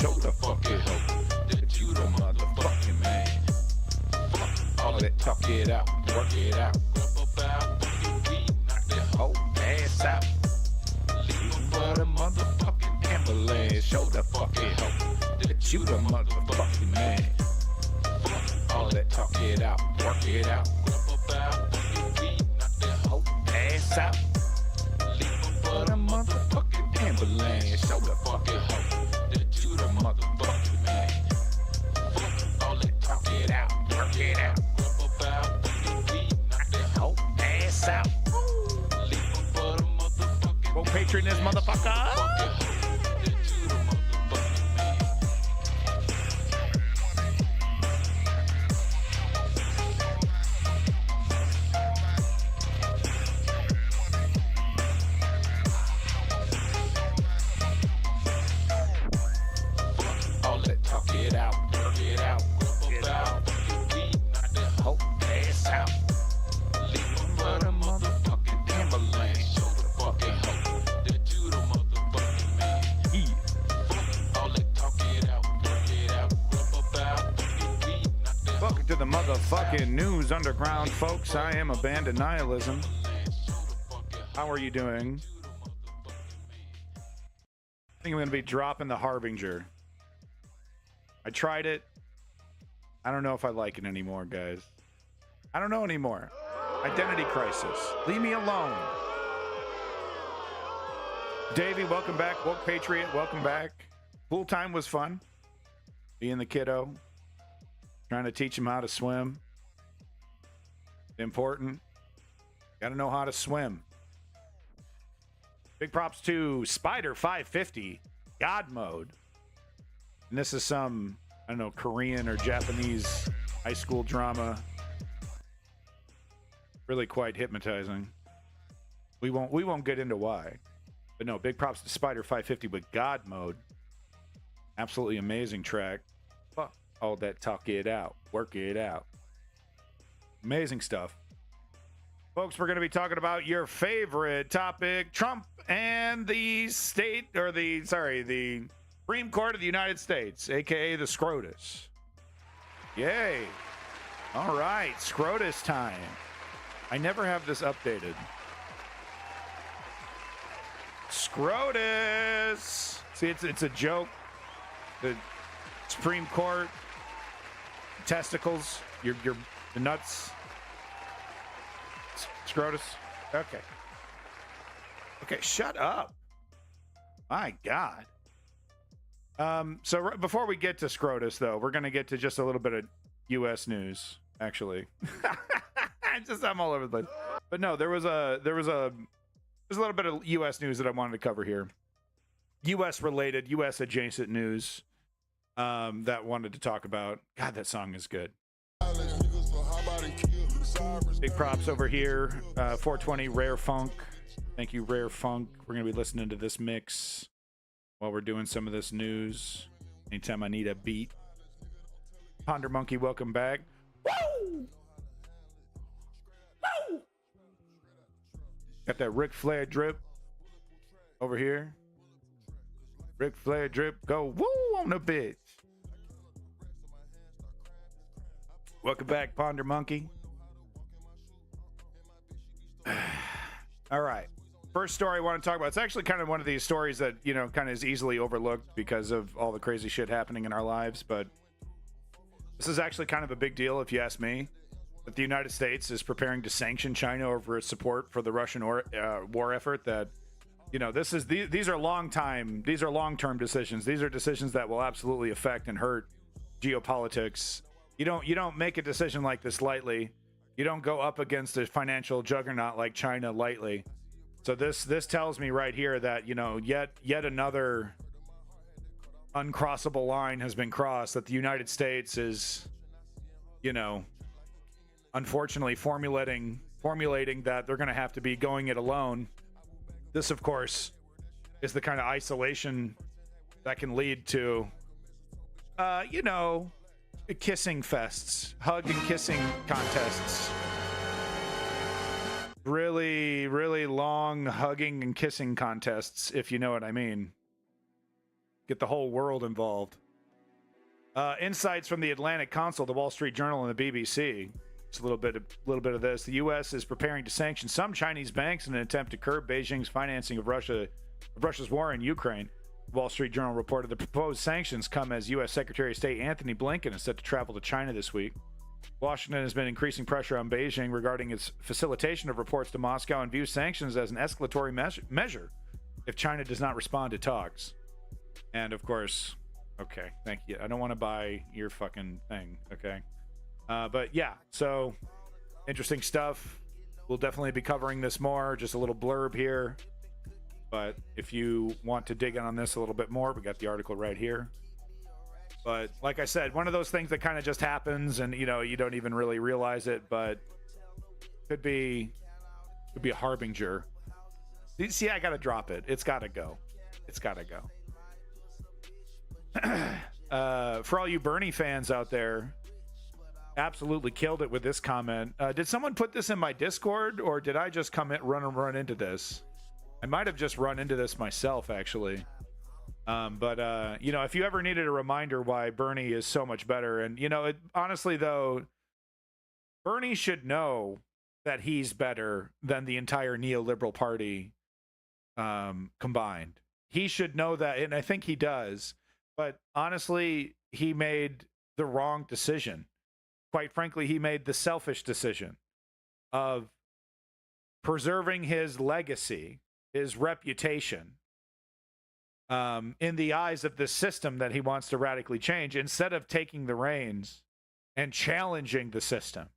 Show the fucking hoe that you the motherfucking man. Fuck all that, talk it out, work it out. Knock that whole ass out. Leave for the motherfucking ambulance. Show the fucking hoe that you the motherfucking man. Fuck all that, talk it out, work it out. Knock that whole ass out. Leave for the motherfucking ambulance. Show the fucking hoe that you the motherfucking man. Fuck all that, talk it out, work it out. Knock that whole ass out. Go Patreon this motherfucker. All that talk it out, work it out, get out. Knock that whole ass out. Leave for the motherfucking ambulance. Show the fucking hoe that you the motherfucking man. All that talk it out, work it out, welcome to the motherfucking News Underground, folks. I am a band of nihilism. How are you doing? I think I'm going to be dropping the Harbinger. I tried it. I don't know if I like it anymore, guys. I don't know anymore. Identity crisis. Leave me alone. Davey, welcome back. Woke Patriot, welcome back. Pool time was fun. Being the kiddo. Trying to teach him how to swim. Important. Got to know how to swim. Big props to Spider 550 God Mode. And this is some, I don't know, Korean or Japanese high school drama. Really quite hypnotizing. We won't get into why. But no, big props to Spider 550 with God Mode. Absolutely amazing track. Fuck all that, talk it out, work it out. Amazing stuff. Folks, we're going to be talking about your favorite topic, Trump and the Supreme Court of the United States, aka the SCROTUS. Yay. All right, SCROTUS time. I never have this updated. SCROTUS. See, it's a joke. The Supreme Court, testicles, your the nuts. SCROTUS. Okay. Okay, shut up. My God. So before we get to SCROTUS, though, we're going to get to just a little bit of U.S. news, actually. I'm all over the place. But no, there's a little bit of U.S. news that I wanted to cover here. U.S. related, U.S. adjacent news that I wanted to talk about. God, that song is good. Big props over here. 420 Rare Funk. Thank you, Rare Funk. We're going to be listening to this mix while we're doing some of this news. Anytime I need a beat. Ponder Monkey, welcome back. Woo! Woo! Got that Ric Flair drip over here. Ric Flair drip, go woo on the bitch. Welcome back, Ponder Monkey. All right. First story I want to talk about. It's actually kind of one of these stories that, you know, kind of is easily overlooked because of all the crazy shit happening in our lives. But this is actually kind of a big deal, if you ask me, that the United States is preparing to sanction China over its support for the Russian war effort. That, you know, these are long-term decisions. These are decisions that will absolutely affect and hurt geopolitics. You don't make a decision like this lightly. You don't go up against a financial juggernaut like China lightly. So this tells me right here that, you know, yet another uncrossable line has been crossed, that the United States is, you know, unfortunately formulating that they're going to have to be going it alone. This, of course, is the kind of isolation that can lead to, you know, kissing fests, hug and kissing contests. Really, really long hugging and kissing contests, if you know what I mean. Get the whole world involved. Insights from the Atlantic Council, the Wall Street Journal, and the BBC. Just a little bit of this. The U.S. is preparing to sanction some Chinese banks in an attempt to curb Beijing's financing of Russia's war in Ukraine. The Wall Street Journal reported the proposed sanctions come as U.S. Secretary of State Anthony Blinken is set to travel to China this week. Washington has been increasing pressure on Beijing regarding its facilitation of reports to Moscow and views sanctions as an escalatory measure if China does not respond to talks. And of course, okay, thank you. I don't want to buy your fucking thing, okay? But yeah, so interesting stuff. We'll definitely be covering this more. Just a little blurb here. But if you want to dig in on this a little bit more, we got the article right here. But like I said, one of those things that kind of just happens and, you know, you don't even really realize it, but could be a harbinger. See, I got to drop it. It's got to go. It's got to go. For all you Bernie fans out there, absolutely killed it with this comment. Did someone put this in my Discord, or did I just run into this? I might have just run into this myself, actually. But you know, if you ever needed a reminder why Bernie is so much better, and you know, honestly though, Bernie should know that he's better than the entire neoliberal party combined. He should know that, and I think he does. But honestly, he made the wrong decision. Quite frankly, he made the selfish decision of preserving his legacy, his reputation, in the eyes of this system that he wants to radically change, instead of taking the reins and challenging the system.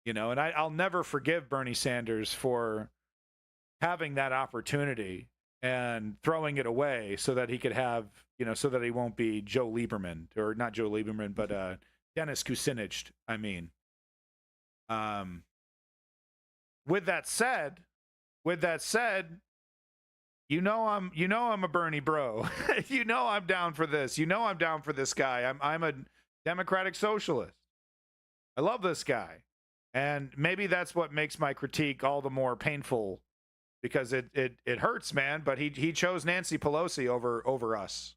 You know, and I'll never forgive Bernie Sanders for having that opportunity and throwing it away so that he could have, you know, so that he won't be Joe Lieberman, or not Joe Lieberman, but Dennis Kucinich, I mean. With that said, you know I'm a Bernie bro. You know I'm down for this. You know I'm down for this guy. I'm a democratic socialist. I love this guy. And maybe that's what makes my critique all the more painful, because it hurts, man, but he chose Nancy Pelosi over us.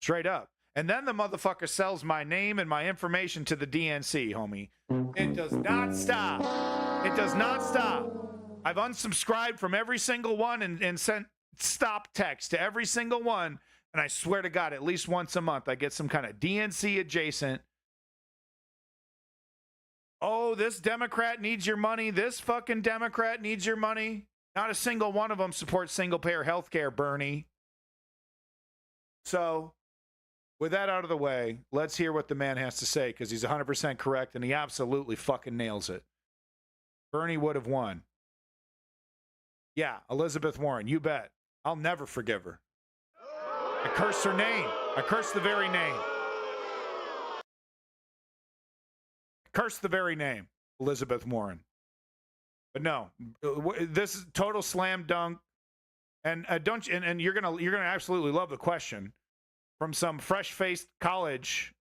Straight up. And then the motherfucker sells my name and my information to the DNC, homie. It does not stop. It does not stop. I've unsubscribed from every single one and sent stop text to every single one. And I swear to God, at least once a month, I get some kind of DNC adjacent. Oh, this Democrat needs your money. This fucking Democrat needs your money. Not a single one of them supports single-payer health care, Bernie. So, with that out of the way, let's hear what the man has to say, because he's 100% correct, and he absolutely fucking nails it. Bernie would have won. Yeah, Elizabeth Warren, you bet. I'll never forgive her. I curse her name. I curse the very name. Curse the very name, Elizabeth Warren. But no, this is total slam dunk. And and you're gonna absolutely love the question from some fresh-faced college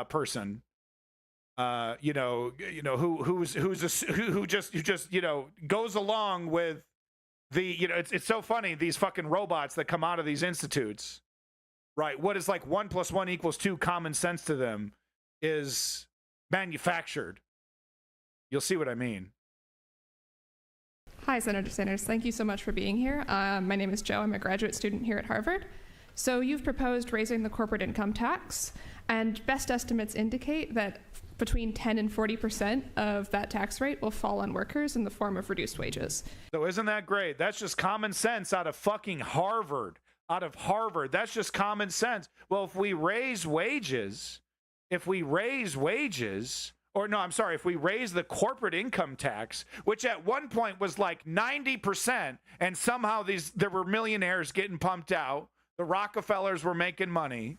person. Who just goes along with the, it's so funny, these fucking robots that come out of these institutes, right? What is like 1 + 1 = 2 common sense to them is manufactured. You'll see what I mean. Hi, Senator Sanders. Thank you so much for being here. My name is Joe. I'm a graduate student here at Harvard. So you've proposed raising the corporate income tax, and best estimates indicate that between 10 and 40% of that tax rate will fall on workers in the form of reduced wages. So isn't that great? That's just common sense out of fucking Harvard. Out of Harvard. That's just common sense. Well, if we raise wages, if we raise the corporate income tax, which at one point was like 90%, and somehow there were millionaires getting pumped out, the Rockefellers were making money.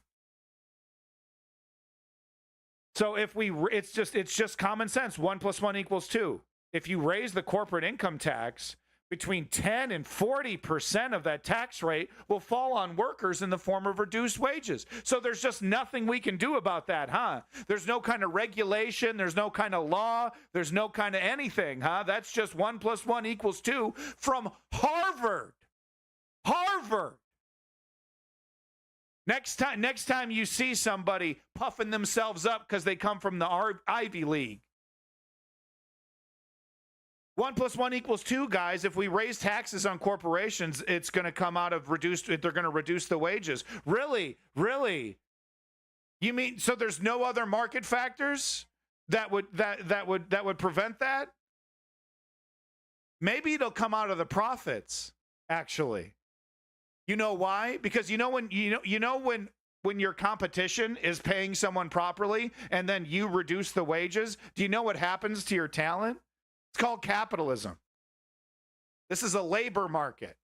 So it's just common sense. 1 + 1 = 2. If you raise the corporate income tax, between 10 and 40% of that tax rate will fall on workers in the form of reduced wages. So there's just nothing we can do about that, huh? There's no kind of regulation. There's no kind of law. There's no kind of anything, huh? That's just 1 + 1 = 2 from Harvard. Harvard. Next time you see somebody puffing themselves up because they come from the Ivy League. 1 + 1 = 2, guys. If we raise taxes on corporations, it's going to come out of they're going to reduce the wages. Really? Really? You mean so there's no other market factors that would prevent that? Maybe it'll come out of the profits, actually. You know why? Because when your competition is paying someone properly and then you reduce the wages, do you know what happens to your talent? It's called capitalism. This is a labor market.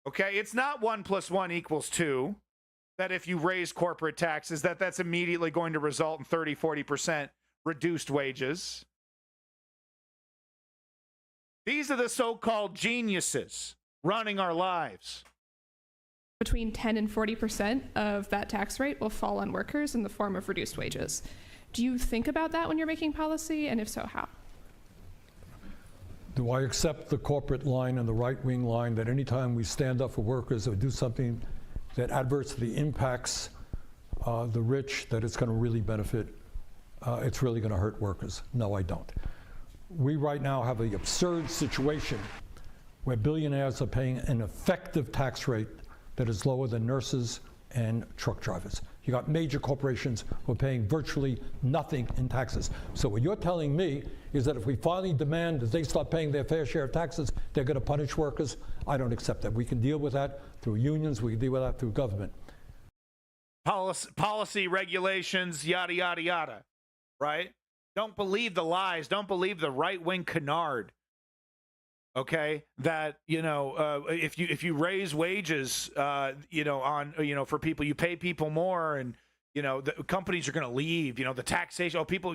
Okay? It's not 1 + 1 = 2, that if you raise corporate taxes, that's immediately going to result in 30, 40% reduced wages. These are the so-called geniuses running our lives. Between 10 and 40% of that tax rate will fall on workers in the form of reduced wages. Do you think about that when you're making policy, and if so, how? Do I accept the corporate line and the right-wing line that anytime we stand up for workers or do something that adversely impacts the rich, that it's going to really benefit, it's really going to hurt workers? No, I don't. We right now have an absurd situation where billionaires are paying an effective tax rate that is lower than nurses and truck drivers. You got major corporations who are paying virtually nothing in taxes. So what you're telling me is that if we finally demand that they start paying their fair share of taxes, they're going to punish workers? I don't accept that. We can deal with that through unions. We can deal with that through government. Policy, regulations, yada, yada, yada, right? Don't believe the lies. Don't believe the right-wing canard. Okay, that if you raise wages, for people, you pay people more, and the companies are going to leave. The taxation. people.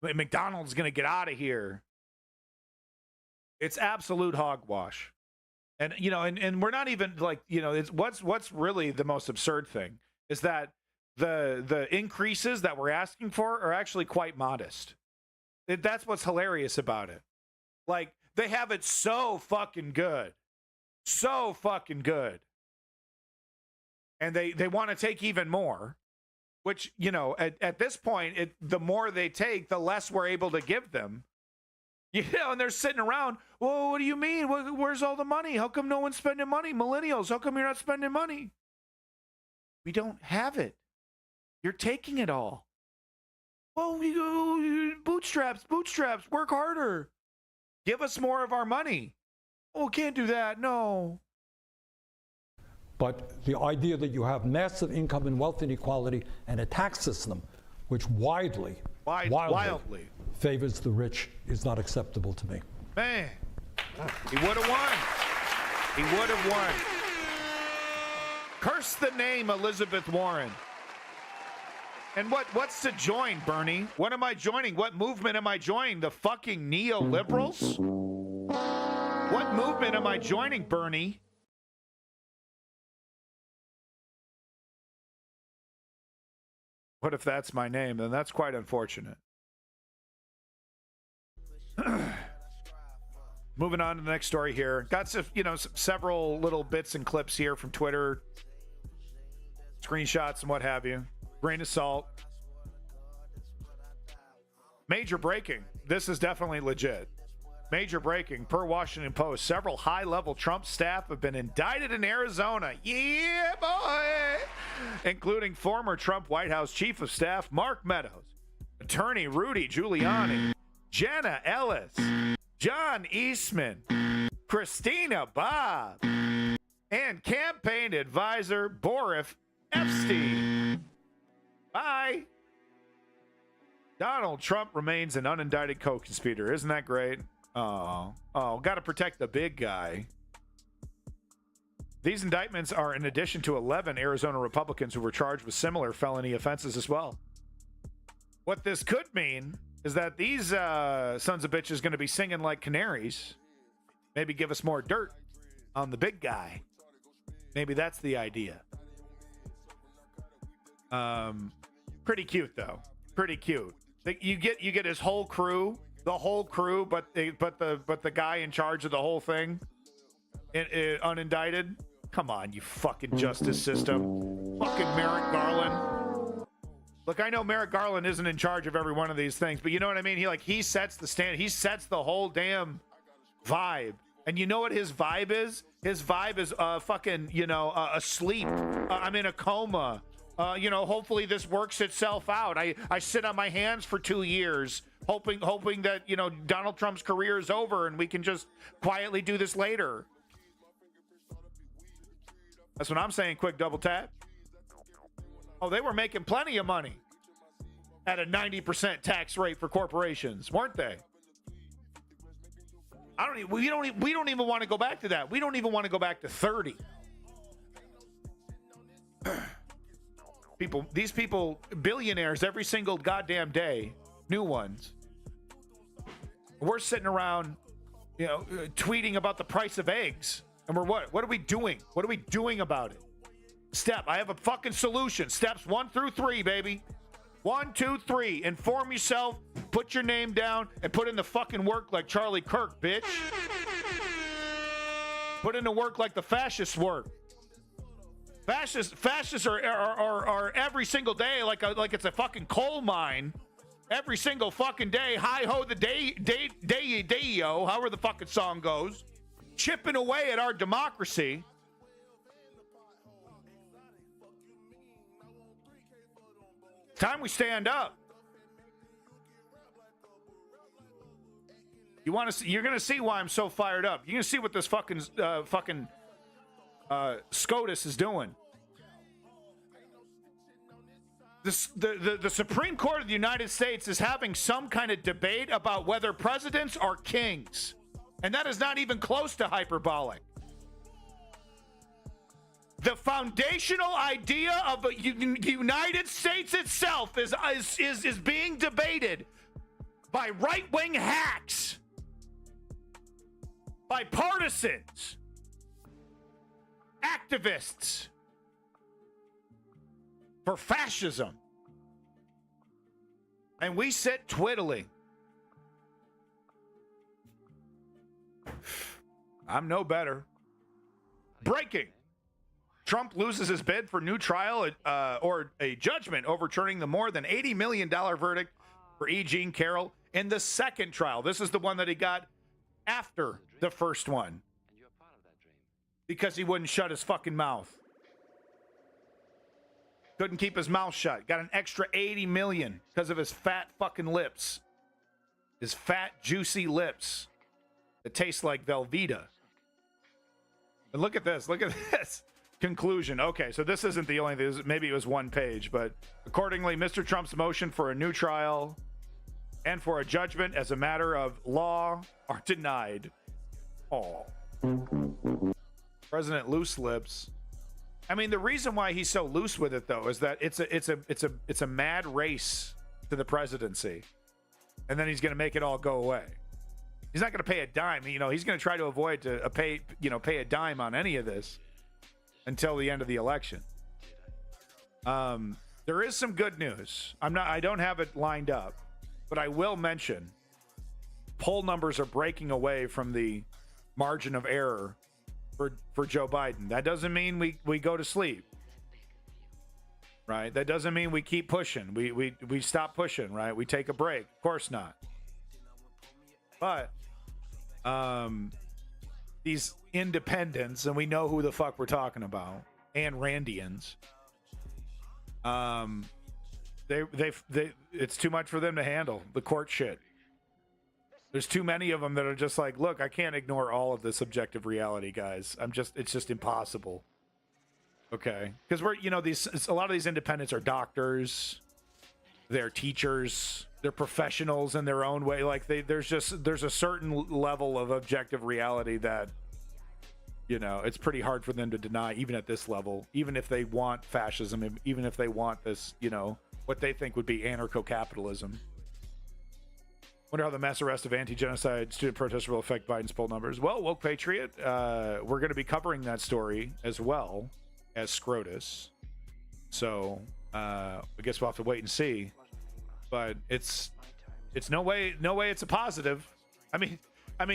McDonald's is going to get out of here. It's absolute hogwash, and and we're not even it's what's really the most absurd thing is that the increases that we're asking for are actually quite modest. That's what's hilarious about it. Like, they have it so fucking good. So fucking good. And they want to take even more, which, at this point, the more they take, the less we're able to give them. And they're sitting around, well, what do you mean? Where's all the money? How come no one's spending money? Millennials, how come you're not spending money? We don't have it. You're taking it all. Well, bootstraps, work harder. Give us more of our money. Oh, can't do that. No. But the idea that you have massive income and wealth inequality and a tax system which wildly favors the rich is not acceptable to me. Man, he would have won. He would have won. Curse the name Elizabeth Warren. And what's to join, Bernie? What am I joining? What movement am I joining? The fucking neoliberals? What movement am I joining, Bernie? What if that's my name? Then that's quite unfortunate. Moving on to the next story here. Got some, several little bits and clips here from Twitter, screenshots and what have you. Grain of salt. Major breaking. This is definitely legit. Major breaking. Per Washington Post, several high-level Trump staff have been indicted in Arizona. Yeah, boy! Including former Trump White House Chief of Staff Mark Meadows, attorney Rudy Giuliani, Jenna Ellis, John Eastman, Christina Bobb, and campaign advisor Boris Epstein. Bye. Donald Trump remains an unindicted co-conspirator. Isn't that great? Oh, got to protect the big guy. These indictments are in addition to 11 Arizona Republicans who were charged with similar felony offenses as well. What this could mean is that these sons of bitches going to be singing like canaries. Maybe give us more dirt on the big guy. Maybe that's the idea. Pretty cute though. Pretty cute. You get his whole crew, but the guy in charge of the whole thing, unindicted. Come on, you fucking justice system. Fucking Merrick Garland. Look, I know Merrick Garland isn't in charge of every one of these things, but you know what I mean? He sets the stand. He sets the whole damn vibe. And you know what his vibe is? His vibe is fucking, asleep. I'm in a coma. Hopefully this works itself out. I sit on my hands for 2 years, hoping that, Donald Trump's career is over and we can just quietly do this later. That's what I'm saying. Quick double tap. Oh, they were making plenty of money at a 90% tax rate for corporations, weren't they? We don't even want to go back to that. We don't even want to go back to 30. These people, billionaires every single goddamn day, new ones. We're sitting around, tweeting about the price of eggs. And we're what? What are we doing? What are we doing about it? I have a fucking solution. Steps 1 through 3, baby. 1, 2, 3. Inform yourself, put your name down, and put in the fucking work like Charlie Kirk, bitch. Put in the work like the fascists work. Fascists are every single day like it's a fucking coal mine. Every single fucking day, hi ho the day-yo, however the fucking song goes, chipping away at our democracy. Time we stand up. You're gonna see why I'm so fired up. You're gonna see what this fucking SCOTUS is doing. The Supreme Court of the United States is having some kind of debate about whether presidents are kings. And that is not even close to hyperbolic. The foundational idea of the United States itself is being debated by right-wing hacks, by partisans, activists, for fascism. And we sit twiddling. I'm no better. Breaking. Trump loses his bid for new trial or a judgment overturning the more than $80 million verdict for E. Jean Carroll in the second trial. This is the one that he got after the first one. Because he wouldn't shut his fucking mouth. Couldn't keep his mouth shut. Got an extra $80 million because of his fat fucking lips. His fat, juicy lips that taste like Velveeta. And look at this. Look at this. Conclusion. Okay, so this isn't the only thing. Maybe it was one page, but accordingly, Mr. Trump's motion for a new trial and for a judgment as a matter of law are denied. Oh. President Loose Lips. I mean, the reason why he's so loose with it, though, is that it's a mad race to the presidency, and then he's going to make it all go away. He's not going to pay a dime. He's going to try to avoid pay a dime on any of this until the end of the election. There is some good news. I don't have it lined up, but I will mention poll numbers are breaking away from the margin of error for Joe Biden. That doesn't mean we go to sleep, right? That doesn't mean we keep pushing. We stop pushing, right? We take a break. Of course not. But these independents, and we know who the fuck we're talking about, and Randians, it's too much for them to handle, the court shit. There's too many of them that are just like, look, I can't ignore all of this objective reality, guys. It's just impossible. Okay. Because a lot of these independents are doctors, they're teachers, they're professionals in their own way. Like there's a certain level of objective reality that, it's pretty hard for them to deny, even at this level, even if they want fascism, even if they want this, what they think would be anarcho-capitalism. Wonder how the mass arrest of anti-genocide student protesters will affect Biden's poll numbers. Well, Woke Patriot, we're going to be covering that story as well as SCROTUS. So I guess we'll have to wait and see. But it's no way it's a positive. I mean,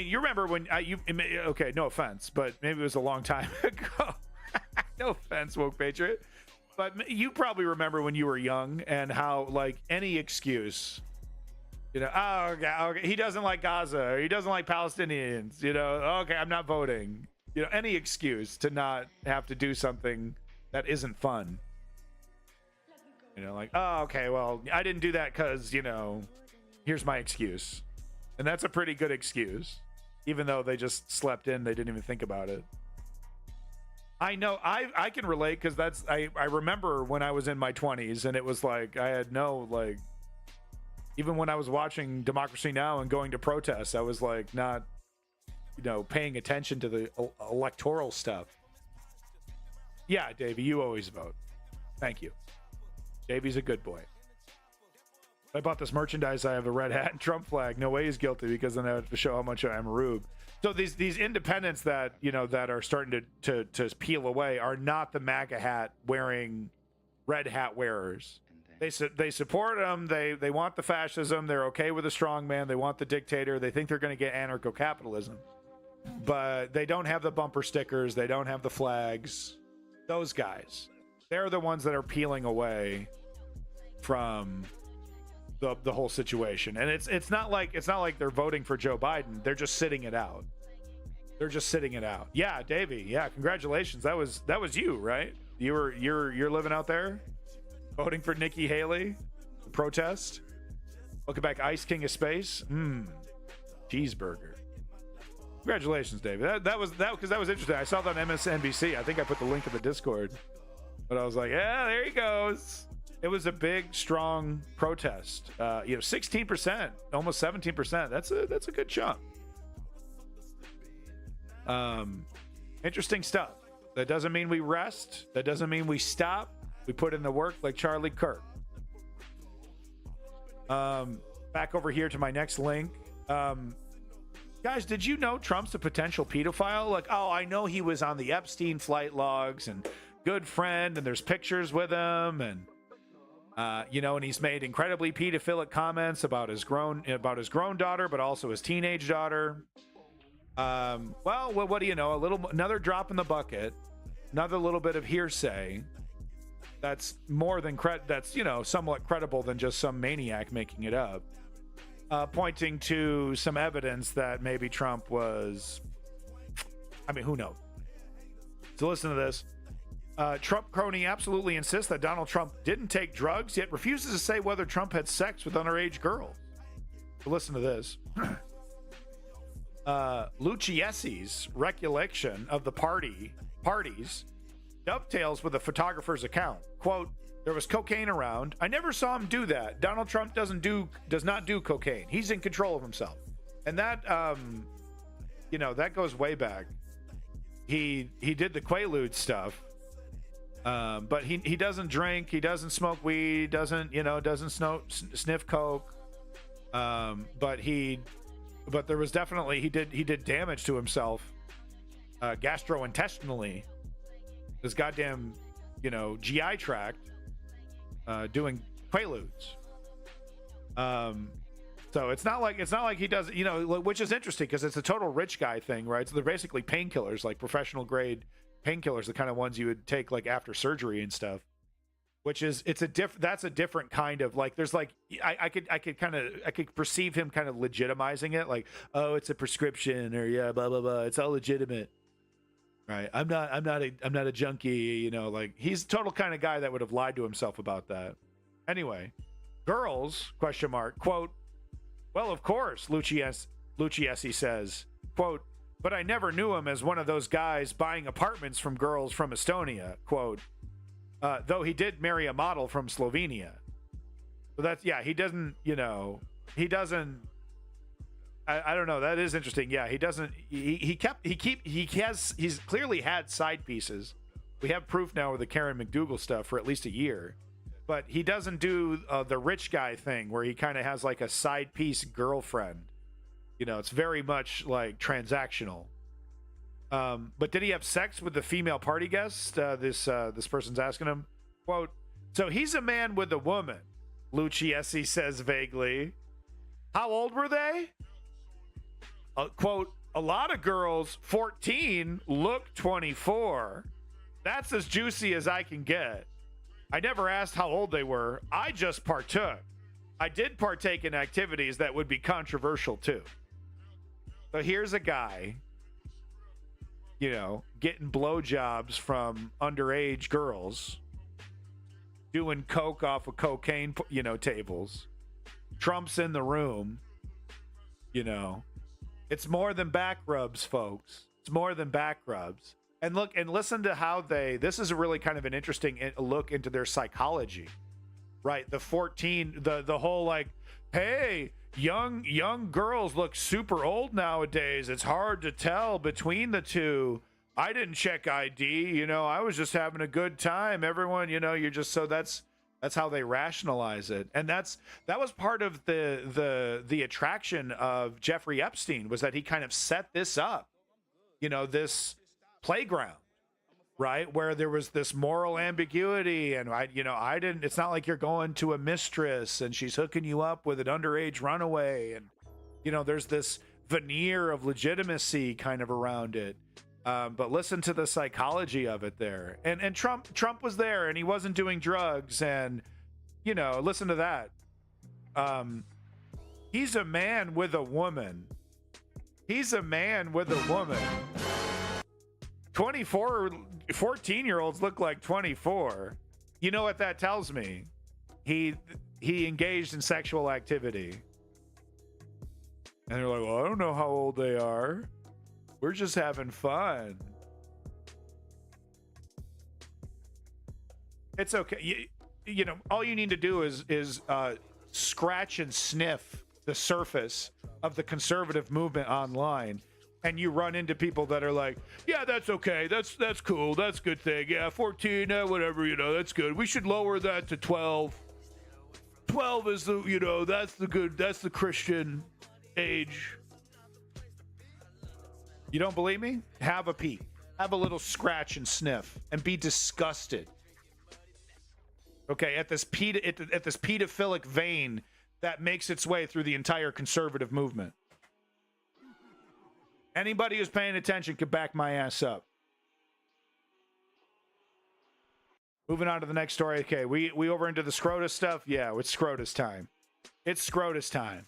you remember when okay, no offense, but maybe it was a long time ago. No offense, woke patriot. But you probably remember when you were young and how, like, any excuse, you know, oh, okay, he doesn't like Gaza, or he doesn't like Palestinians, you know, okay, I'm not voting. You know, any excuse to not have to do something that isn't fun. You know, like, oh, okay, well, I didn't do that because, you know, here's my excuse. And that's a pretty good excuse. Even though they just slept in, they didn't even think about it. I know, I can relate because I remember when I was in my 20s and it was like, I had no, like, even when I was watching Democracy Now! And going to protests, I was like, not, you know, paying attention to the electoral stuff. Yeah, Davey, you always vote. Thank you. Davey's a good boy. I bought this merchandise. I have a red hat and Trump flag. No way he's guilty, because then I have to show how much I'm a rube. So these independents that, you know, that are starting to peel away are not the MAGA hat wearing red hat wearers. They support them. They want the fascism. They're okay with the strongman. They want the dictator. They think they're going to get anarcho-capitalism. But they don't have the bumper stickers. They don't have the flags. Those guys, they're the ones that are peeling away from the whole situation. And it's not like they're voting for Joe Biden. They're just sitting it out. They're just sitting it out. Yeah, Davey. Yeah, congratulations. That was you, right? You're living out there, voting for Nikki Haley, protest. Looking back, Ice King of Space. Cheeseburger. Congratulations, David. That was interesting. I saw that on MSNBC. I think I put the link in the Discord, but I was like, yeah, there he goes. It was a big, strong protest. 16%, almost 17%. That's a good chunk. Interesting stuff. That doesn't mean we rest. That doesn't mean we stop. We put in the work like Charlie Kirk. Back over here to my next link. Guys, did you know Trump's a potential pedophile? Like, oh, I know he was on the Epstein flight logs and good friend, and there's pictures with him, and and he's made incredibly pedophilic comments about his grown daughter, but also his teenage daughter. Well, what do you know? Another drop in the bucket, another little bit of hearsay. That's more than that's somewhat credible than just some maniac making it up. Pointing to some evidence that maybe Trump was, who knows? So listen to this. Trump crony absolutely insists that Donald Trump didn't take drugs, yet refuses to say whether Trump had sex with underage girls. So listen to this. Lucchesi's recollection of the parties dovetails with the photographer's account. Quote, "There was cocaine around. I never saw him do that. Donald Trump does not do cocaine. He's in control of himself." And that, that goes way back. He did the Quaalude stuff, but he doesn't drink. He doesn't smoke weed. Doesn't sniff coke. But there was definitely he did damage to himself, gastrointestinally. This goddamn, GI tract. Doing Quaaludes. So it's not like he does, which is interesting because it's a total rich guy thing, right? So they're basically painkillers, like professional grade painkillers, the kind of ones you would take like after surgery and stuff. Which is that's a different kind of, like, there's like I could perceive him kind of legitimizing it, like, oh, it's a prescription, or yeah, blah blah blah, it's all legitimate. Right, I'm not a junkie, like he's a total kind of guy that would have lied to himself about that. Anyway, girls, ? Quote, "Well, of course," Lucchesi says, quote, "but I never knew him as one of those guys buying apartments from girls from Estonia," quote, "though he did marry a model from Slovenia." So that's, yeah, he doesn't, I don't know. That is interesting. Yeah, he doesn't. He's clearly had side pieces. We have proof now with the Karen McDougal stuff for at least a year, but he doesn't do the rich guy thing where he kind of has like a side piece girlfriend. It's very much like transactional. But did he have sex with the female party guest? This person's asking him. Quote, "So he's a man with a woman," Lucchesi says vaguely. "How old were they?" Quote, "A lot of girls 14 look 24. That's as juicy as I can get. I never asked how old they were. I just partook. I did partake in activities that would be controversial too. So here's a guy, you know, getting blowjobs from underage girls, doing coke off of cocaine, you know, tables. Trump's in the room, you know. It's more than back rubs, folks. It's more than back rubs. And look and listen to how this is really kind of an interesting look into their psychology, right? The whole like, hey, young girls look super old nowadays. It's hard to tell between the two. I didn't check ID, you know, I was just having a good time. Everyone, you know, you're just, so that's how they rationalize it. And that was part of the attraction of Jeffrey Epstein, was that he kind of set this up, you know, this playground, right, where there was this moral ambiguity, and it's not like you're going to a mistress and she's hooking you up with an underage runaway, and you know, there's this veneer of legitimacy kind of around it. But listen to the psychology of it there. And Trump was there, and he wasn't doing drugs, and you know, listen to that. He's a man with a woman. He's a man with a woman. 14-year-olds look like 24. You know what that tells me? He engaged in sexual activity. And they're like, well, I don't know how old they are. We're just having fun. It's okay. You know, all you need to do is scratch and sniff the surface of the conservative movement online, and you run into people that are like, yeah, that's okay. That's cool. That's a good thing. Yeah, 14, whatever, you know, that's good. We should lower that to 12. 12 is the, you know, that's the Christian age. You don't believe me? Have a peek. Have a little scratch and sniff and be disgusted. Okay, at this pedophilic vein that makes its way through the entire conservative movement. Anybody who's paying attention could back my ass up. Moving on to the next story. Okay, we over into the SCROTUS stuff. Yeah, it's SCROTUS time. It's SCROTUS time.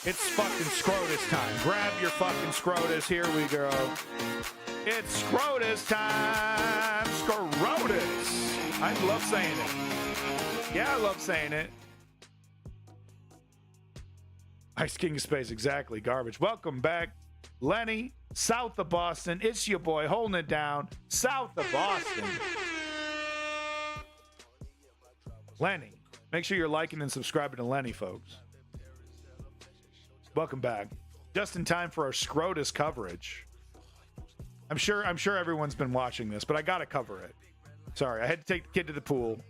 It's fucking SCROTUS time. Grab your fucking SCROTUS. Here we go. It's SCROTUS time. SCROTUS. I love saying it. Yeah, I love saying it. Ice King of Space, exactly. Garbage. Welcome back, Lenny, south of Boston. It's your boy holding it down, south of Boston. Lenny. Make sure you're liking and subscribing to Lenny, folks. Welcome back. Just in time for our SCROTUS coverage. I'm sure everyone's been watching this, but I gotta cover it. Sorry, I had to take the kid to the pool.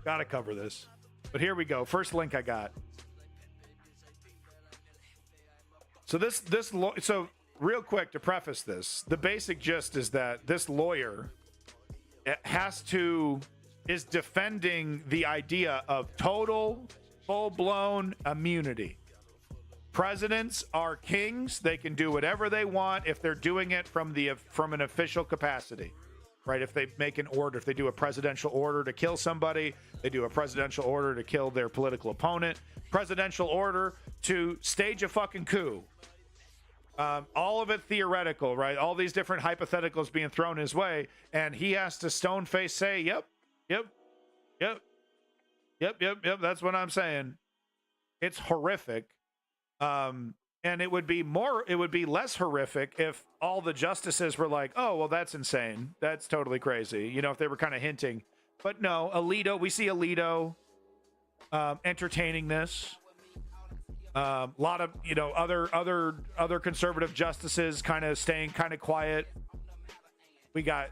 Gotta cover this. But here we go. First link I got. So real quick to preface this, the basic gist is that this lawyer is defending the idea of total, full-blown immunity. Presidents are kings. They can do whatever they want if they're doing it from an official capacity, right? If they make an order, if they do a presidential order to kill somebody, they do a presidential order to kill their political opponent, presidential order to stage a fucking coup. All of it theoretical, right? All these different hypotheticals being thrown his way, and he has to stone-faced say, yep, that's what I'm saying. It's horrific. And it would be less horrific if all the justices were like, oh, well, that's insane. That's totally crazy. You know, if they were kind of hinting. But no, we see Alito entertaining this. A lot of, you know, other conservative justices kind of staying kind of quiet. We got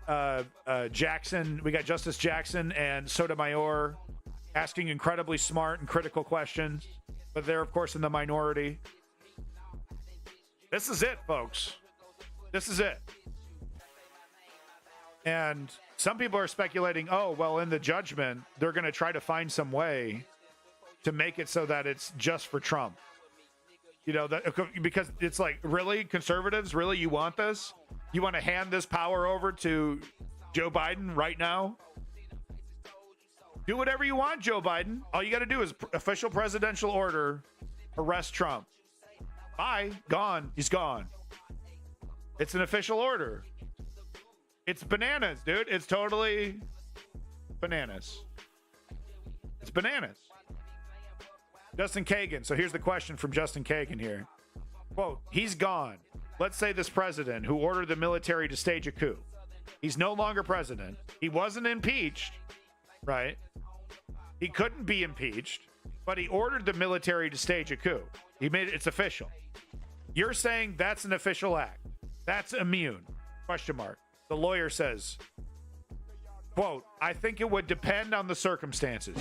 Jackson. We got Justice Jackson and Sotomayor asking incredibly smart and critical questions, but they're of course in the minority. This is it, folks. This is it. And some people are speculating, oh, well, in the judgment, they're going to try to find some way to make it so that it's just for Trump. You know, because it's like, really, conservatives, really, you want this? You want to hand this power over to Joe Biden right now. Do whatever you want, Joe Biden. All you got to do is official presidential order, arrest Trump. Bye. Gone. He's gone. It's an official order. It's bananas, dude. It's totally bananas. It's bananas. Justin Kagan. So here's the question from Justin Kagan here. Quote, he's gone. Let's say this president who ordered the military to stage a coup. He's no longer president. He wasn't impeached, right? He couldn't be impeached, but he ordered the military to stage a coup. He made it's official. You're saying that's an official act. That's immune. Question mark. The lawyer says, quote, I think it would depend on the circumstances.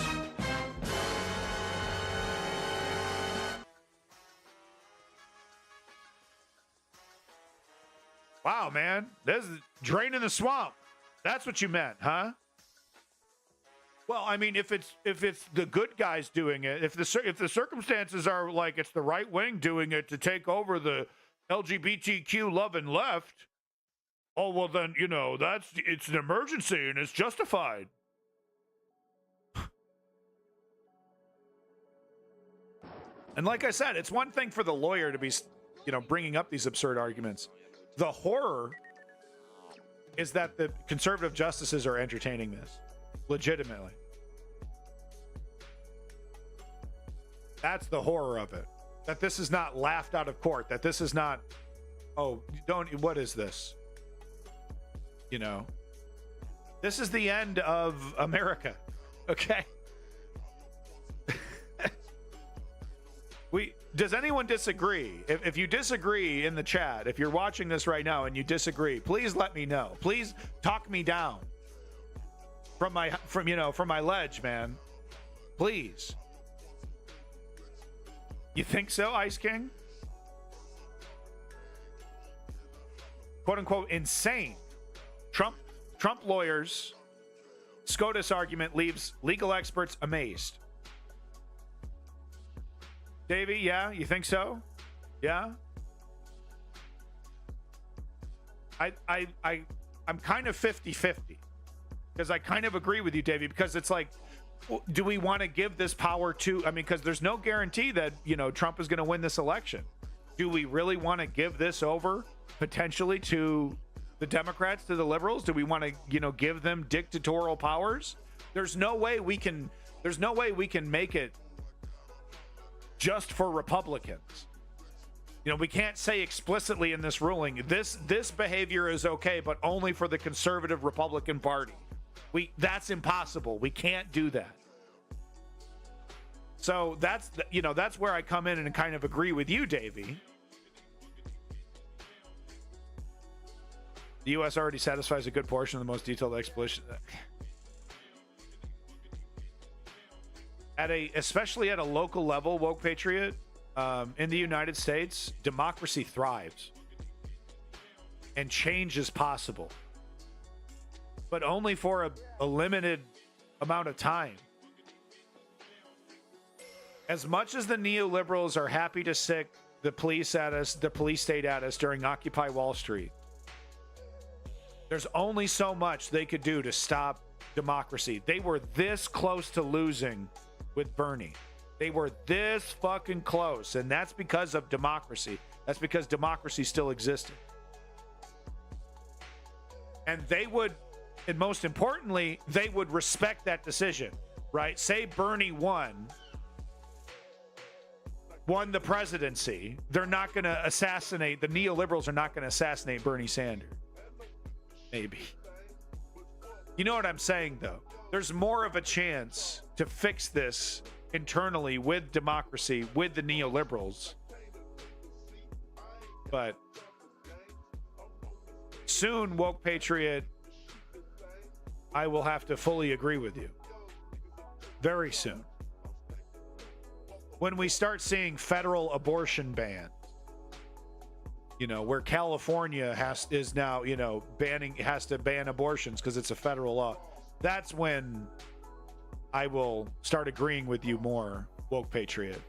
Wow, man. This is draining the swamp. That's what you meant, huh? Well, I mean, if it's the good guys doing it, if the circumstances are like it's the right wing doing it to take over the LGBTQ loving left, oh well, then it's an emergency and it's justified. And like I said, it's one thing for the lawyer to be, bringing up these absurd arguments. The horror is that the conservative justices are entertaining this. Legitimately. That's the horror of it. That this is not laughed out of court. That this is not, what is this? This is the end of America. Okay? Does anyone disagree? If you disagree in the chat, if you're watching this right now and you disagree, please let me know. Please talk me down from my ledge, man. Please. You think so, Ice King? Quote unquote insane. Trump lawyers SCOTUS argument leaves legal experts amazed. Davey, yeah, you think so? Yeah. I'm kind of 50-50 because I kind of agree with you, Davey, because it's like, do we want to give this power to, because there's no guarantee that, Trump is going to win this election. Do we really want to give this over potentially to the Democrats, to the liberals? Do we want to, give them dictatorial powers? There's no way we can make it just for Republicans. We can't say explicitly in this ruling, this behavior is okay, but only for the conservative Republican Party. That's impossible. We can't do that. So that's where I come in and kind of agree with you, Davey. The U.S. already satisfies a good portion of the most detailed explanation. Especially at a local level, Woke Patriot, in the United States, democracy thrives and change is possible, but only for a limited amount of time. As much as the neoliberals are happy to sick the police state at us during Occupy Wall Street, there's only so much they could do to stop democracy. They were this close to losing with Bernie. They were this fucking close, and that's because of democracy. That's because democracy still existed. And they would, and most importantly, they would respect that decision, right? Say Bernie won the presidency. They're not going to assassinate, the neoliberals are not going to assassinate Bernie Sanders. Maybe. You know what I'm saying, though? There's more of a chance to fix this internally with democracy, with the neoliberals. But soon, Woke Patriot, I will have to fully agree with you. Very soon. When we start seeing federal abortion bans, where California has to ban abortions because it's a federal law. That's when I will start agreeing with you more, Woke Patriot.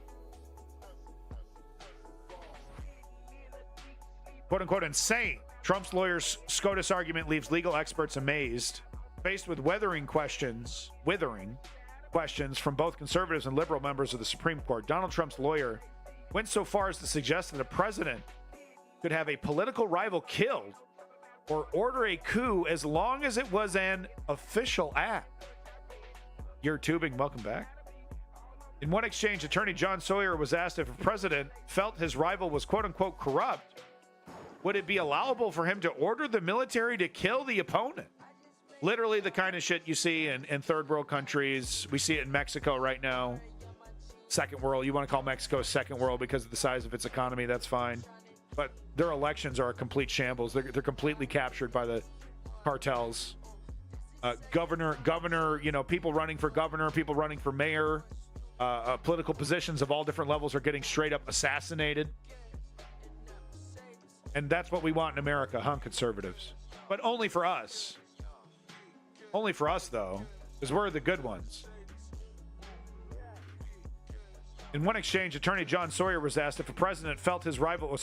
Quote unquote insane. Trump's lawyer's SCOTUS argument leaves legal experts amazed. Faced with withering questions from both conservatives and liberal members of the Supreme Court, Donald Trump's lawyer went so far as to suggest that a president could have a political rival killed or order a coup as long as it was an official act. You're tubing, welcome back. In one exchange, attorney John Sawyer was asked if a president felt his rival was quote-unquote corrupt, would it be allowable for him to order the military to kill the opponent? Literally the kind of shit you see in third world countries. We see it in Mexico right now. Second world. You want to call Mexico second world because of the size of its economy, that's fine. But their elections are a complete shambles. They're completely captured by the cartels. Governor, people running for governor, people running for mayor, political positions of all different levels are getting straight up assassinated. And that's what we want in America, huh, conservatives? But only for us. Only for us, though, because we're the good ones. In one exchange, attorney John Sawyer was asked if a president felt his rival...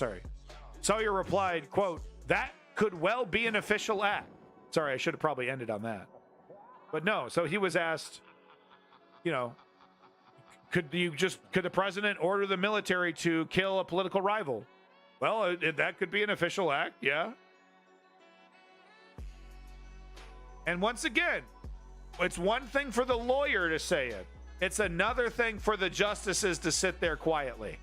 Sawyer replied, quote, "That could well be an official act." Sorry, I should have probably ended on that. But no, so he was asked, could the president order the military to kill a political rival? Well, that could be an official act, yeah. And once again, it's one thing for the lawyer to say it. It's another thing for the justices to sit there quietly.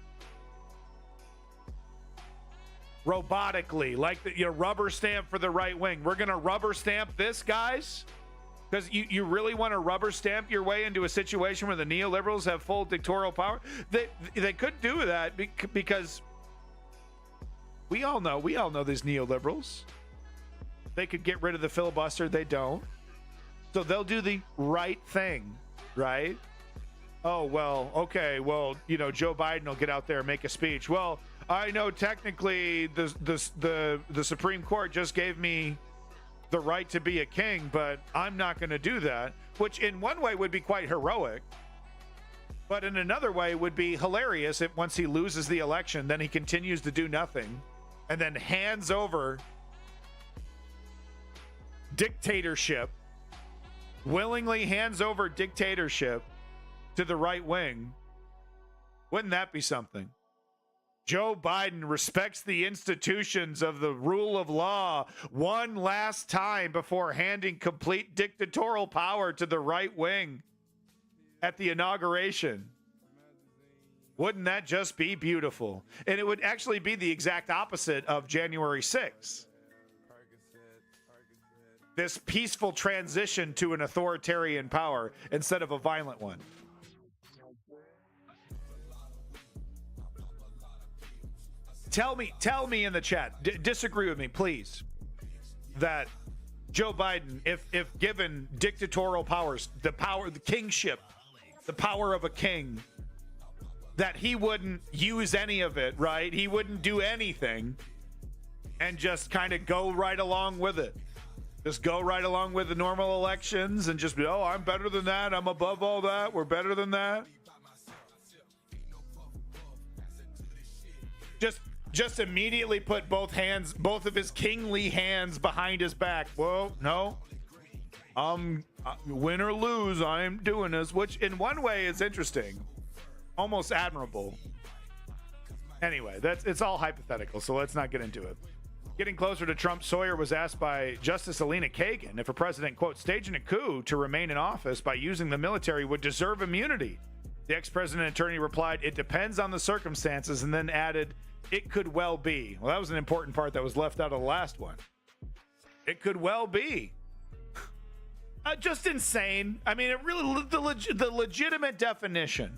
Robotically, like the rubber stamp for the right wing. We're going to rubber stamp this, guys? Because you really want to rubber stamp your way into a situation where the neoliberals have full dictatorial power? They could do that because we all know these neoliberals. They could get rid of the filibuster. They don't. So they'll do the right thing, right? Oh, well, okay. Well, Joe Biden will get out there and make a speech. Well, I know technically the Supreme Court just gave me the right to be a king, but I'm not going to do that, which in one way would be quite heroic, but in another way would be hilarious if once he loses the election, then he continues to do nothing and then hands over dictatorship, willingly hands over dictatorship to the right wing. Wouldn't that be something? Joe Biden respects the institutions of the rule of law one last time before handing complete dictatorial power to the right wing at the inauguration. Wouldn't that just be beautiful? And it would actually be the exact opposite of January 6th. This peaceful transition to an authoritarian power instead of a violent one. Tell me in the chat, disagree with me, please, that Joe Biden, if given dictatorial powers, the kingship, the power of a king, that he wouldn't use any of it, right? He wouldn't do anything and just kind of go right along with it. Just go right along with the normal elections and just be, oh, I'm better than that. I'm above all that. We're better than that. Just immediately put both of his kingly hands behind his back. Whoa, no. Win or lose, I am doing this, which in one way is interesting. Almost admirable. Anyway, it's all hypothetical, so let's not get into it. Getting closer to Trump, Sawyer was asked by Justice Alina Kagan if a president, quote, staging a coup to remain in office by using the military would deserve immunity. The ex-president attorney replied, it depends on the circumstances, and then added, it could well be. Well, that was an important part that was left out of the last one. It could well be. Just insane. I mean, it really, the legitimate definition.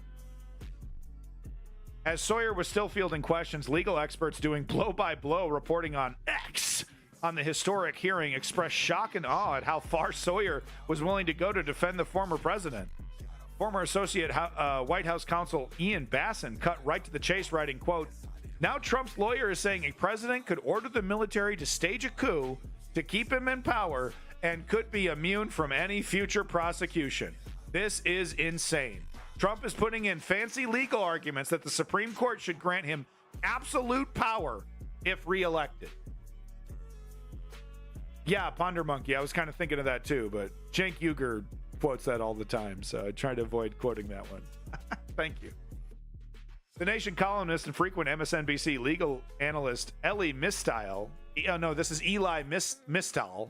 As Sawyer was still fielding questions, legal experts doing blow-by-blow reporting on X on the historic hearing expressed shock and awe at how far Sawyer was willing to go to defend the former president. Former Associate White House counsel Ian Basson cut right to the chase, writing, quote, now Trump's lawyer is saying a president could order the military to stage a coup to keep him in power and could be immune from any future prosecution. This is insane. Trump is putting in fancy legal arguments that the Supreme Court should grant him absolute power if reelected. Yeah, Ponder Monkey. I was kind of thinking of that too, but Cenk Uygur quotes that all the time, so I try to avoid quoting that one. Thank you. The Nation columnist and frequent MSNBC legal analyst Eli Mistyle. Oh, no, this is Eli Mistyle.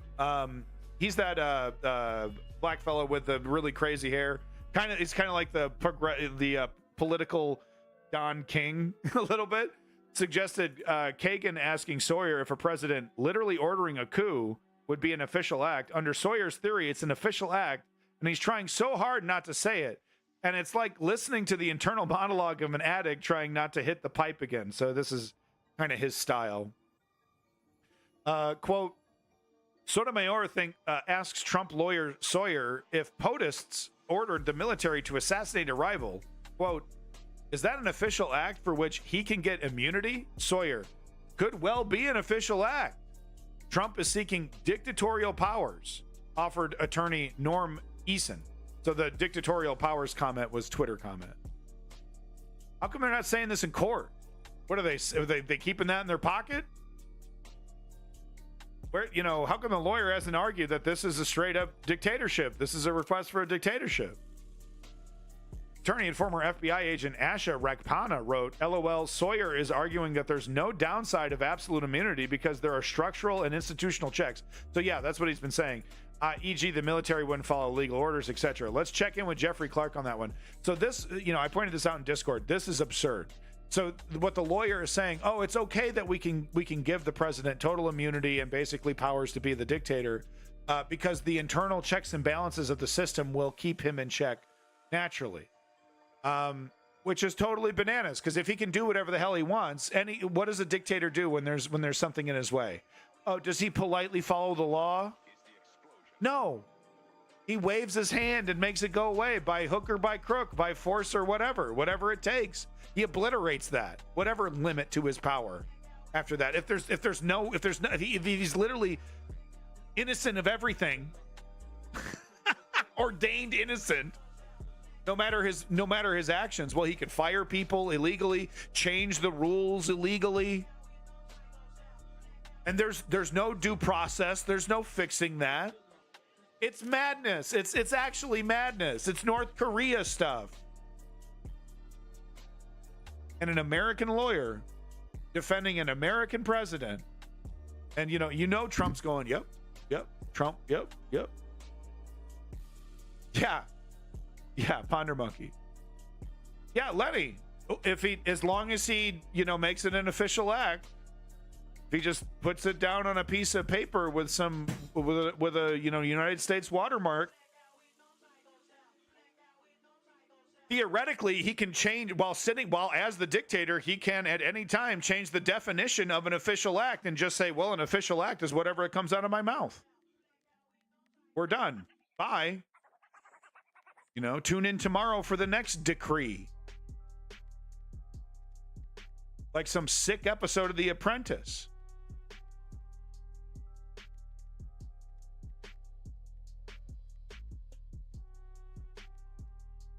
He's that black fellow with the really crazy hair. It's kind of like the political Don King a little bit. Suggested Kagan asking Sawyer if a president literally ordering a coup would be an official act. Under Sawyer's theory, it's an official act, and he's trying so hard not to say it. And it's like listening to the internal monologue of an addict trying not to hit the pipe again. So this is kind of his style. Quote, Sotomayor asks Trump lawyer Sawyer if POTUSs ordered the military to assassinate a rival. Quote, is that an official act for which he can get immunity? Sawyer, could well be an official act. Trump is seeking dictatorial powers, offered attorney Norm Eason. So the dictatorial powers comment was Twitter comment. How come they're not saying this in court? What are they keeping that in their pocket? Where, how come the lawyer hasn't argued that this is a straight up dictatorship? This is a request for a dictatorship. Attorney and former FBI agent Asha Rakpana wrote, LOL, Sawyer is arguing that there's no downside of absolute immunity because there are structural and institutional checks. So yeah, that's what he's been saying. E.g., the military wouldn't follow legal orders, etc. Let's check in with Jeffrey Clark on that one. So this, I pointed this out in Discord. This is absurd. So what the lawyer is saying, oh, it's okay that we can give the president total immunity and basically powers to be the dictator because the internal checks and balances of the system will keep him in check naturally. Which is totally bananas, because if he can do whatever the hell he wants, what does a dictator do when there's something in his way? Oh, does he politely follow the law? No. He waves his hand and makes it go away by hook or by crook, by force or whatever it takes. He obliterates that, whatever limit to his power. After that, if he's literally innocent of everything, ordained innocent. No matter his actions, well, he could fire people illegally, change the rules illegally, and there's no due process. There's no fixing that. It's madness. It's actually madness. It's North Korea stuff. And an American lawyer defending an American president, and Trump's going, yep, Trump, yep. Yeah, Ponder Monkey. Yeah, Lenny. As long as he, makes it an official act, if he just puts it down on a piece of paper with a United States watermark, theoretically he can change while as the dictator, he can at any time change the definition of an official act and just say, well, an official act is whatever it comes out of my mouth. We're done. Bye. Tune in tomorrow for the next decree. Like some sick episode of The Apprentice.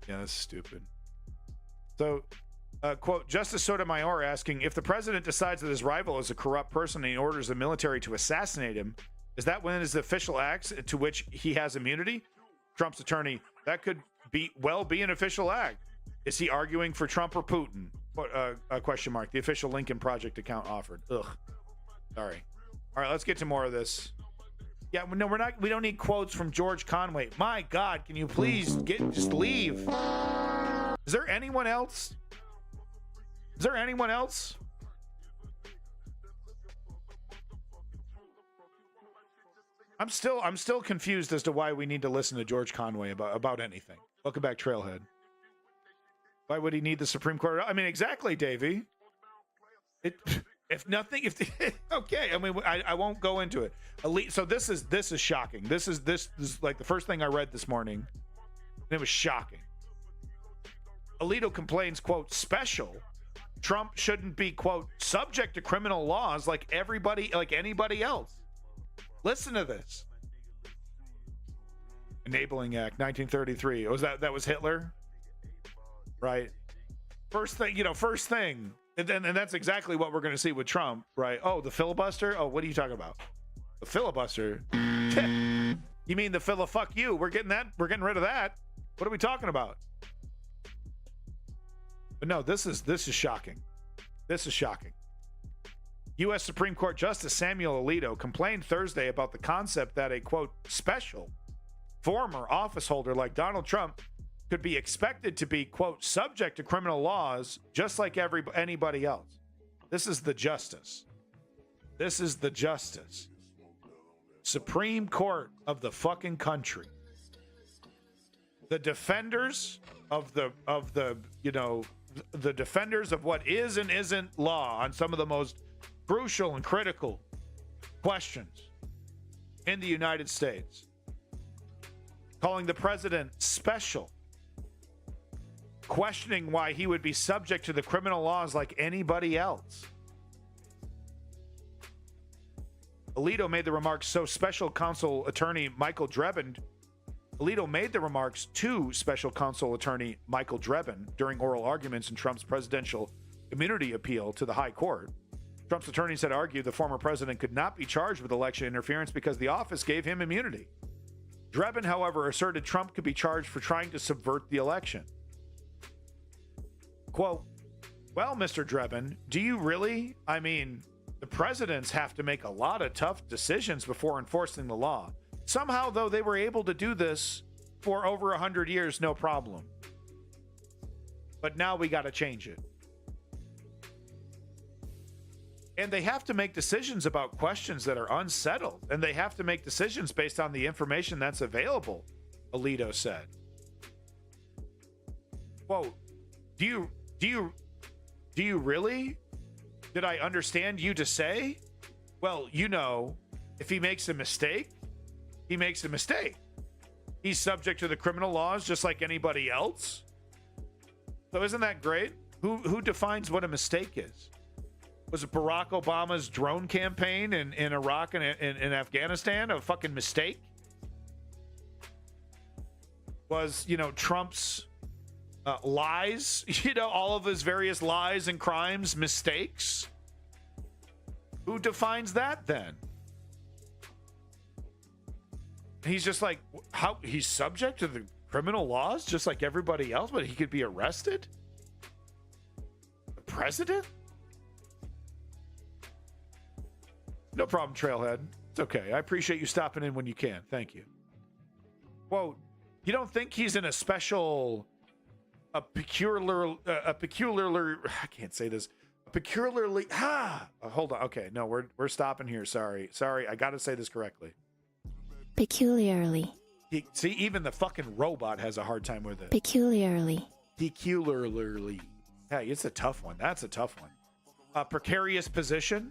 Yeah, that's stupid. So, quote, Justice Sotomayor asking, if the president decides that his rival is a corrupt person and he orders the military to assassinate him, is that one of his official acts to which he has immunity? Trump's attorney, that could be an official act. Is he arguing for Trump or Putin? Question mark. The official Lincoln Project account offered. Ugh. Sorry. All right, let's get to more of this. Yeah, no, we don't need quotes from George Conway. My God, can you please just leave? Is there anyone else? I'm still confused as to why we need to listen to George Conway about anything. Welcome back, Trailhead. Why would he need the Supreme Court? I mean, exactly, Davey. Okay. I mean, I won't go into it. So this is shocking. This is like the first thing I read this morning, and it was shocking. Alito complains, quote, special. Trump shouldn't be, quote, subject to criminal laws like anybody else. Listen to this. Enabling Act, 1933. That was Hitler? Right. First thing. And that's exactly what we're going to see with Trump, right? Oh, the filibuster? Oh, what are you talking about? The filibuster? You mean the fuck you? We're getting rid of that. What are we talking about? But no, this is shocking. This is shocking. U.S. Supreme Court Justice Samuel Alito complained Thursday about the concept that a, quote, special former office holder like Donald Trump could be expected to be, quote, subject to criminal laws just like anybody else. This is the justice. This is the justice. Supreme Court of the fucking country. The defenders of the defenders of what is and isn't law on some of the most crucial and critical questions in the United States. Calling the president special. Questioning why he would be subject to the criminal laws like anybody else. Alito made the remarks to special counsel attorney Michael Drebin during oral arguments in Trump's presidential immunity appeal to the high court. Trump's attorneys had argued the former president could not be charged with election interference because the office gave him immunity. Drebin, however, asserted Trump could be charged for trying to subvert the election. Quote, well, Mr. Drebin, do you really? I mean, the presidents have to make a lot of tough decisions before enforcing the law. Somehow, though, they were able to do this for over 100 years, no problem. But now we got to change it. And they have to make decisions about questions that are unsettled. And they have to make decisions based on the information that's available, Alito said. Quote, do you really? Did I understand you to say? Well, you know, if he makes a mistake, he makes a mistake. He's subject to the criminal laws just like anybody else. So isn't that great? Who defines what a mistake is? Was it Barack Obama's drone campaign in Iraq and in Afghanistan a fucking mistake? Was, Trump's lies, all of his various lies and crimes, mistakes? Who defines that then? He's just like, how he's subject to the criminal laws just like everybody else, but he could be arrested? The president? No problem, Trailhead. It's okay. I appreciate you stopping in when you can. Thank you. Quote, you don't think he's in a peculiarly, I can't say this. Peculiarly, hold on. Okay, no, we're stopping here. Sorry. I got to say this correctly. Peculiarly. See, even the fucking robot has a hard time with it. Peculiarly. Hey, it's a tough one. That's a tough one. A precarious position,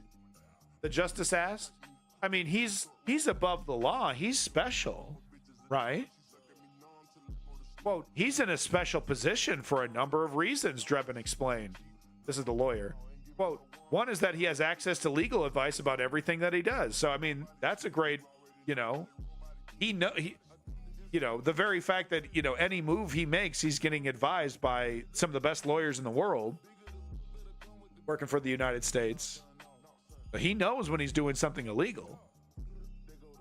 the justice asked. I mean, he's above the law. He's special, right? Quote, he's in a special position for a number of reasons, Drebin explained. This is the lawyer. Quote, one is that he has access to legal advice about everything that he does. So, I mean, that's a great, the very fact that, any move he makes, he's getting advised by some of the best lawyers in the world working for the United States. He knows when he's doing something illegal.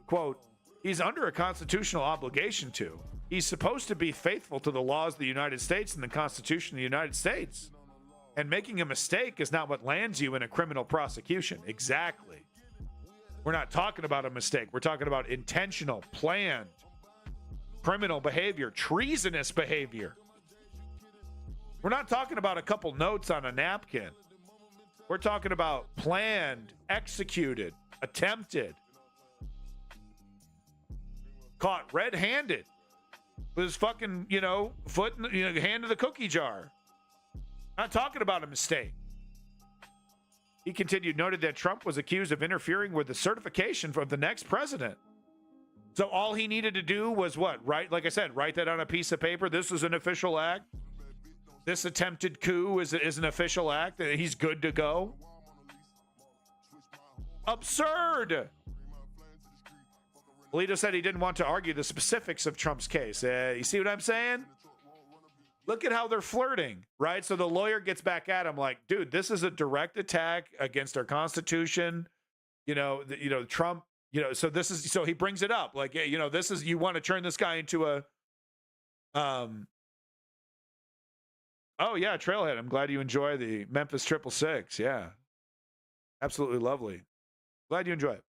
Quote, he's under a constitutional obligation to. He's supposed to be faithful to the laws of the United States and the Constitution of the United States. And making a mistake is not what lands you in a criminal prosecution. Exactly. We're not talking about a mistake. We're talking about intentional, planned criminal behavior, treasonous behavior. We're not talking about a couple notes on a napkin. We're talking about planned, executed, attempted, caught red-handed with his fucking, foot, hand in the cookie jar. Not talking about a mistake. He continued, noted that Trump was accused of interfering with the certification of the next president. So all he needed to do was what? Write that on a piece of paper. This is an official act. This attempted coup is an official act. He's good to go. Absurd. Alito said he didn't want to argue the specifics of Trump's case. You see what I'm saying? Look at how they're flirting, right? So the lawyer gets back at him like, dude, this is a direct attack against our Constitution. Trump You know, so he brings it up like, yeah, you know, this is, you want to turn this guy into a, oh yeah, Trailhead. I'm glad you enjoy the Memphis 666. Yeah, absolutely lovely. Glad you enjoy it.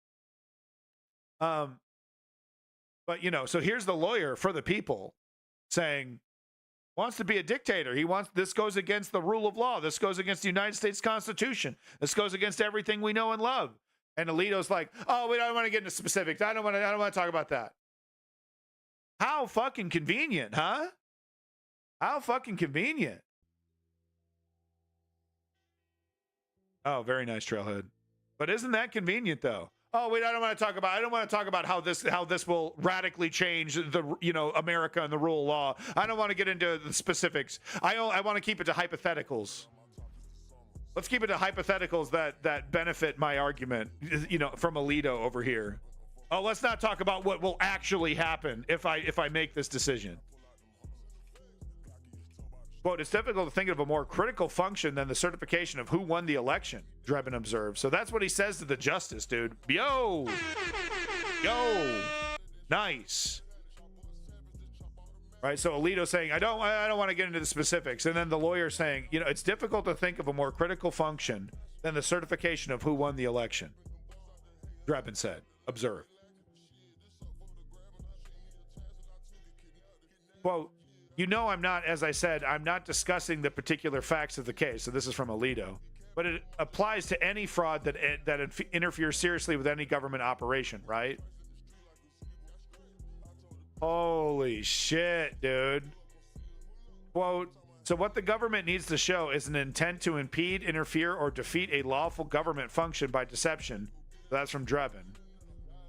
But you know, so here's the lawyer for the people saying, wants to be a dictator. This goes against the rule of law. This goes against the United States Constitution. This goes against everything we know and love. And Alito's like, oh, we don't want to get into specifics. I don't want to talk about that. How fucking convenient, huh? How fucking convenient. Oh, very nice, Trailhead. But isn't that convenient though? Oh, wait, I don't want to talk about how this will radically change the, you know, America and the rule of law. I don't want to get into the specifics. I want to keep it to hypotheticals. Let's keep it to hypotheticals that benefit my argument, you know, from Alito over here. Oh, let's not talk about what will actually happen if I make this decision. Quote, it's difficult to think of a more critical function than the certification of who won the election, Drebin observed. So that's what he says to the justice, dude. Yo! Nice. Right, so Alito saying, I don't want to get into the specifics. And then the lawyer saying, you know, it's difficult to think of a more critical function than the certification of who won the election, Drebin said. Observe. Quote, you know, as I said, I'm not discussing the particular facts of the case. So this is from Alito, but it applies to any fraud that interferes seriously with any government operation, right? Holy shit, dude. Quote, so what the government needs to show is an intent to impede, interfere, or defeat a lawful government function by deception. That's from Drebin.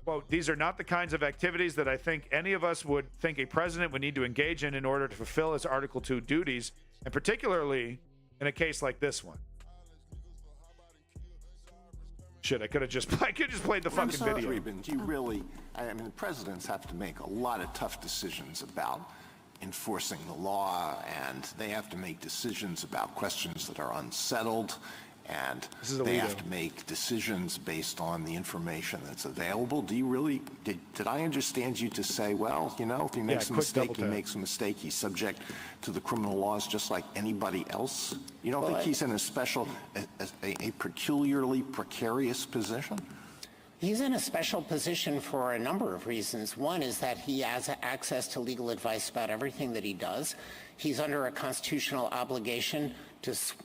Quote, these are not the kinds of activities that I think any of us would think a president would need to engage in order to fulfill his Article 2 duties, and particularly in a case like this one. Shit, I could have just played the fucking video. Rubin, do you really, I mean, presidents have to make a lot of tough decisions about enforcing the law, and they have to make decisions about questions that are unsettled, and they have to make decisions based on the information that's available. Do you really, did I understand you to say, well, you know, if he makes a mistake, he makes a mistake, he's subject to the criminal laws just like anybody else? You don't think he's in a peculiarly precarious position? He's in a special position for a number of reasons. One is that he has access to legal advice about everything that he does. He's under a constitutional obligation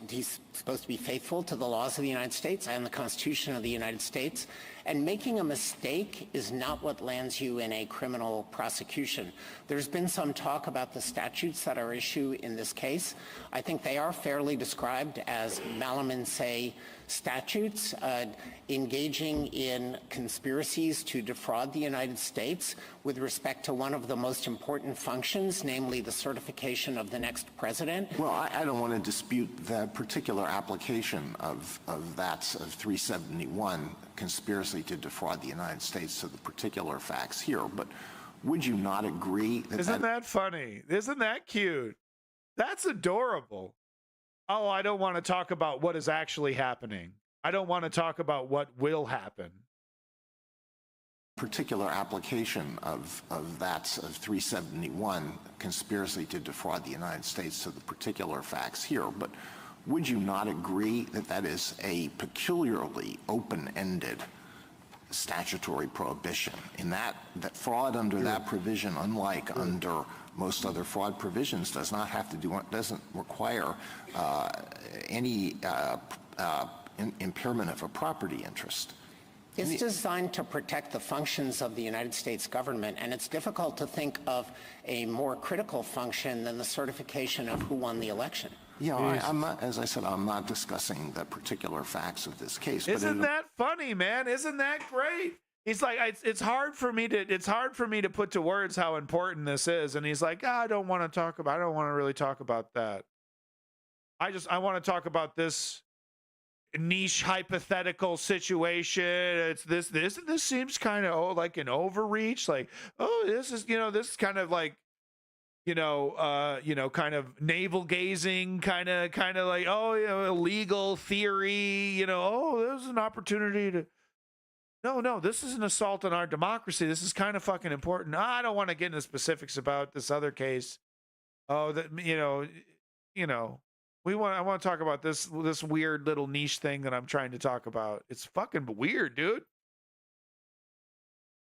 he's supposed to be faithful to the laws of the United States and the Constitution of the United States. And making a mistake is not what lands you in a criminal prosecution. There's been some talk about the statutes that are issued in this case. I think they are fairly described as malum in se statutes, engaging in conspiracies to defraud the United States with respect to one of the most important functions, namely the certification of the next president. Well, I don't want to dispute the particular application of 371, conspiracy to defraud the United States, to the particular facts here, but would you not agree that— Isn't that funny? Isn't that cute? That's adorable. Oh, I don't want to talk about what is actually happening. I don't want to talk about what will happen. Particular application of 371, conspiracy to defraud the United States, to the particular facts here, but would you not agree that that is a peculiarly open-ended statutory prohibition, in that fraud under that provision, unlike under most other fraud provisions, doesn't require any impairment of a property interest? It's designed to protect the functions of the United States government, and it's difficult to think of a more critical function than the certification of who won the election. Yeah, I'm not, as I said, I'm not discussing the particular facts of this case. Isn't that funny, man? Isn't that great? He's like, it's hard for me to put to words how important this is, and he's like, I don't want to really talk about that. I want to talk about this niche hypothetical situation. It's this seems kind of like an overreach. Like, this is kind of like, kind of navel gazing, kind of like, legal theory, there's an opportunity to. no, this is an assault on our democracy. This is kind of fucking important. I don't want to get into specifics about this other case. Oh, that I want to talk about this weird little niche thing that I'm trying to talk about. It's fucking weird, dude.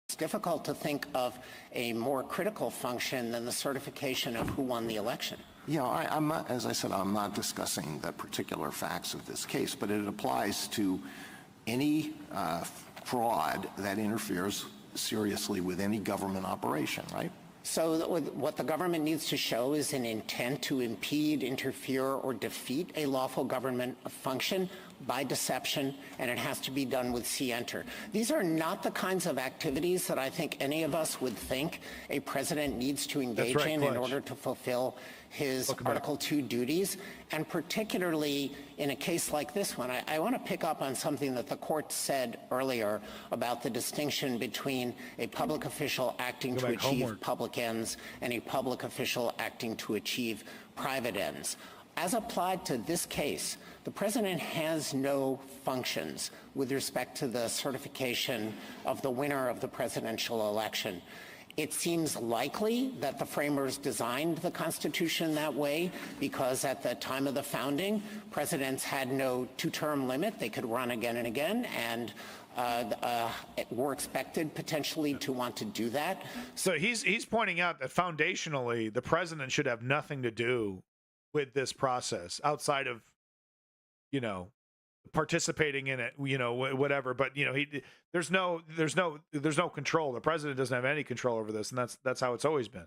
It's difficult to think of a more critical function than the certification of who won the election. Yeah, I'm not, as I said, I'm not discussing the particular facts of this case, but it applies to any fraud that interferes seriously with any government operation, right? So what the government needs to show is an intent to impede, interfere, or defeat a lawful government function by deception, and it has to be done with scienter. These are not the kinds of activities that I think any of us would think a president needs to engage in order to fulfill his Article 2 duties, and particularly in a case like this one. I want to pick up on something that the court said earlier about the distinction between a public official acting to achieve public ends and a public official acting to achieve private ends. As applied to this case, the president has no functions with respect to the certification of the winner of the presidential election. It seems likely that the framers designed the Constitution that way because at the time of the founding, presidents had no two-term limit. They could run again and again, and were expected potentially to want to do that. So he's pointing out that foundationally, the president should have nothing to do with this process outside of, participating in it, whatever. But there's no control. The president doesn't have any control over this, and that's how it's always been.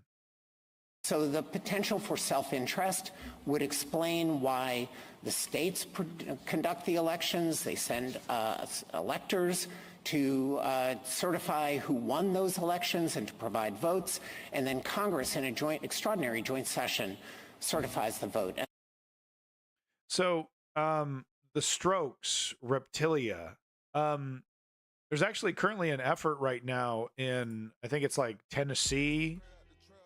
So the potential for self-interest would explain why the states conduct the elections. They send electors to certify who won those elections and to provide votes, and then Congress, in a extraordinary joint session, certifies the vote. So the Strokes, Reptilia. There's actually currently an effort right now in, I think it's like Tennessee,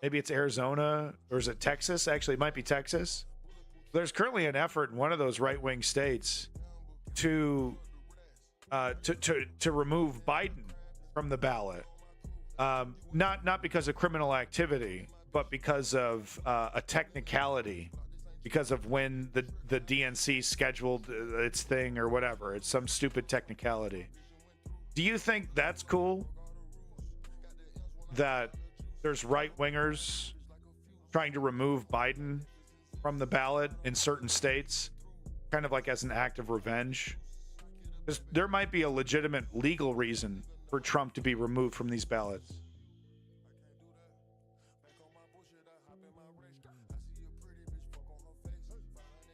maybe it's Arizona, or is it Texas? Actually, it might be Texas. There's currently an effort in one of those right-wing states to remove Biden from the ballot, not because of criminal activity, but because of a technicality, because of when the DNC scheduled its thing or whatever. It's some stupid technicality. Do you think that's cool? That there's right-wingers trying to remove Biden from the ballot in certain states, kind of like as an act of revenge? Because there might be a legitimate legal reason for Trump to be removed from these ballots.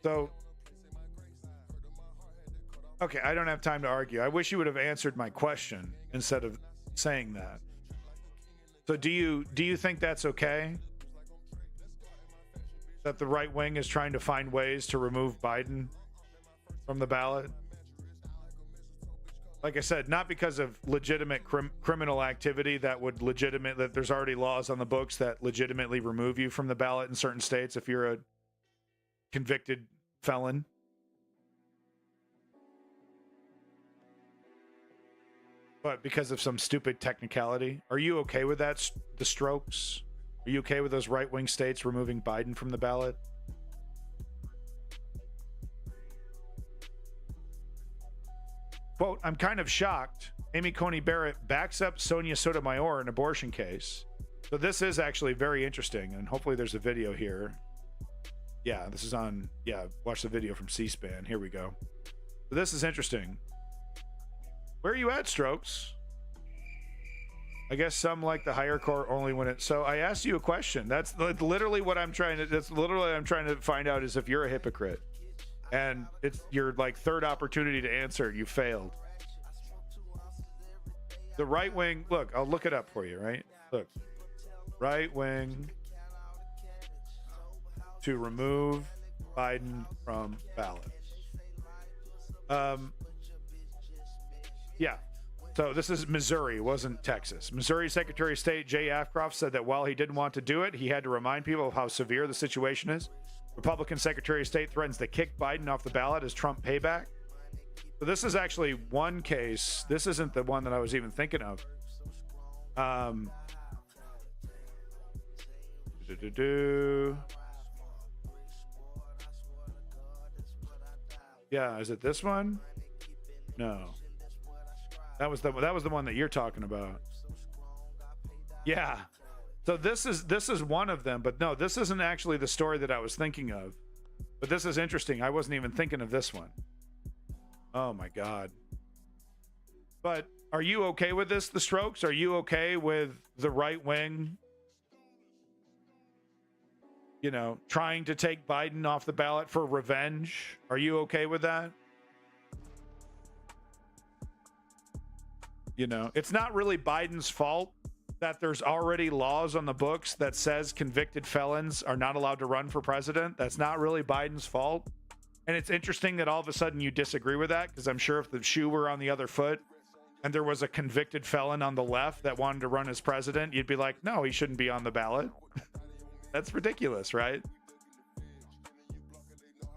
So, okay, I don't have time to argue. I wish you would have answered my question instead of saying that. So do you think that's okay? That the right wing is trying to find ways to remove Biden from the ballot? Like I said, not because of legitimate criminal activity that there's already laws on the books that legitimately remove you from the ballot in certain states if you're a convicted felon. But because of some stupid technicality. Are you okay with that, the Strokes? Are you okay with those right-wing states removing Biden from the ballot? Quote, I'm kind of shocked. Amy Coney Barrett backs up Sonia Sotomayor in abortion case. So this is actually very interesting, and hopefully there's a video here. Yeah, this is on, watch the video from C-SPAN. Here we go. So this is interesting. Where are you at, Strokes? I guess some like the higher court only when it. So I asked you a question. That's literally what I'm trying to find out is if you're a hypocrite. And it's your like third opportunity to answer. You failed. The right wing, look, I'll look it up for you, right? Look. Right wing to remove Biden from ballot. Yeah. So this is Missouri, wasn't Texas. Missouri Secretary of State Jay Ashcroft said that while he didn't want to do it, he had to remind people of how severe the situation is. Republican Secretary of State threatens to kick Biden off the ballot as Trump payback. So this is actually one case. This isn't the one that I was even thinking of. Yeah, is it this one? No. That was the one that you're talking about. Yeah. So this is one of them, but no, this isn't actually the story that I was thinking of. But this is interesting. I wasn't even thinking of this one. Oh my God. But are you okay with this, the Strokes? Are you okay with the right wing, you know, trying to take Biden off the ballot for revenge? Are you okay with that? You know, it's not really Biden's fault that there's already laws on the books that says convicted felons are not allowed to run for president. That's not really Biden's fault. And it's interesting that all of a sudden you disagree with that, because I'm sure if the shoe were on the other foot and there was a convicted felon on the left that wanted to run as president, you'd be like, no, he shouldn't be on the ballot. That's ridiculous, right?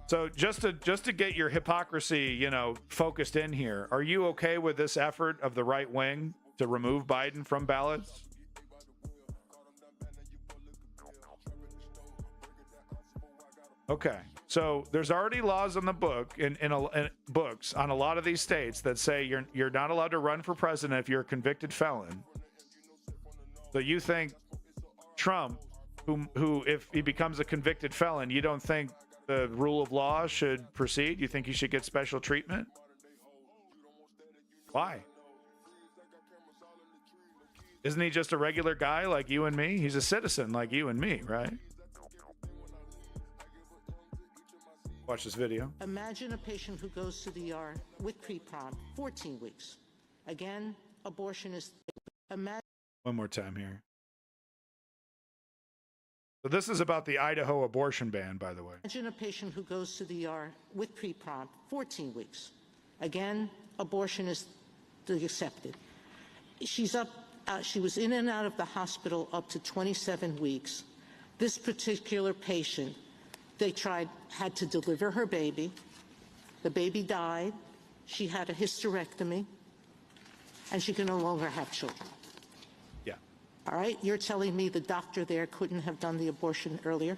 So just to get your hypocrisy, you know, focused in here, are you okay with this effort of the right wing to remove Biden from ballots? Okay, so there's already laws on the book in books on a lot of these states that say you're not allowed to run for president if you're a convicted felon. So you think Trump, who if he becomes a convicted felon, you don't think the rule of law should proceed? You think he should get special treatment? Why? Isn't he just a regular guy like you and me? He's a citizen like you and me, right? Watch this video. Imagine a patient who goes to the ER with pre-prom, 14 weeks. Again, abortion is... Imagine One more time here. So this is about the Idaho abortion ban, by the way. Imagine a patient who goes to the ER with pre-prom, 14 weeks. Again, abortion is accepted. She's up, she was in and out of the hospital up to 27 weeks. This particular patient, they had to deliver her baby. The baby died. She had a hysterectomy, and she can no longer have children. Yeah. All right, you're telling me the doctor there couldn't have done the abortion earlier?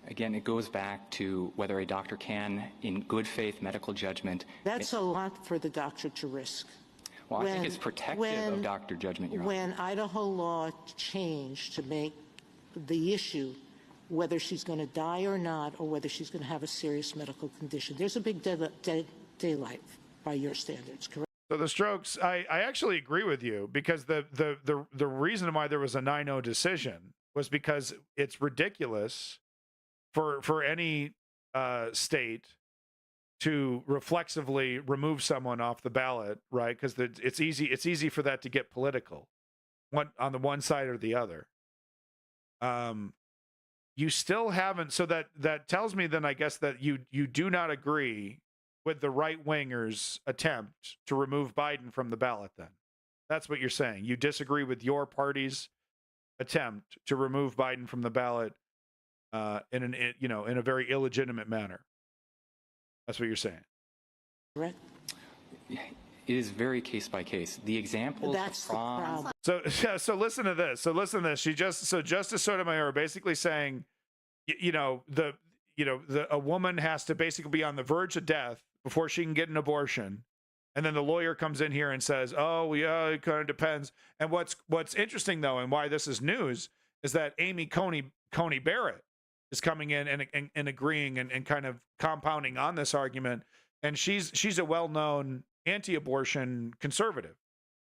Again, it goes back to whether a doctor can, in good faith medical judgment. That's a lot for the doctor to risk. Well, I think it's protective of doctor judgment, Your Honor. When Idaho law changed to make the issue whether she's going to die or not, or whether she's going to have a serious medical condition, there's a big daylight by your standards, correct? So the Strokes, I actually agree with you, because the reason why there was a 9-0 decision was because it's ridiculous for any state to reflexively remove someone off the ballot, right? Because it's easy for that to get political, on the one side or the other. You still haven't, so that tells me then, I guess, that you do not agree with the right wingers' attempt to remove Biden from the ballot. Then that's what you're saying. You disagree with your party's attempt to remove Biden from the ballot in a very illegitimate manner. That's what you're saying. Correct. It is very case by case. The examples That's the problem. So listen to this. Justice Sotomayor basically saying, a woman has to basically be on the verge of death before she can get an abortion, and then the lawyer comes in here and says, "Oh, yeah, it kind of depends." And what's interesting though, and why this is news, is that Amy Coney Barrett is coming in and agreeing and kind of compounding on this argument, and she's a well-known anti-abortion conservative.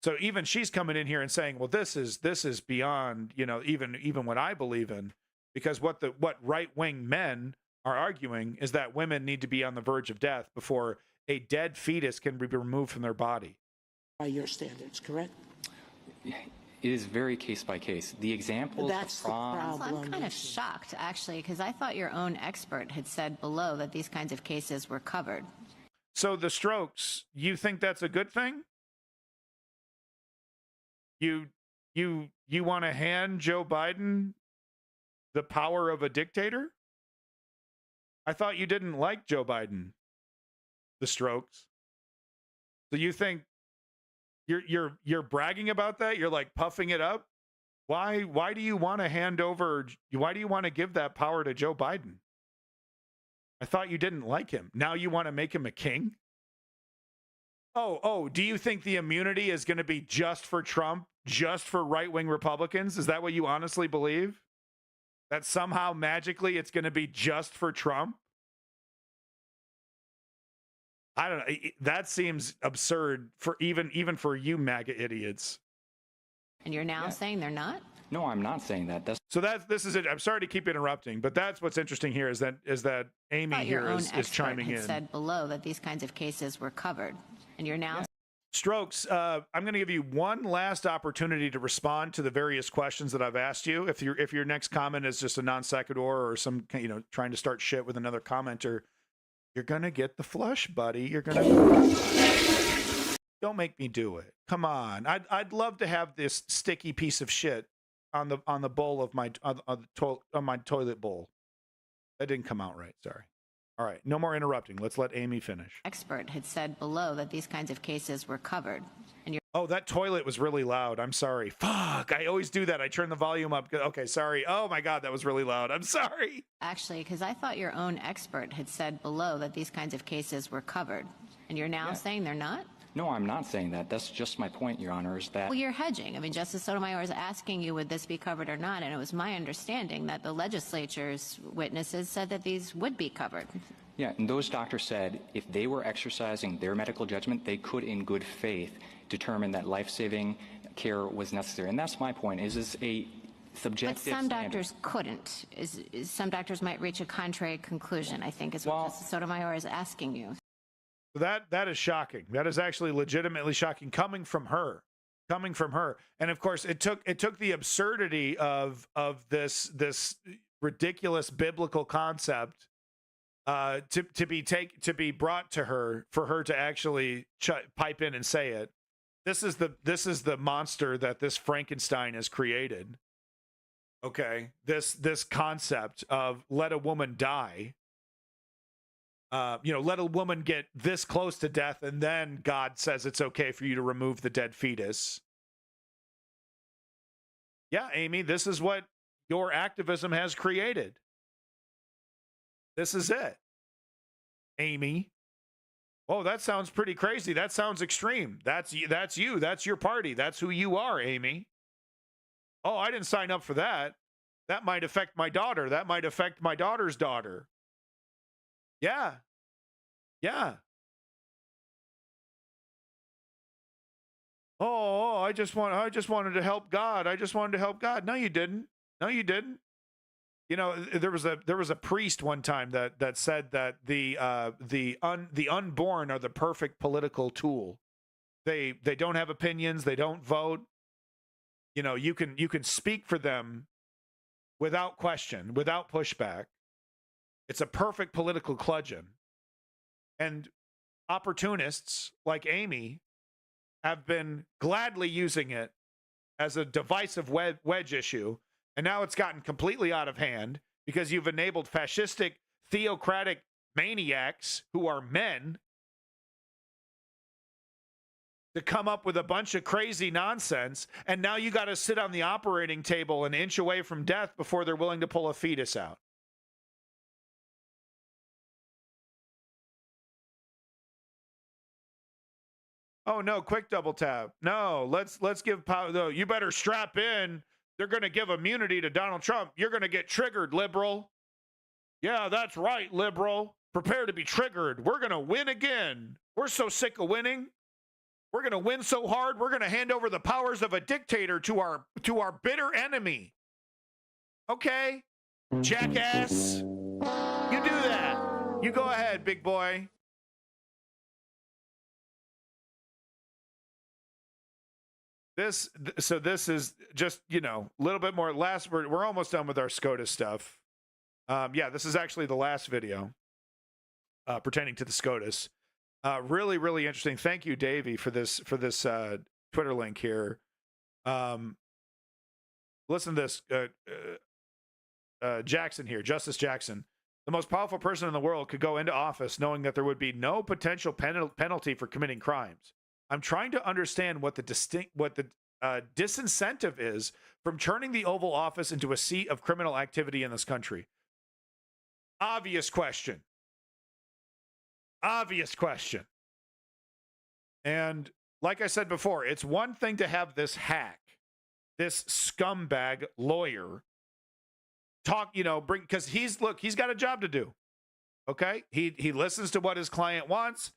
So even she's coming in here and saying, well, this is beyond, even what I believe in, because what right-wing men are arguing is that women need to be on the verge of death before a dead fetus can be removed from their body. By your standards, correct? It is very case by case. The examples That's the problem. I'm kind of shocked, actually, because I thought your own expert had said below that these kinds of cases were covered. So the Strokes, you think that's a good thing? You want to hand Joe Biden the power of a dictator? I thought you didn't like Joe Biden, the Strokes. So you think you're bragging about that? You're like puffing it up? Why do you want to hand over, why do you want to give that power to Joe Biden? I thought you didn't like him. Now you want to make him a king? Oh, do you think the immunity is going to be just for Trump, just for right-wing Republicans? Is that what you honestly believe? That somehow magically it's going to be just for Trump? I don't know. That seems absurd for even for you MAGA idiots. And you're now saying they're not? No, I'm not saying that. This is it. I'm sorry to keep interrupting, but that's what's interesting here is that Amy here is chiming in. Said below that these kinds of cases were covered, and you're now. Strokes, I'm going to give you one last opportunity to respond to the various questions that I've asked you. If your next comment is just a non sequitur or some trying to start shit with another commenter, you're going to get the flush, buddy. You're going to. Don't make me do it. Come on. I'd love to have this sticky piece of shit on the bowl of my on my toilet bowl. That didn't come out right. Sorry. All right. No more interrupting. Let's let Amy finish. Expert had said below that these kinds of cases were covered, and you're. Oh, that toilet was really loud. I'm sorry. Fuck. I always do that. I turn the volume up. Okay. Sorry. Oh my God. That was really loud. I'm sorry. Actually, because I thought your own expert had said below that these kinds of cases were covered, and you're now saying they're not? No, I'm not saying that. That's just my point, Your Honor, is that... Well, you're hedging. I mean, Justice Sotomayor is asking you, would this be covered or not? And it was my understanding that the legislature's witnesses said that these would be covered. Yeah, and those doctors said if they were exercising their medical judgment, they could, in good faith, determine that life-saving care was necessary. And that's my point, is a subjective But some standard. doctors couldn't. Some doctors might reach a contrary conclusion, I think, is what Justice Sotomayor is asking you. That is shocking. That is actually legitimately shocking coming from her. And of course, it took the absurdity of this ridiculous biblical concept to be brought to her for her to actually pipe in and say it. This is the monster that this Frankenstein has created. Okay, this concept of let a woman die. Let a woman get this close to death, and then God says it's okay for you to remove the dead fetus. Yeah, Amy, this is what your activism has created. This is it. Amy. Oh, that sounds pretty crazy. That sounds extreme. That's you. That's your party. That's who you are, Amy. Oh, I didn't sign up for that. That might affect my daughter. That might affect my daughter's daughter. Yeah. Oh, I just wanted to help God. No, you didn't. There was a priest one time that said that the unborn are the perfect political tool. They don't have opinions. They don't vote. You can speak for them without question, without pushback. It's a perfect political bludgeon. And opportunists like Amy have been gladly using it as a divisive wedge issue. And now it's gotten completely out of hand because you've enabled fascistic, theocratic maniacs who are men to come up with a bunch of crazy nonsense. And now you got to sit on the operating table an inch away from death before they're willing to pull a fetus out. Oh no, quick double tap. No, let's give power. No, you better strap in. They're going to give immunity to Donald Trump. You're going to get triggered, liberal. Yeah, that's right, liberal. Prepare to be triggered. We're going to win again. We're so sick of winning. We're going to win so hard. We're going to hand over the powers of a dictator to our bitter enemy. Okay, jackass. You do that. You go ahead, big boy. This is just, a little bit more. We're almost done with our SCOTUS stuff. This is actually the last video pertaining to the SCOTUS. Really, really interesting. Thank you, Davey, for this Twitter link here. Listen to this. Jackson here, Justice Jackson. The most powerful person in the world could go into office knowing that there would be no potential penalty for committing crimes. I'm trying to understand what the disincentive is from turning the Oval Office into a seat of criminal activity in this country. Obvious question. Obvious question. And like I said before, it's one thing to have this hack, this scumbag lawyer talk, bring, because he's got a job to do. Okay? He listens to what his client wants.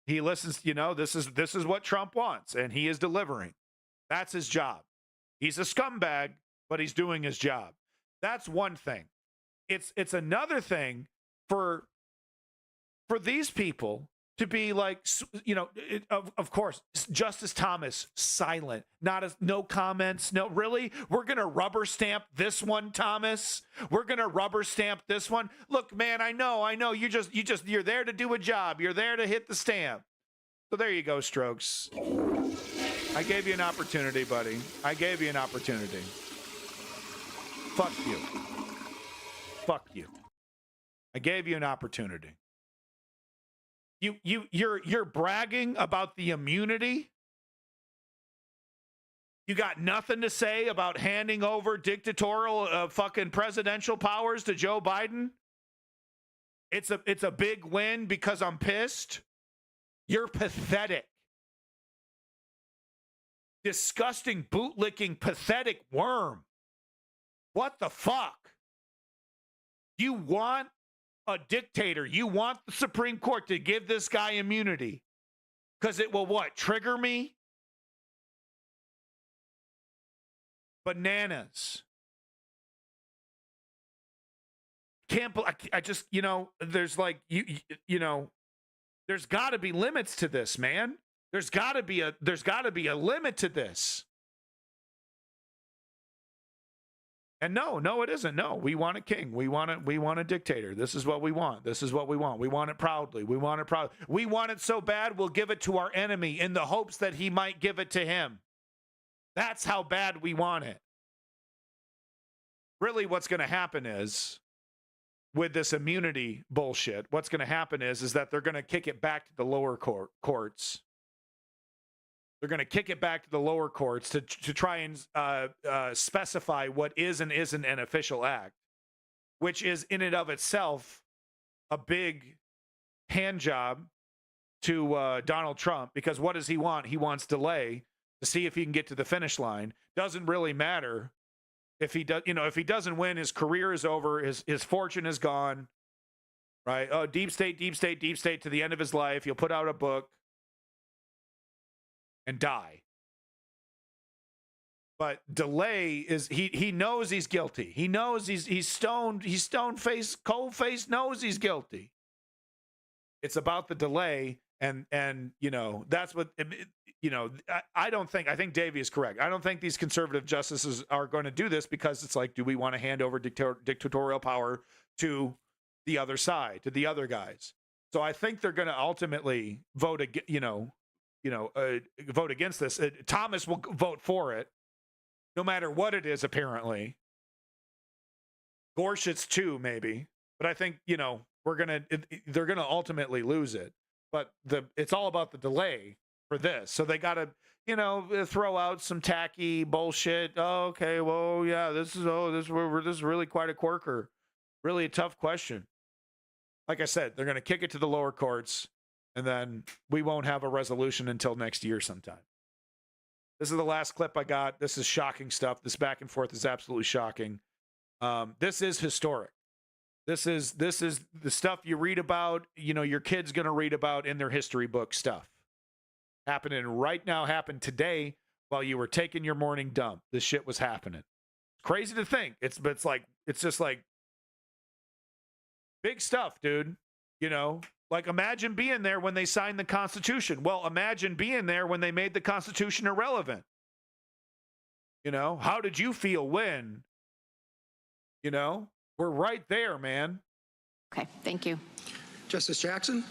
He listens, this is what Trump wants, and he is delivering. That's his job. He's a scumbag, but he's doing his job. That's one thing. It's another thing for these people to be like, of course, Justice Thomas, silent, no comments. No, really? We're going to rubber stamp this one, Thomas? We're going to rubber stamp this one? Look, man, I know. You're there to do a job. You're there to hit the stamp. So there you go, Strokes. I gave you an opportunity, buddy. I gave you an opportunity. Fuck you. Fuck you. I gave you an opportunity. You're bragging about the immunity. You got nothing to say about handing over dictatorial fucking presidential powers to Joe Biden. It's a big win because I'm pissed. You're pathetic. Disgusting, bootlicking, pathetic worm. What the fuck? You want a dictator. You want the Supreme Court to give this guy immunity because it will what? Trigger me? Bananas. I just, there's like, there's got to be limits to this, man. There's got to be a limit to this. And no, it isn't. No, we want a king. We want a dictator. This is what we want. This is what we want. We want it proudly. We want it proud. We want it so bad we'll give it to our enemy in the hopes that he might give it to him. That's how bad we want it. Really, what's going to happen is, with this immunity bullshit, what's going to happen is that they're going to kick it back to the lower courts. They're going to kick it back to the lower courts to try and specify what is and isn't an official act, which is in and of itself a big hand job to Donald Trump, because what does he want? He wants delay to see if he can get to the finish line. Doesn't really matter if he does. If he doesn't win, his career is over. His fortune is gone. Right? Oh, deep state to the end of his life. He'll put out a book and die. But delay is he knows he's guilty. He knows he's stoned. He's stone faced, cold faced, knows he's guilty. It's about the delay, and that's what I think Davey is correct. I don't think these conservative justices are going to do this because it's like, do we want to hand over dictatorial power to the other side, to the other guys? So I think they're going to ultimately vote against this. Thomas will vote for it, no matter what it is, apparently. Gorsuch too, maybe. But I think, they're going to ultimately lose it. But it's all about the delay for this. So they got to, throw out some tacky bullshit. Oh, okay, well, yeah, this is really quite a quirker. Really a tough question. Like I said, they're going to kick it to the lower courts. And then we won't have a resolution until next year sometime. This is the last clip I got. This is shocking stuff. This back and forth is absolutely shocking. This is historic. This is the stuff you read about, your kid's going to read about in their history book stuff. Happening right now, happened today while you were taking your morning dump. This shit was happening. Crazy to think. It's just like big stuff, dude. Like, imagine being there when they signed the Constitution. Well, imagine being there when they made the Constitution irrelevant. How did you feel when? We're right there, man. Okay, thank you. Justice Jackson?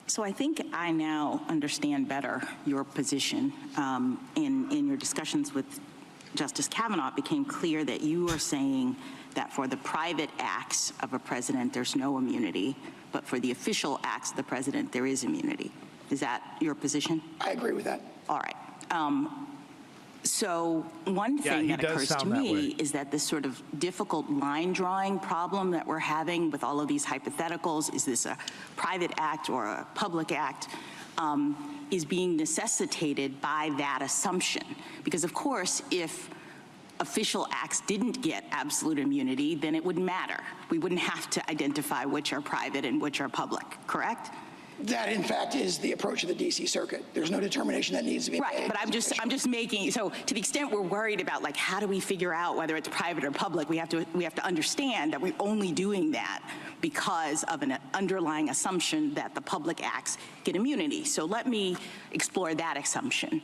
So I think I now understand better your position. In your discussions with Justice Kavanaugh, it became clear that you are saying that for the private acts of a president, there's no immunity, but for the official acts of the president, there is immunity. Is that your position? I agree with that. All right. So one thing that occurs to me is that this sort of difficult line drawing problem that we're having with all of these hypotheticals, is this a private act or a public act, is being necessitated by that assumption. Because of course, if official acts didn't get absolute immunity, then it wouldn't matter. We wouldn't have to identify which are private and which are public, correct? That, in fact, is the approach of the D.C. Circuit. There's no determination that needs to be made. Right, but I'm just making, so to the extent we're worried about, like, how do we figure out whether it's private or public, we have to understand that we're only doing that because of an underlying assumption that the public acts get immunity. So let me explore that assumption.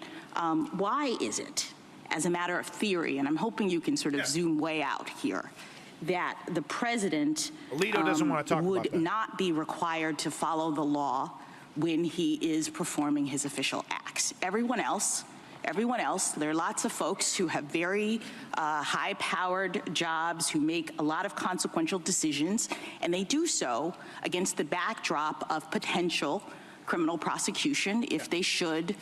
Why is it, as a matter of theory, and I'm hoping you can sort of zoom way out here, that the president doesn't want to talk would about that. not be required to follow the law when he is performing his official acts? Everyone else, there are lots of folks who have very high-powered jobs, who make a lot of consequential decisions, and they do so against the backdrop of potential criminal prosecution if they should.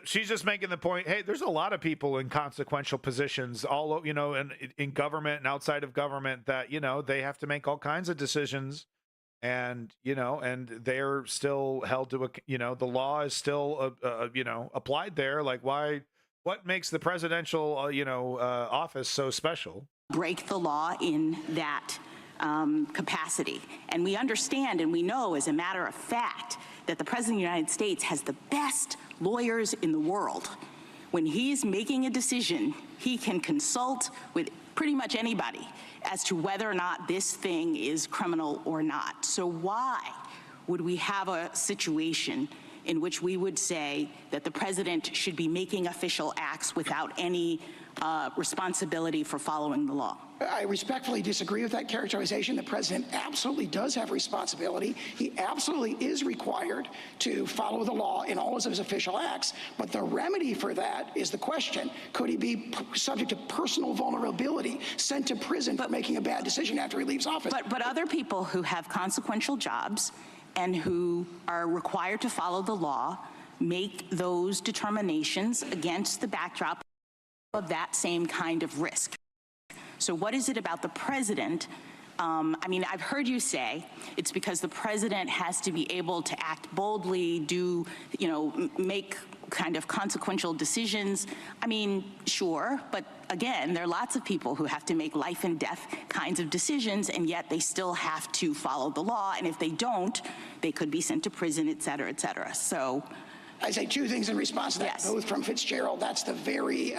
She's just making the point, hey, there's a lot of people in consequential positions all, in government and outside of government that, they have to make all kinds of decisions, and, and they're still held to, the law is still, applied there. Like, what makes the presidential, office so special? Break the law in that capacity. And we understand and we know, as a matter of fact, that the President of the United States has the best lawyers in the world. When he's making a decision, he can consult with pretty much anybody as to whether or not this thing is criminal or not. So why would we have a situation in which we would say that the president should be making official acts without any responsibility for following the law? I respectfully disagree with that characterization. The president absolutely does have responsibility. He absolutely is required to follow the law in all of his official acts. But the remedy for that is the question: could he be subject to personal vulnerability, sent to prison for making a bad decision after he leaves office? But other people who have consequential jobs and who are required to follow the law make those determinations against the backdrop of that same kind of risk. So what is it about the president? I mean, I've heard you say it's because the president has to be able to act boldly, make kind of consequential decisions. I mean, sure, but again, there are lots of people who have to make life and death kinds of decisions, and yet they still have to follow the law, and if they don't, they could be sent to prison, et cetera, et cetera. So I say two things in response to that, Yes. both from Fitzgerald. That's the very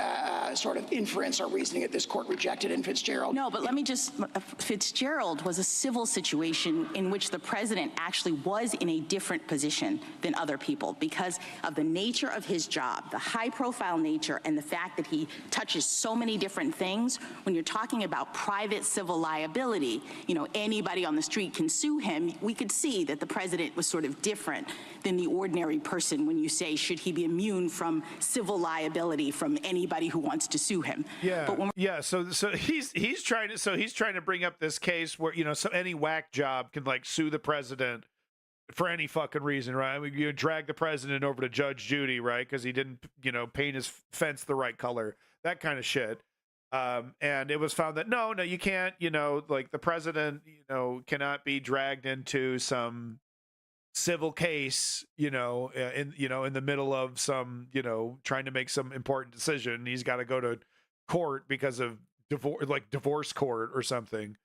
sort of inference or reasoning that this court rejected in Fitzgerald. No, but let me just, Fitzgerald was a civil situation in which the president actually was in a different position than other people because of the nature of his job, the high-profile nature, and the fact that he touches so many different things. When you're talking about private civil liability, anybody on the street can sue him. We could see that the president was sort of different than the ordinary person when you say, should he be immune from civil liability from anybody who wants to sue him? Yeah, but when So he's trying to bring up this case where so any whack job can like sue the president for any fucking reason, right? I mean, you drag the president over to Judge Judy, right? Because he didn't paint his fence the right color, that kind of shit. And it was found that no, you can't. Like the president, cannot be dragged into some civil case, in the middle of some, trying to make some important decision. He's got to go to court because of divorce court or something.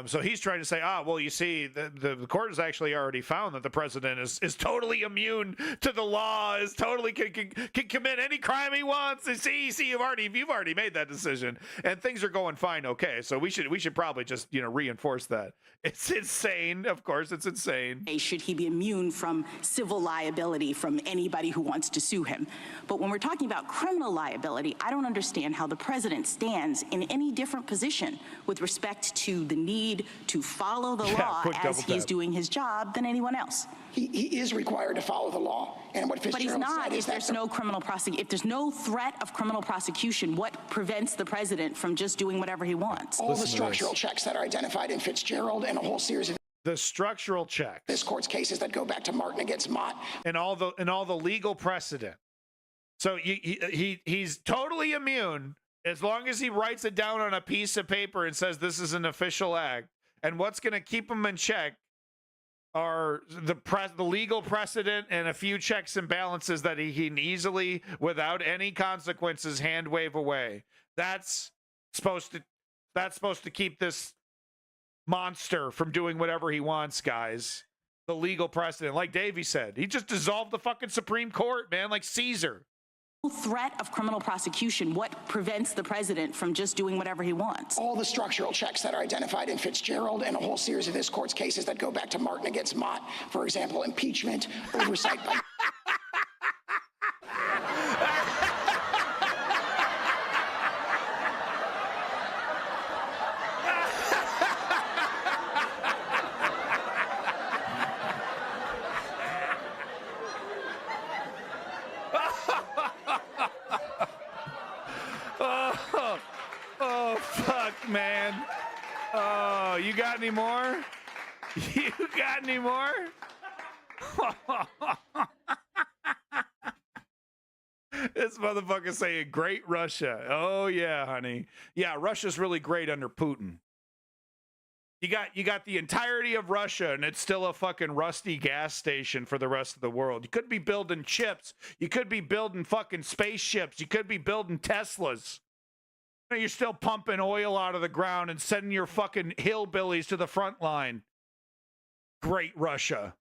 So he's trying to say, well, you see, the court has actually already found that the president is totally immune to the law, is totally can commit any crime he wants. And see, you've already made that decision, and things are going fine. Okay, so we should probably just reinforce that. It's insane. Of course, it's insane. Should he be immune from civil liability from anybody who wants to sue him? But when we're talking about criminal liability, I don't understand how the president stands in any different position with respect to the need to follow the law as he's doing his job than anyone else. He is required to follow the law. And what Fitzgerald But he's not said is if there's no criminal prosecution. If there's no threat of criminal prosecution, what prevents the president from just doing whatever he wants? All the structural checks that are identified in Fitzgerald and a whole series of the structural checks. This court's cases that go back to Martin against Mott. And all the legal precedent. So he's totally immune as long as he writes it down on a piece of paper and says this is an official act. And what's going to keep him in check are the legal precedent and a few checks and balances that he can easily, without any consequences, hand wave away. That's supposed to keep this monster from doing whatever he wants, guys. The legal precedent, like Davey said, he just dissolved the fucking Supreme Court, man, like Caesar. Threat of criminal prosecution, what prevents the president from just doing whatever he wants? All the structural checks that are identified in Fitzgerald and a whole series of this court's cases that go back to Martin against Mott, for example, impeachment, oversight by... Oh, fuck, man. Oh, you got any more? You got any more? This motherfucker saying great Russia. Oh, yeah, honey. Yeah, Russia's really great under Putin. You got the entirety of Russia, and it's still a fucking rusty gas station for the rest of the world. You could be building chips. You could be building fucking spaceships. You could be building Teslas. You're still pumping oil out of the ground and sending your fucking hillbillies to the front line. Great Russia.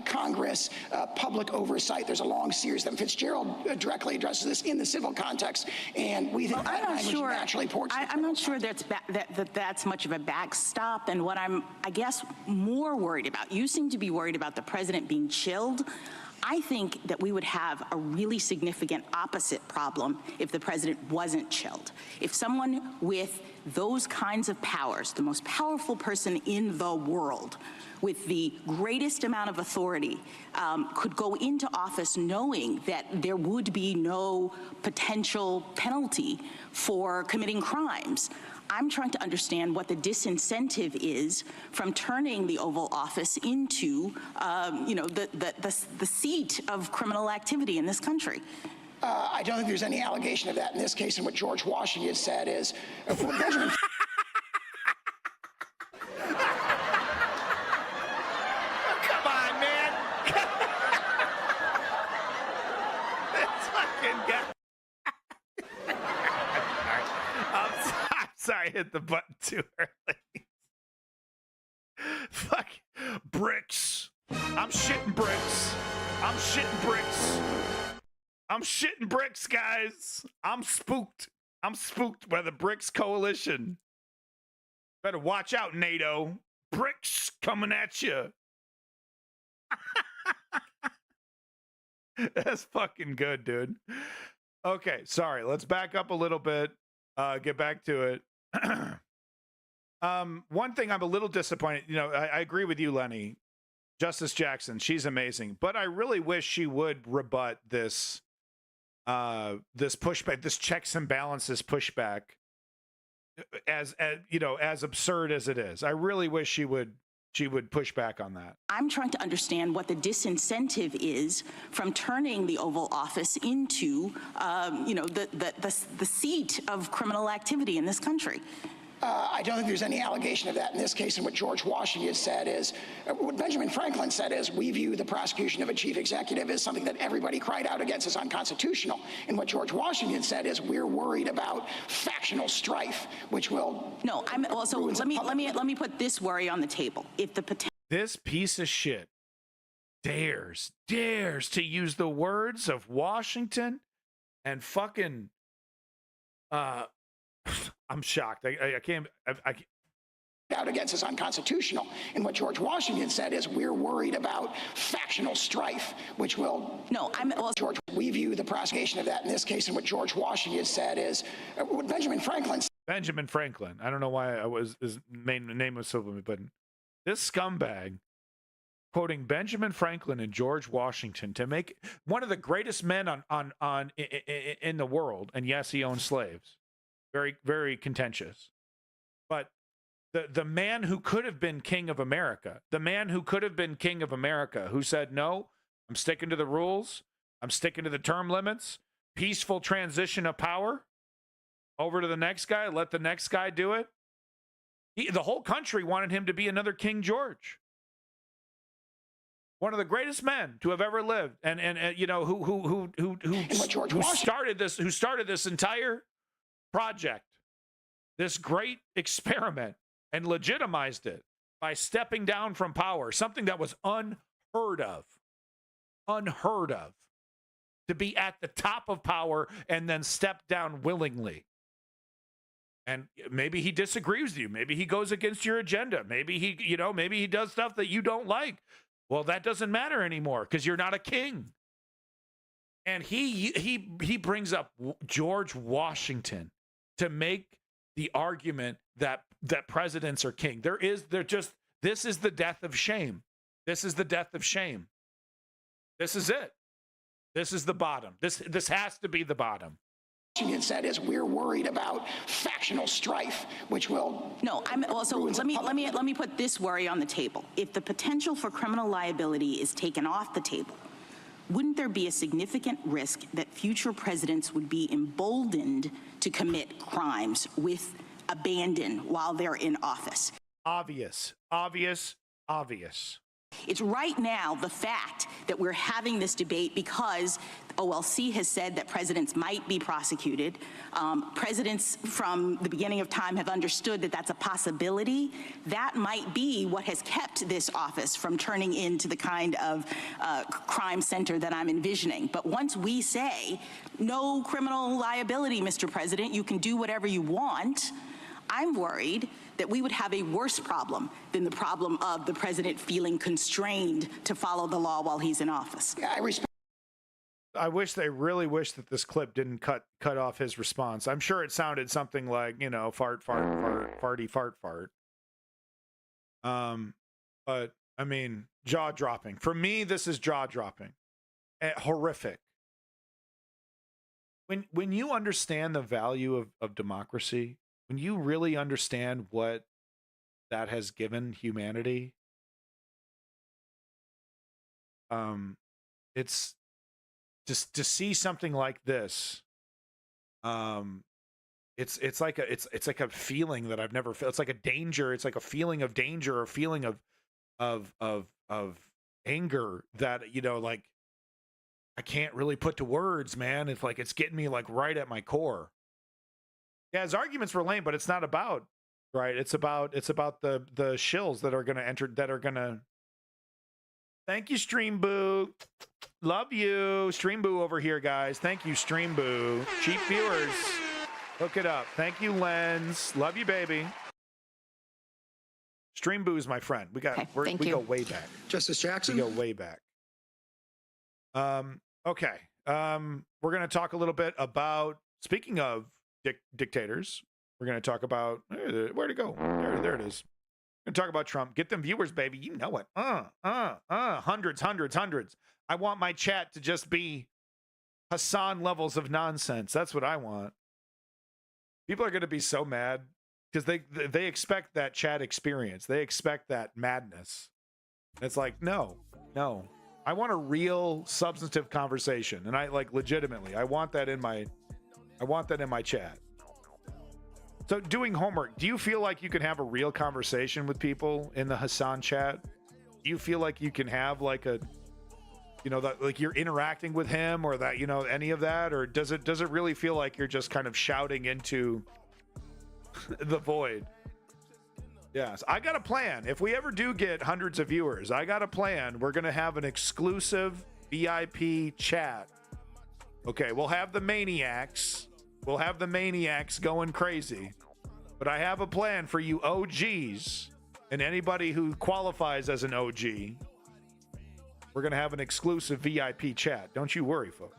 Congress, public oversight. There's a long series that Fitzgerald directly addresses this in the civil context, and we think that language naturally ports. I'm not sure that's much of a backstop, and what I'm, I guess, more worried about, you seem to be worried about the president being chilled. I think that we would have a really significant opposite problem if the president wasn't chilled. If someone with those kinds of powers, the most powerful person in the world, with the greatest amount of authority, could go into office knowing that there would be no potential penalty for committing crimes. I'm trying to understand what the disincentive is from turning the Oval Office into, the seat of criminal activity in this country. I don't think there's any allegation of that in this case, and what George Washington said is, what Benjamin... Come on, man. This fucking guy. I'm sorry, I hit the button too early. Fuck. Bricks. I'm shitting bricks. I'm shitting bricks. I'm shitting bricks, guys. I'm spooked. I'm spooked by the BRICS coalition. Better watch out, NATO. BRICS coming at you. That's fucking good, dude. Okay, sorry. Let's back up a little bit. Get back to it. One thing I'm a little disappointed. You know, I agree with you, Lenny. Justice Jackson, she's amazing, but I really wish she would rebut this this pushback, this checks and balances pushback, as absurd as it is. I really wish she would push back on that. I'm trying to understand what the disincentive is from turning the Oval Office into, the seat of criminal activity in this country. I don't think there's any allegation of that in this case, and what George Washington said is, what Benjamin Franklin said is, we view the prosecution of a chief executive as something that everybody cried out against as unconstitutional. And what George Washington said is, we're worried about factional strife, which will... No, I'm also, let me put this worry on the table. If the potential... This piece of shit dares to use the words of Washington and fucking, I'm shocked. I can't. out against as unconstitutional. And what George Washington said is, we're worried about factional strife, which will... No, I'm... George, we view the prosecution of that in this case, and what George Washington said is, what Benjamin Franklin... Benjamin Franklin. I don't know why his name was so, but this scumbag quoting Benjamin Franklin and George Washington to make one of the greatest men in the world. And yes, he owned slaves. Very, very contentious. But the man who could have been king of America, who said, no, I'm sticking to the rules, I'm sticking to the term limits, peaceful transition of power over to the next guy, let the next guy do it. The whole country wanted him to be another King George. One of the greatest men to have ever lived, and you know, who started this entire project, this great experiment, and legitimized it by stepping down from power, something that was unheard of, to be at the top of power and then step down willingly. And maybe he disagrees with you. Maybe he goes against your agenda. Maybe he does stuff that you don't like. Well, that doesn't matter anymore because you're not a king. And he brings up George Washington to make the argument that presidents are king. This is the death of shame. This is the death of shame. This is it. This is the bottom. This has to be the bottom. Washington said is we're worried about factional strife, which will. No, I'm also. Let me put this worry on the table. If the potential for criminal liability is taken off the table, wouldn't there be a significant risk that future presidents would be emboldened to commit crimes with abandon while they're in office? Obvious. It's right now the fact that we're having this debate because OLC has said that presidents might be prosecuted. Presidents from the beginning of time have understood that that's a possibility. That might be what has kept this office from turning into the kind of crime center that I'm envisioning. But once we say no criminal liability, Mr. President, you can do whatever you want, I'm worried that we would have a worse problem than the problem of the president feeling constrained to follow the law while he's in office. I really wish that this clip didn't cut off his response. I'm sure it sounded something like, you know, fart, farty, fart. But I mean, jaw dropping. For me, this is jaw dropping. Horrific. When you understand the value of democracy, when you really understand what that has given humanity, it's just to see something like this. It's like a feeling that I've never felt. It's like a danger. It's like a feeling of danger, a feeling of anger that, you know, like I can't really put to words, man. It's like it's getting me like right at my core. Yeah, his arguments were lame, but it's not about, right? It's about the shills that are going to enter, that are going to. Thank you, Stream Boo. Love you. Stream Boo over here, guys. Thank you, Stream Boo. Cheap viewers. Look it up. Thank you, Lens. Love you, baby. Stream Boo is my friend. We go way back. Justice Jackson. We go way back. Okay. We're going to talk a little bit about, speaking of dictators, we're going to talk about where'd it go? There it is. We're going to talk about Trump. Get them viewers, baby. You know it. Hundreds. I want my chat to just be Hassan levels of nonsense. That's what I want. People are going to be so mad because they expect that chat experience. They expect that madness. It's like, no. I want a real substantive conversation. And I legitimately, I want that in my chat. So doing homework, do you feel like you can have a real conversation with people in the Hassan chat? Do you feel like you can have like a, you know, that like you're interacting with him or that, you know, any of that? Or does it really feel like you're just kind of shouting into the void? Yes, I got a plan. If we ever do get hundreds of viewers, I got a plan. We're going to have an exclusive VIP chat. Okay, we'll have the maniacs. We'll have the maniacs going crazy. But I have a plan for you OGs and anybody who qualifies as an OG. We're going to have an exclusive VIP chat. Don't you worry, folks.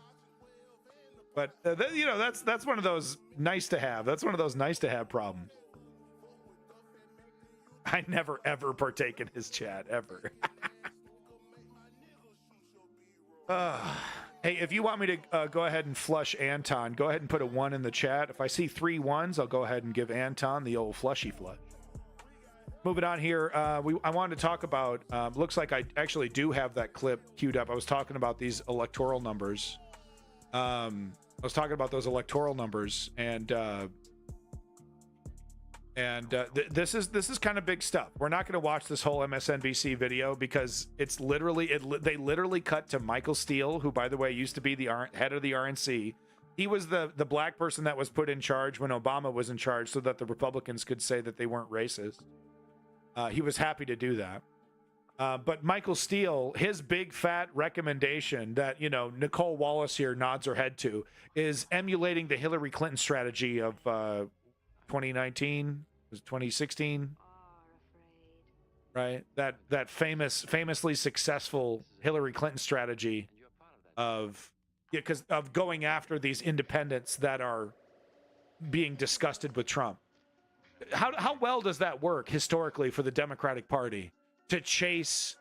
But, you know, that's one of those nice to have. That's one of those nice to have problems. I never, ever partake in his chat, ever. Hey, if you want me to go ahead and flush Anton, go ahead and put a 1 in the chat. If I see 3 1s, I'll go ahead and give Anton the old flushy flush. Moving on here, I wanted to talk about, looks like I actually do have that clip queued up. I was talking about these electoral numbers. I was talking about those electoral numbers, and this is kind of big stuff. We're not going to watch this whole MSNBC video because it's literally, they literally cut to Michael Steele, who, by the way, used to be the head of the RNC. He was the black person that was put in charge when Obama was in charge so that the Republicans could say that they weren't racist. He was happy to do that. But Michael Steele, his big fat recommendation that, Nicole Wallace here nods her head to is emulating the Hillary Clinton strategy of 2019, 2016, right? That famously successful Hillary Clinton strategy of going after these independents that are being disgusted with Trump. How well does that work historically for the Democratic Party to chase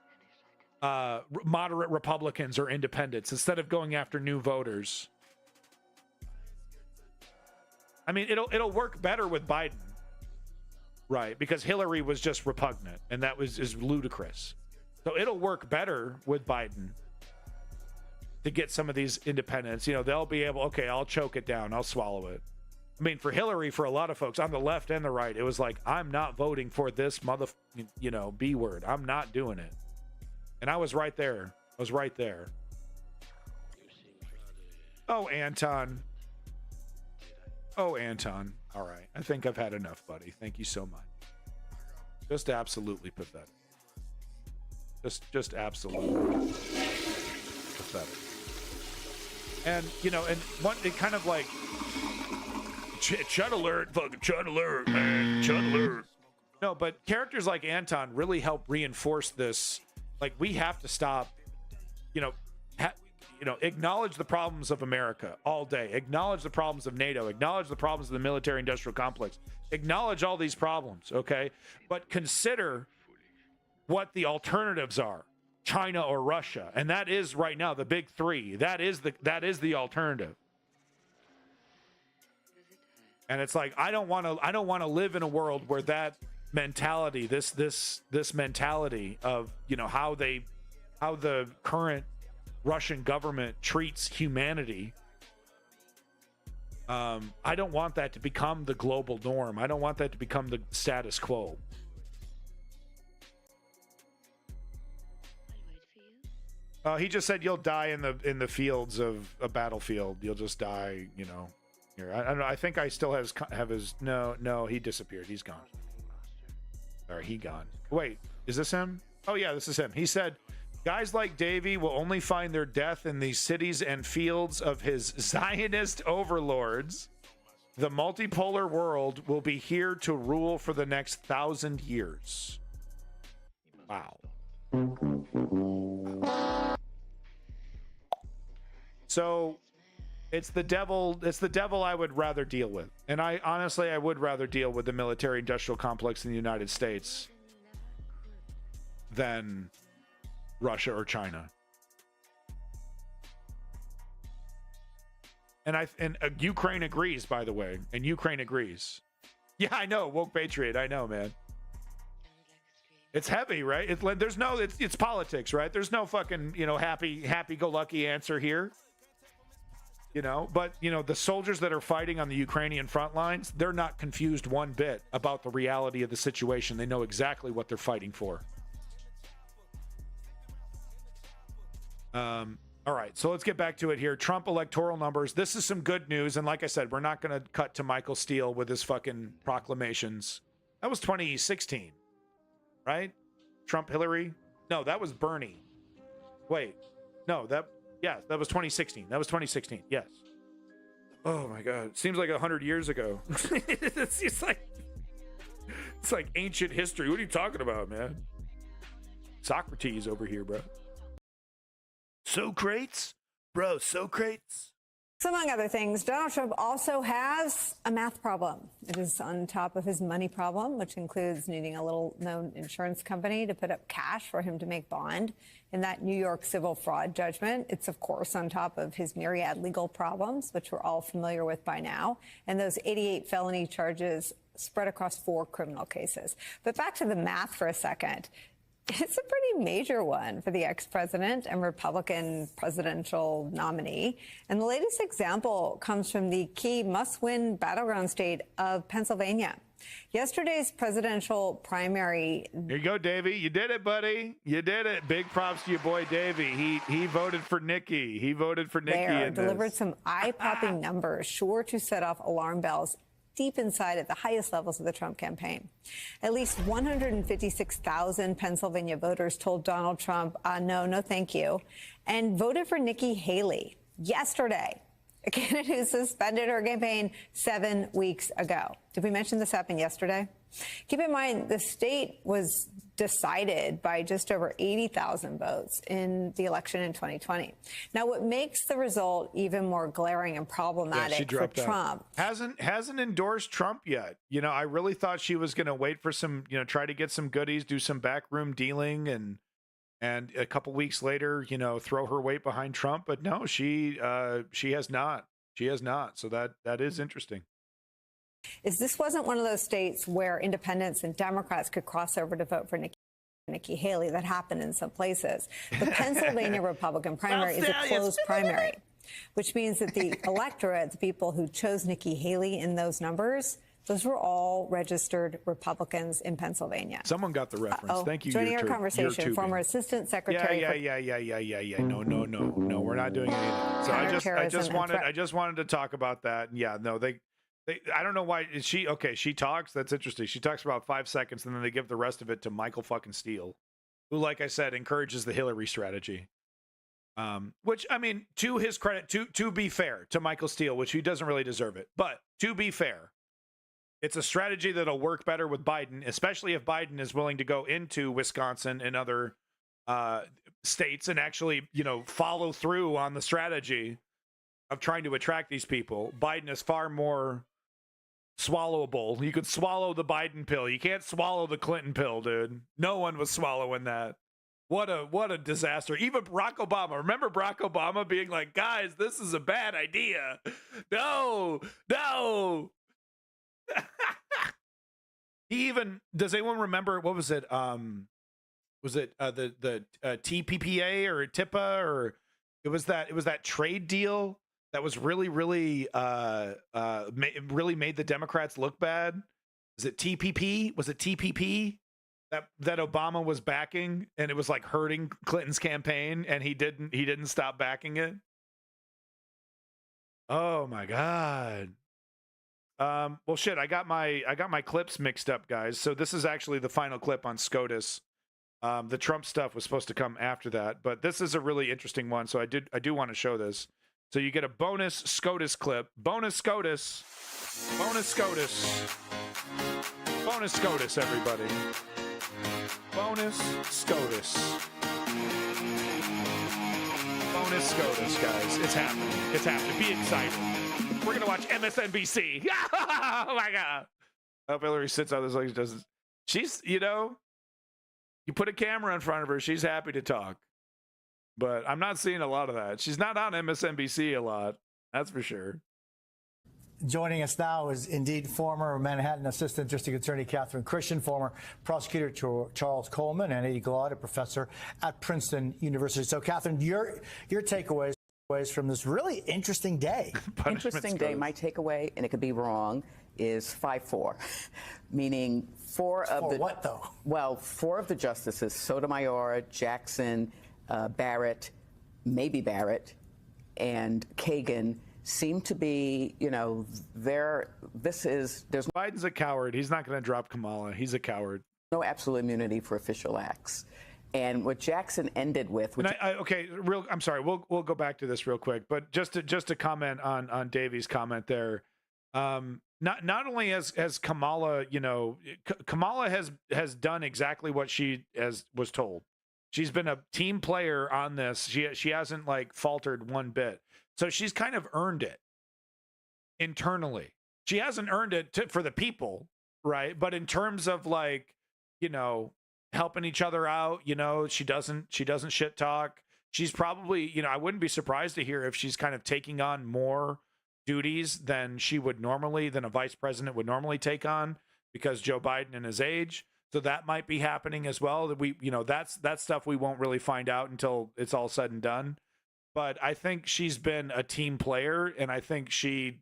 moderate Republicans or independents instead of going after new voters? I mean, it'll work better with Biden, right? Because Hillary was just repugnant, and that is ludicrous. So it'll work better with Biden to get some of these independents. They'll be able, okay, I'll choke it down, I'll swallow it. I mean, for Hillary, for a lot of folks on the left and the right, it was like, I'm not voting for this B word. I'm not doing it. And I was right there. Oh, Anton. All right. I think I've had enough, buddy. Thank you so much. Just absolutely pathetic. Just absolutely pathetic. And, it kind of like, Chud alert, fucking Chud alert, man, Chud alert. No, but characters like Anton really help reinforce this. Like, we have to stop, acknowledge the problems of America all day. Acknowledge the problems of NATO. Acknowledge the problems of the military-industrial complex. Acknowledge all these problems, okay? But consider what the alternatives are. China or Russia. And that is right now the big three. That is the alternative. And it's like, I don't want to live in a world where that mentality, this mentality of, how the current Russian government treats humanity. I don't want that to become the global norm. I don't want that to become the status quo. He just said you'll die in the fields of a battlefield. You'll just die, Here, I don't know. I think I still have his. No, he disappeared. He's gone. Or he gone. Wait, is this him? Oh yeah, this is him. He said, guys like Davey will only find their death in the cities and fields of his Zionist overlords. The multipolar world will be here to rule for the next 1,000 years. Wow. So it's the devil I would rather deal with. And I would rather deal with the military industrial complex in the United States than Russia or China. And Ukraine agrees, by the way. And Ukraine agrees. Yeah, I know, woke patriot. I know, man. It's heavy, right? It's politics, right? There's no fucking, happy-go-lucky answer here. But the soldiers that are fighting on the Ukrainian front lines, they're not confused one bit about the reality of the situation. They know exactly what they're fighting for. All right, so let's get back to it here. Trump electoral numbers. This is some good news, and like I said, we're not going to cut to Michael Steele with his fucking proclamations. That was 2016, right? Trump, Hillary? No, that was Bernie. Wait, no, that was 2016. That was 2016. Yes. Oh my God. Seems like 100 years ago. it's like ancient history. What are you talking about, man? Socrates over here, bro. Socrates? Bro, Socrates? So among other things, Donald Trump also has a math problem. It is on top of his money problem, which includes needing a little-known insurance company to put up cash for him to make bond in that New York civil fraud judgment. It's, of course, on top of his myriad legal problems, which we're all familiar with by now, and those 88 felony charges spread across 4 criminal cases. But back to the math for a second. It's a pretty major one for the ex-president and Republican presidential nominee. And the latest example comes from the key must-win battleground state of Pennsylvania. Yesterday's presidential primary. Here you go, Davey. You did it, buddy. You did it. Big props to your boy, Davey. He voted for Nikki. He voted for Nikki. There, delivered some eye-popping numbers, sure to set off alarm bells deep inside at the highest levels of the Trump campaign. At least 156,000 Pennsylvania voters told Donald Trump, no, thank you, and voted for Nikki Haley yesterday, a candidate who suspended her campaign 7 weeks ago. Did we mention this happened yesterday? Keep in mind, the state was decided by just over 80,000 votes in the election in 2020. Now, what makes the result even more glaring and problematic for Trump hasn't endorsed Trump yet. You know, I really thought she was going to wait for some, try to get some goodies, do some backroom dealing, and a couple weeks later, throw her weight behind Trump. But no, she has not. She has not. So that is interesting. This wasn't one of those states where independents and Democrats could cross over to vote for Nikki Haley. That happened in some places. The Pennsylvania Republican primary is a closed primary, which means that the electorate, the people who chose Nikki Haley in those numbers, those were all registered Republicans in Pennsylvania. Someone got the reference. Thank you. Joining our conversation, former Assistant Secretary. Yeah. No, we're not doing anything. So I just wanted to talk about that. Yeah, no, I don't know why. She talks. That's interesting. She talks for about 5 seconds, and then they give the rest of it to Michael fucking Steele, who, like I said, encourages the Hillary strategy. Which, I mean, to his credit, to be fair to Michael Steele, which he doesn't really deserve it, but to be fair, it's a strategy that'll work better with Biden, especially if Biden is willing to go into Wisconsin and other states and actually, follow through on the strategy of trying to attract these people. Biden is far more swallowable. You could swallow the Biden pill. You can't swallow the Clinton pill, dude. No one was swallowing that. What a disaster. Even Barack Obama. Remember Barack Obama being like, guys, this is a bad idea. No. He even, does anyone remember, what was it? Was it the TPPA or TIPA, or it was that trade deal that was really made the Democrats look bad? Is it TPP? Was it TPP that Obama was backing, and it was like hurting Clinton's campaign, and he didn't stop backing it? Oh my God. Well, shit, I got my clips mixed up, guys. So this is actually the final clip on SCOTUS. The Trump stuff was supposed to come after that, but this is a really interesting one. So I do want to show this. So you get a bonus SCOTUS clip. Bonus SCOTUS, everybody. Bonus SCOTUS, guys. It's happening. Be excited. We're gonna watch MSNBC. Oh my God. I hope Hillary sits on this like she doesn't. She's, you put a camera in front of her, she's happy to talk. But I'm not seeing a lot of that. She's not on MSNBC a lot. That's for sure. Joining us now is indeed former Manhattan Assistant District Attorney Catherine Christian, former prosecutor Charles Coleman, and Eddie Glaude, a professor at Princeton University. So, Catherine, your takeaways from this really interesting day. Interesting day. My takeaway, and it could be wrong, is 5-4, meaning four of the justices, Sotomayor, Jackson, Barrett, maybe Barrett, and Kagan, seem to be, Biden's a coward. He's not going to drop Kamala. He's a coward. No absolute immunity for official acts. And what Jackson ended with, I'm sorry. We'll go back to this real quick, but just to comment on Davey's comment there. Not only has Kamala, Kamala has done exactly what she was told. She's been a team player on this. She hasn't faltered one bit. So she's kind of earned it internally. She hasn't earned it for the people, right? But in terms of like, helping each other out, she doesn't shit talk. She's probably, I wouldn't be surprised to hear if she's kind of taking on more duties than a vice president would normally take on, because Joe Biden and his age. So that might be happening as well. That that's stuff we won't really find out until it's all said and done. But I think she's been a team player, and I think she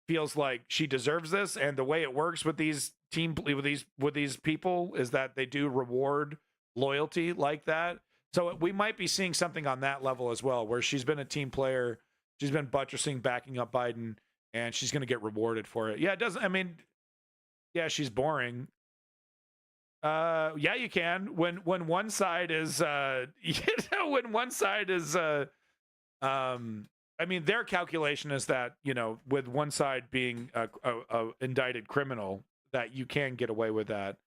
feels like she deserves this. And the way it works with these with these people is that they do reward loyalty like that. So we might be seeing something on that level as well, where she's been a team player, she's been buttressing, backing up Biden, and she's going to get rewarded for it. Yeah, it doesn't. I mean, yeah, she's boring. Yeah, you can. When one side is, when one side is, I mean, their calculation is that, with one side being a indicted criminal, that you can get away with that.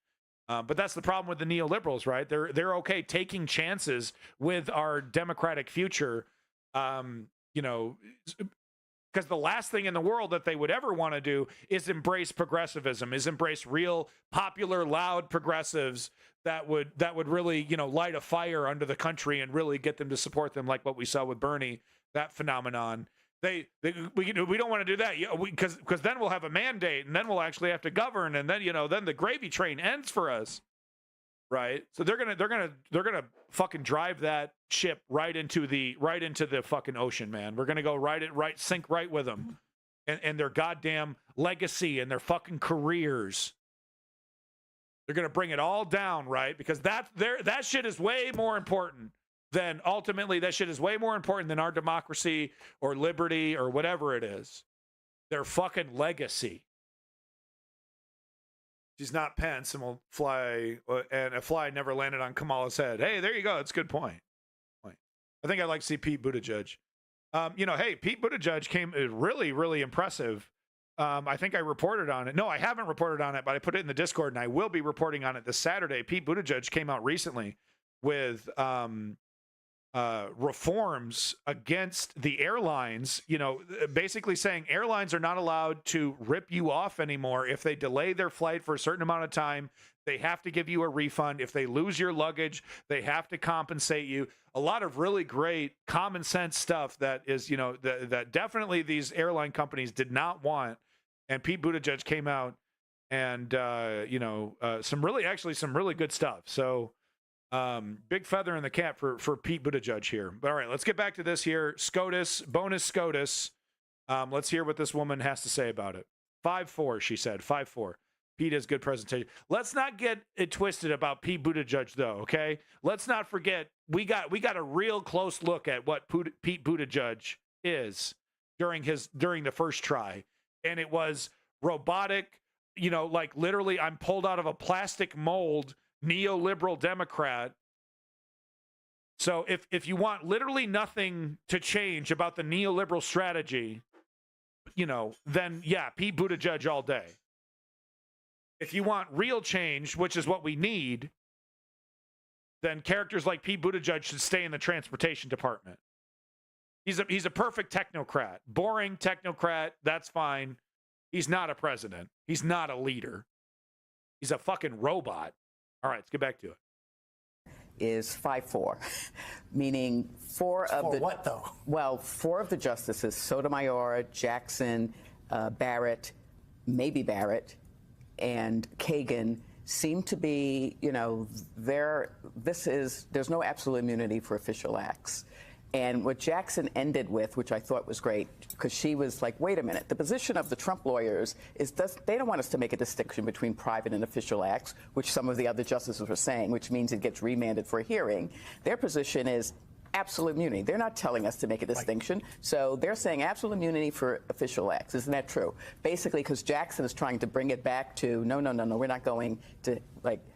But that's the problem with the neoliberals, right? They're okay taking chances with our democratic future, because the last thing in the world that they would ever want to do is embrace progressivism, is embrace real, popular, loud progressives that would really, light a fire under the country and really get them to support them, like what we saw with Bernie, that phenomenon. We don't want to do that, because then we'll have a mandate, and then we'll actually have to govern, and then then the gravy train ends for us, right? So they're gonna fucking drive that ship right into the fucking ocean, man. We're gonna go sink right with them, and their goddamn legacy and their fucking careers. They're gonna bring it all down, right? Because that shit is way more important. Then ultimately that shit is way more important than our democracy or liberty or whatever it is. Their fucking legacy. She's not Pence and will fly, and a fly never landed on Kamala's head. Hey, there you go. That's a good point. I think I'd like to see Pete Buttigieg. Hey, Pete Buttigieg came really, really impressive. I think I reported on it. No, I haven't reported on it, but I put it in the Discord, and I will be reporting on it this Saturday. Pete Buttigieg came out recently with reforms against the airlines, basically saying airlines are not allowed to rip you off anymore. If they delay their flight for a certain amount of time, they have to give you a refund. If they lose your luggage, they have to compensate you. A lot of really great common sense stuff that is, that definitely these airline companies did not want. And Pete Buttigieg came out and, some really good stuff. So, big feather in the cap for Pete Buttigieg here. But all right, let's get back to this here. SCOTUS, bonus SCOTUS. Let's hear what this woman has to say about it. 5-4, she said. 5-4. Pete has good presentation. Let's not get it twisted about Pete Buttigieg, though, okay? Let's not forget, we got a real close look at what Pete Buttigieg is during the first try. And it was robotic, like literally I'm pulled out of a plastic mold neoliberal Democrat. So if you want literally nothing to change about the neoliberal strategy, then yeah, Pete Buttigieg all day. If you want real change, which is what we need, then characters like Pete Buttigieg should stay in the transportation department. He's a perfect technocrat. Boring technocrat, that's fine. He's not a president. He's not a leader. He's a fucking robot. All right, let's get back to it. Is 5-4, meaning four of the justices, Sotomayor, Jackson, Barrett, maybe Barrett, and Kagan seem to be, there's no absolute immunity for official acts. And what Jackson ended with, which I thought was great, because she was like, wait a minute, the position of the Trump lawyers is they don't want us to make a distinction between private and official acts, which some of the other justices were saying, which means it gets remanded for a hearing. Their position is absolute immunity. They're not telling us to make a distinction. Right. So they're saying absolute immunity for official acts. Isn't that true? Basically, because Jackson is trying to bring it back to, no, we're not going to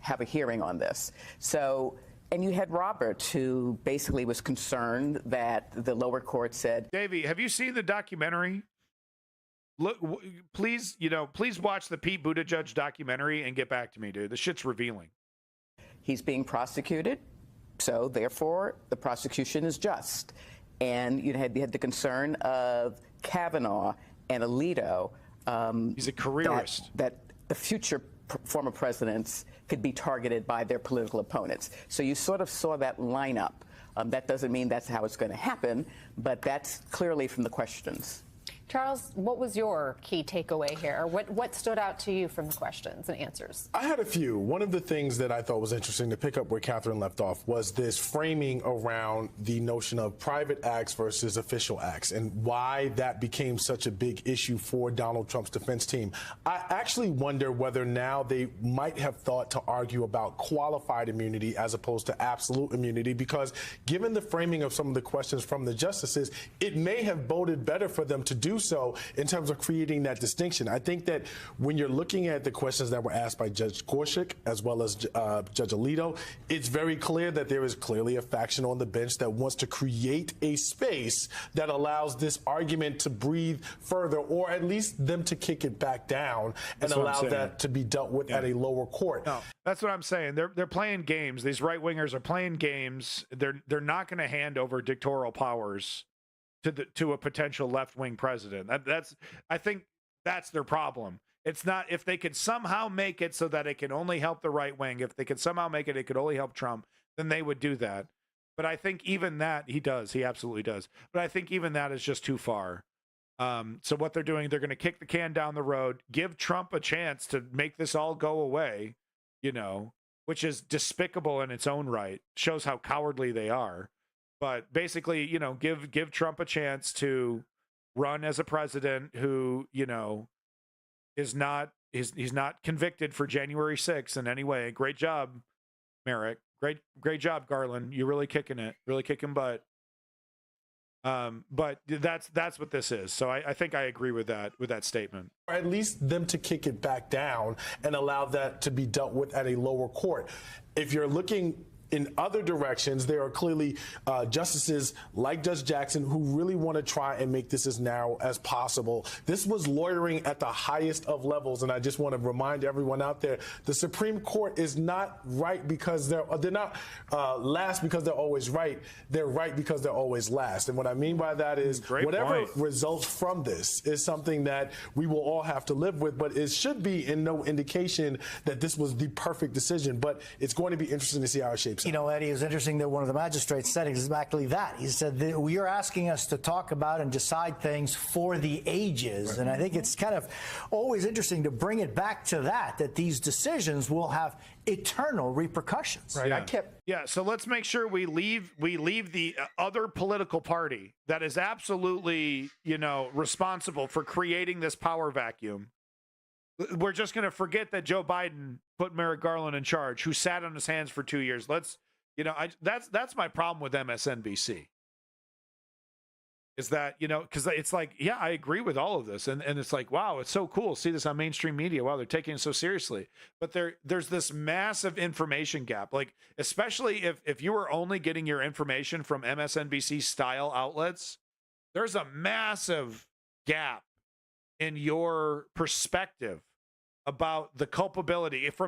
have a hearing on this. So. And you had Robert, who basically was concerned that the lower court said, Davey, have you seen the documentary? Look, please watch the Pete Buttigieg documentary and get back to me, dude. The shit's revealing. He's being prosecuted, so therefore the prosecution is just. And you had the concern of Kavanaugh and Alito. He's a careerist. That the future former presidents could be targeted by their political opponents. So you sort of saw that lineup. That doesn't mean that's how it's going to happen, but that's clearly from the questions. Charles, what was your key takeaway here? What stood out to you from the questions and answers? I had a few. One of the things that I thought was interesting, to pick up where Catherine left off, was this framing around the notion of private acts versus official acts and why that became such a big issue for Donald Trump's defense team. I actually wonder whether now they might have thought to argue about qualified immunity as opposed to absolute immunity, because given the framing of some of the questions from the justices, it may have boded better for them to do so in terms of creating that distinction. I think that when you're looking at the questions that were asked by Judge Gorsuch as well as Judge Alito, it's very clear that there is clearly a faction on the bench that wants to create a space that allows this argument to breathe further, or at least them to kick it back down and allow that to be dealt with at a lower court. No, that's what I'm saying. They're playing games. These right wingers are playing games. They're not going to hand over dictatorial powers to a potential left-wing president. I think that's their problem. It's not, if they could somehow make it so that it can only help the right wing, if they could somehow make it could only help Trump, then they would do that. But I think even that, he absolutely does. But I think even that is just too far. So what they're doing, they're going to kick the can down the road, give Trump a chance to make this all go away, which is despicable in its own right, shows how cowardly they are. But basically, give Trump a chance to run as a president who, is not he's not convicted for January 6th in any way. Great job, Merrick. Great job, Garland. You're really kicking it, really kicking butt. But that's what this is. So I think I agree with that statement. Or at least them to kick it back down and allow that to be dealt with at a lower court. If you're looking in other directions, there are clearly justices like Judge Jackson who really want to try and make this as narrow as possible. This was lawyering at the highest of levels, and I just want to remind everyone out there, the Supreme Court is not right because they're not last because they're always right. They're right because they're always last. And what I mean by that is whatever results from this is something that we will all have to live with, but it should be in no indication that this was the perfect decision. But it's going to be interesting to see how it shapes. Eddie, it was interesting that one of the magistrates said exactly that. He said that you're asking us to talk about and decide things for the ages. Right. And I think it's kind of always interesting to bring it back to that these decisions will have eternal repercussions. Right. Yeah. So let's make sure we leave the other political party that is absolutely, responsible for creating this power vacuum. We're just going to forget that Joe Biden put Merrick Garland in charge, who sat on his hands for 2 years. That's my problem with MSNBC. Is that, because it's like, yeah, I agree with all of this. And it's like, wow, it's so cool. See this on mainstream media. Wow, they're taking it so seriously. But there's this massive information gap. Like, especially if you were only getting your information from MSNBC style outlets, there's a massive gap in your perspective about the culpability. If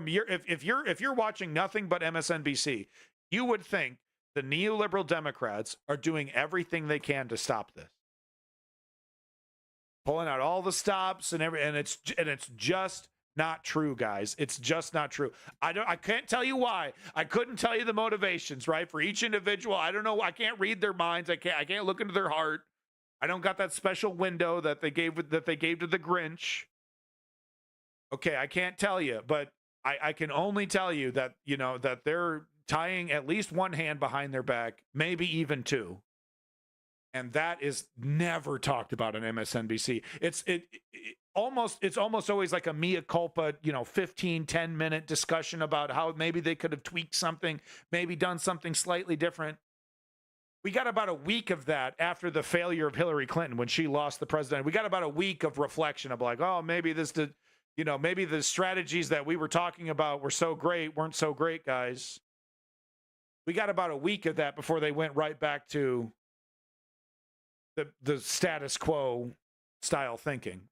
you're watching nothing but MSNBC, you would think the neoliberal Democrats are doing everything they can to stop this, pulling out all the stops and it's just not true, guys. It's just not true. I can't tell you why. I couldn't tell you the motivations, right? For each individual, I don't know. I can't read their minds. I can't look into their heart. I don't got that special window that they gave to the Grinch. Okay, I can't tell you, but I can only tell you that that they're tying at least one hand behind their back, maybe even two, and that is never talked about on MSNBC. It's almost always like a mea culpa, 10-minute discussion about how maybe they could have tweaked something, maybe done something slightly different. We got about a week of that after the failure of Hillary Clinton when she lost the president. We got about a week of reflection of like, oh, maybe maybe the strategies that we were talking about weren't so great, guys. We got about a week of that before they went right back to the status quo style thinking.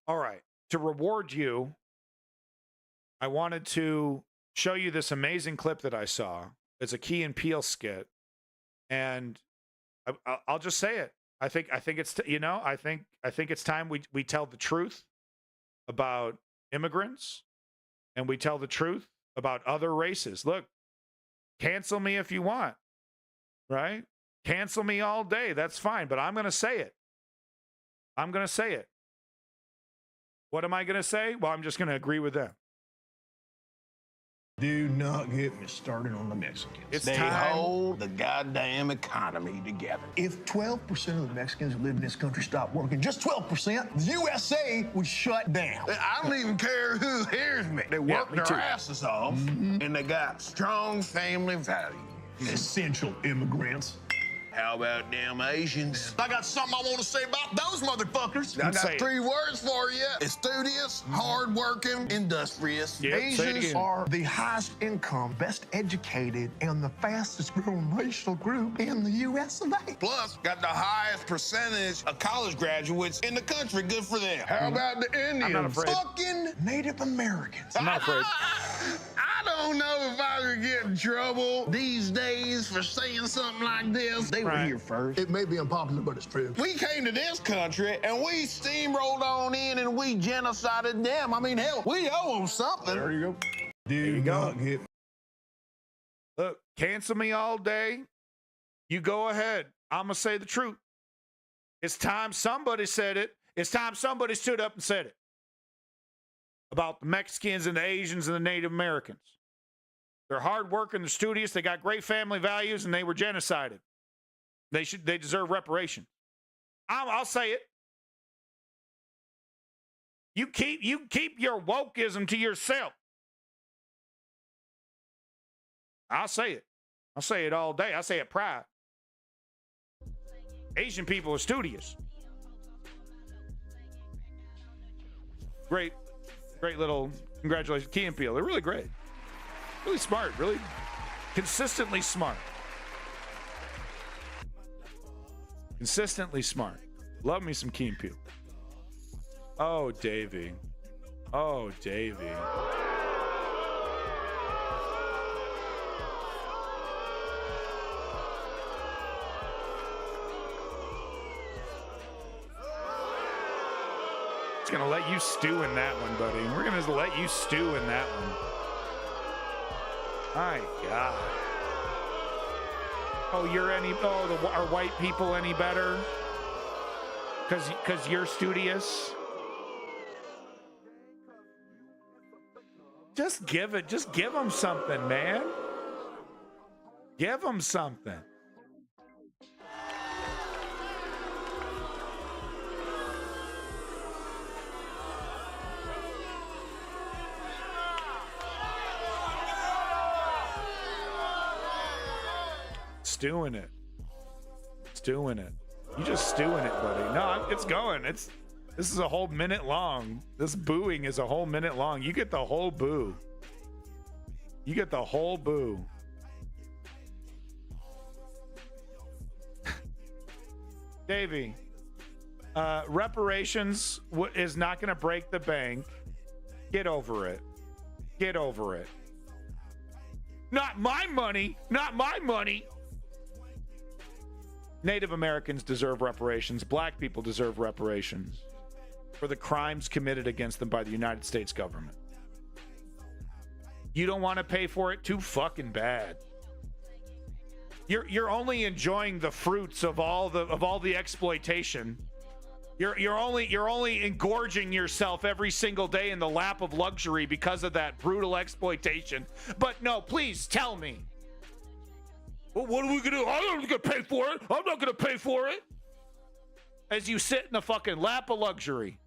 All right. To reward you, I wanted to show you this amazing clip that I saw. It's a Key and Peele skit, And I'll just say it. I think it's I think it's time we tell the truth about immigrants, and we tell the truth about other races. Look, cancel me if you want, right? Cancel me all day. That's fine, but I'm going to say it. I'm going to say it. What am I going to say? Well, I'm just going to agree with them. Do not get me started on the Mexicans. They hold the goddamn economy together. If 12% of the Mexicans who live in this country stopped working, just 12%, the USA would shut down. I don't even care who hears me. They work their asses off, and they got strong family values. Essential immigrants. How about damn Asians? I got something I want to say about those motherfuckers. I got 3 words for you. Studious, hardworking, industrious. Asians are the highest income, best educated, and the fastest growing racial group in the US of A. Plus, got the highest percentage of college graduates in the country. Good for them. How about the Indians? I'm not afraid. Fucking Native Americans. I'm not afraid. I don't know if I could get in trouble these days for saying something like this. They were here first. It may be unpopular, but it's true. We came to this country and we steamrolled on in and we genocided them. I mean, hell, we owe them something. There you go. Dude, look, cancel me all day. You go ahead. I'm going to say the truth. It's time somebody said it. It's time somebody stood up and said it. About the Mexicans and the Asians and the Native Americans. They're hardworking, they're studious, they got great family values, and they were genocided. They deserve reparation. I'll say it. You keep your wokeism to yourself. I'll say it. I'll say it all day. I say it proud. Asian people are studious. Great little congratulations, Key and Peele. They're really great. Really smart, really consistently smart. Consistently smart. Love me some Key and Peele. Oh, Davey. Oh, Davey. It's gonna let you stew in that one, buddy. We're gonna let you stew in that one. My God. Oh, are white people any better? Because you're studious? Just give them something, man. Give them something. Stewing it. Stewing it. You just stewing it, buddy. No, it's going. This is a whole minute long. This booing is a whole minute long. You get the whole boo. You get the whole boo. Davey, reparations is not going to break the bank. Get over it. Get over it. Not my money. Not my money. Native Americans deserve reparations. Black people deserve reparations for the crimes committed against them by the United States government. You don't want to pay for it? Too fucking bad. You're only enjoying the fruits of all the exploitation. You're only engorging yourself every single day in the lap of luxury because of that brutal exploitation. But no, please tell me. Well, what are we going to do? I'm not going to pay for it. I'm not going to pay for it. As you sit in the fucking lap of luxury.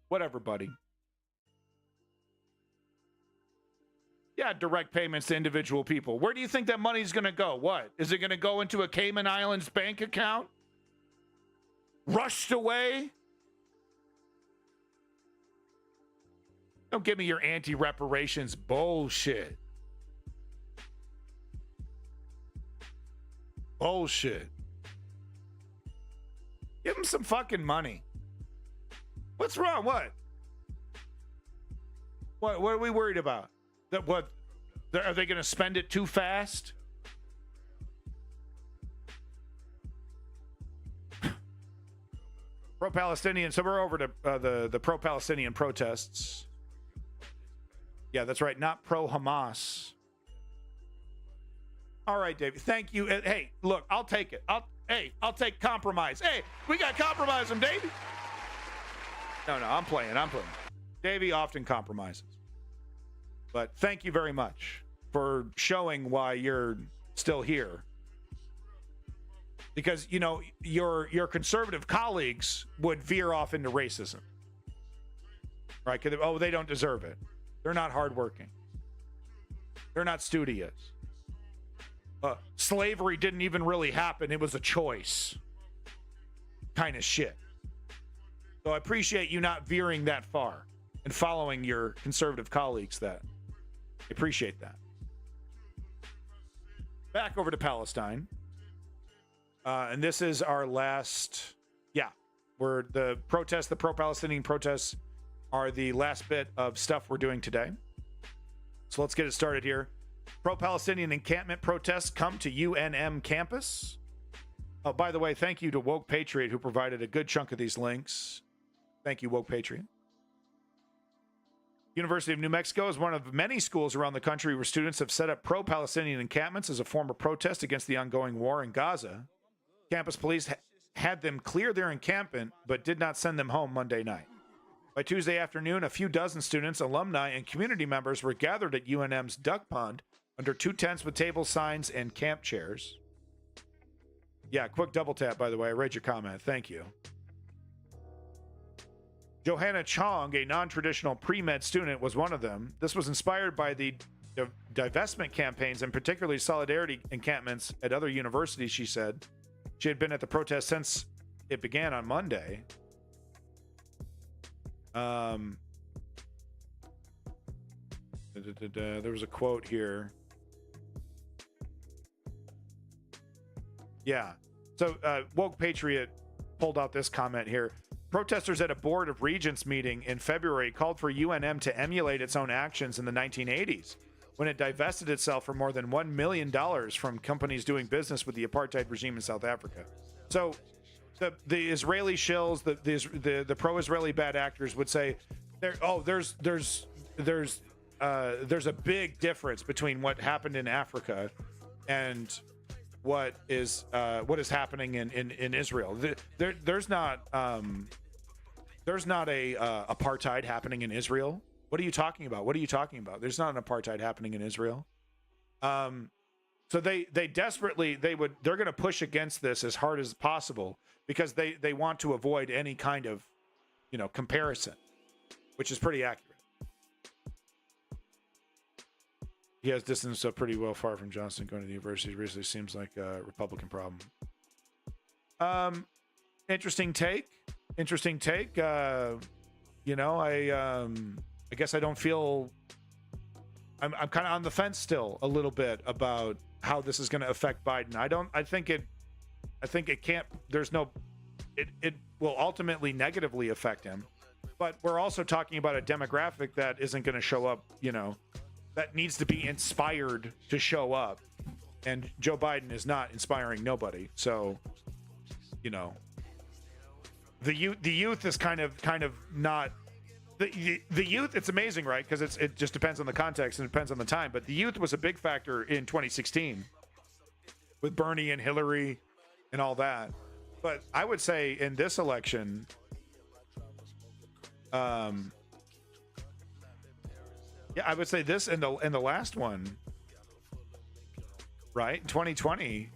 Whatever, buddy. Yeah, direct payments to individual people. Where do you think that money's going to go? What? Is it going to go into a Cayman Islands bank account? Rushed away? Don't give me your anti-reparations bullshit. Bullshit. Give them some fucking money. What's wrong? What are we worried about? That what? Are they going to spend it too fast? Pro-Palestinian. So we're over to the pro-Palestinian protests. Yeah, that's right. Not pro-Hamas. All right, David. Thank you. Hey, look, I'll take it. I'll take compromise. Hey, we got compromise from Davey. No, I'm playing. Davey often compromises. But thank you very much for showing why you're still here. Because, you know, your conservative colleagues would veer off into racism. Right? Oh, they don't deserve it. They're not hardworking. They're not studious. Slavery didn't even really happen. It was a choice. Kind of shit. So I appreciate you not veering that far and following your conservative colleagues that. I appreciate that. Back over to Palestine. And this is our last, where the pro-Palestinian protests are the last bit of stuff we're doing today. So let's get it started here. Pro-Palestinian encampment protests come to UNM campus. Oh, by the way, thank you to Woke Patriot, who provided a good chunk of these links. Thank you, Woke Patriot. University of New Mexico is one of many schools around the country where students have set up pro-Palestinian encampments as a form of protest against the ongoing war in Gaza. Campus police had them clear their encampment, but did not send them home Monday night. By Tuesday afternoon, a few dozen students, alumni, and community members were gathered at UNM's duck pond under 2 tents with table signs and camp chairs. Yeah, quick double tap, by the way. I read your comment. Thank you. Johanna Chong, a non-traditional pre-med student, was one of them. This was inspired by the divestment campaigns and particularly solidarity encampments at other universities, she said. She had been at the protest since it began on Monday. There was a quote here. Yeah. So Woke Patriot pulled out this comment here. Protesters at a Board of Regents meeting in February called for UNM to emulate its own actions in the 1980s, when it divested itself for more than $1 million from companies doing business with the apartheid regime in South Africa. So the Israeli shills, the pro-Israeli bad actors would say, there's a big difference between what happened in Africa and what is happening in Israel. There's not a apartheid happening in Israel. What are you talking about? There's not an apartheid happening in Israel. So they're going to push against this as hard as possible because they want to avoid any kind of, comparison, which is pretty accurate. He has distanced up pretty well far from Johnson going to the university. Recently seems like a Republican problem. Interesting take. I guess I don't feel. I'm kind of on the fence still a little bit about how this is going to affect Biden. I think it can't. It will ultimately negatively affect him. But we're also talking about a demographic that isn't going to show up. That needs to be inspired to show up, and Joe Biden is not inspiring nobody. So, the youth is kind of not the youth. It's amazing, right? Because it just depends on the context and it depends on the time. But the youth was a big factor in 2016 with Bernie and Hillary and all that. But I would say in this election, I would say this in the last one, right? 2020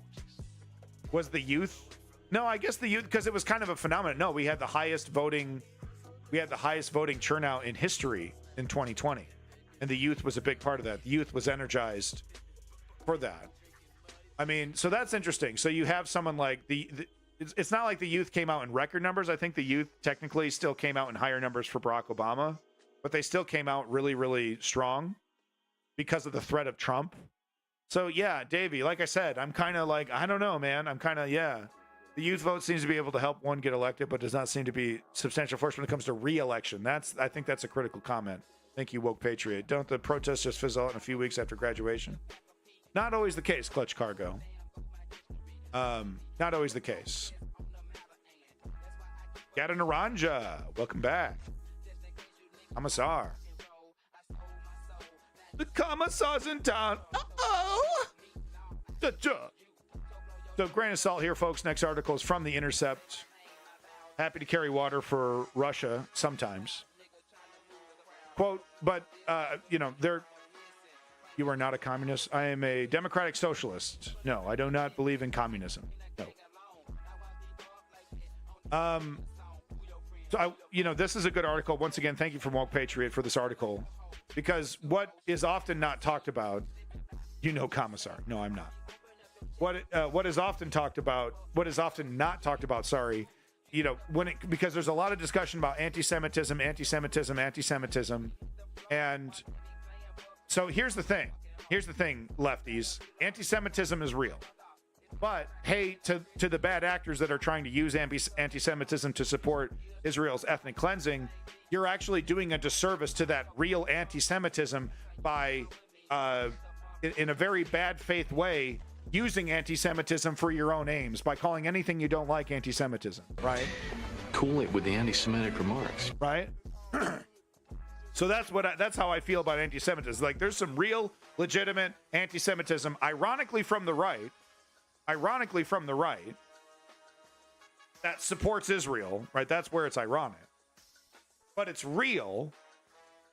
was the youth. No, I guess the youth, because it was kind of a phenomenon. No, we had the highest voting turnout in history in 2020, and the youth was a big part of that. The youth was energized for that. I mean, so that's interesting. So you have someone like it's not like the youth came out in record numbers. I think the youth technically still came out in higher numbers for Barack Obama. But they still came out really, really strong because of the threat of Trump. So, yeah, Davey, like I said, I'm kind of like, I don't know, man. The youth vote seems to be able to help one get elected, but does not seem to be substantial force when it comes to re-election. I think that's a critical comment. Thank you, Woke Patriot. Don't the protests just fizzle out in a few weeks after graduation? Not always the case, Clutch Cargo. Not always the case. Gata Naranja, welcome back. Commissar. The commissar's in town. Uh-oh. So grain of salt here, folks. Next article is from The Intercept. Happy to carry water for Russia sometimes. Quote, but, you are not a communist. I am a democratic socialist. No, I do not believe in communism. No. So, this is a good article. Once again, thank you from Woke Patriot for this article. Because what is often not talked about, Commissar. No, I'm not. What is often talked about, what is often not talked about, sorry, because there's a lot of discussion about anti-Semitism, and so here's the thing, lefties, anti-Semitism is real, but hey, to the bad actors that are trying to use anti-Semitism to support Israel's ethnic cleansing, you're actually doing a disservice to that real anti-Semitism by, in a very bad faith way, using anti-Semitism for your own aims by calling anything you don't like anti-Semitism, right? Cool it with the anti-Semitic remarks, right? So that's how I feel about anti-Semitism. Like, there's some real legitimate anti-Semitism, ironically from the right, that supports Israel, right? That's where it's ironic, but it's real.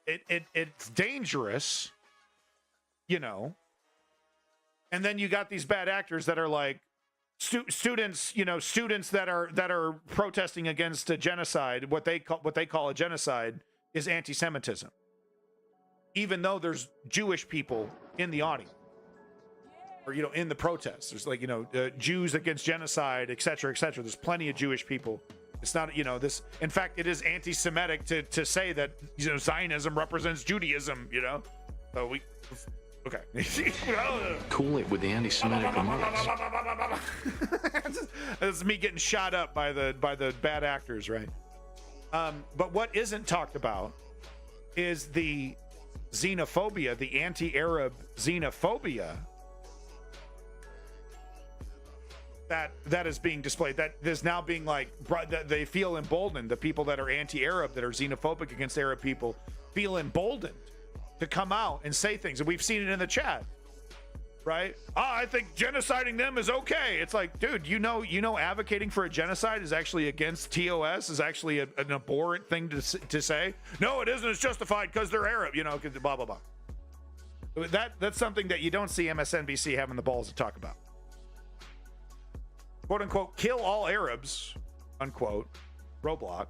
It's dangerous, And then you got these bad actors that are like students that are protesting against a genocide. What they call a genocide is anti-Semitism, even though there's Jewish people in the audience or in the protests. There's like Jews against genocide, etc., etc. There's plenty of Jewish people. It's not this. In fact, it is anti-Semitic to say that Zionism represents Judaism. So we. Okay. Cool it with the anti-Semitic remarks. It's me getting shot up by the bad actors, right? But what isn't talked about is the xenophobia, the anti-Arab xenophobia that is being displayed. That is now being that they feel emboldened. The people that are anti-Arab, that are xenophobic against Arab people, feel emboldened to come out and say things, and we've seen it in the chat, right? I think genociding them is okay. It's like, dude, advocating for a genocide is actually against TOS, is actually an abhorrent thing to say. No, it isn't. It's justified because they're Arab, blah blah blah. That's something that you don't see MSNBC having the balls to talk about. Quote unquote, kill all Arabs, unquote, Roblox.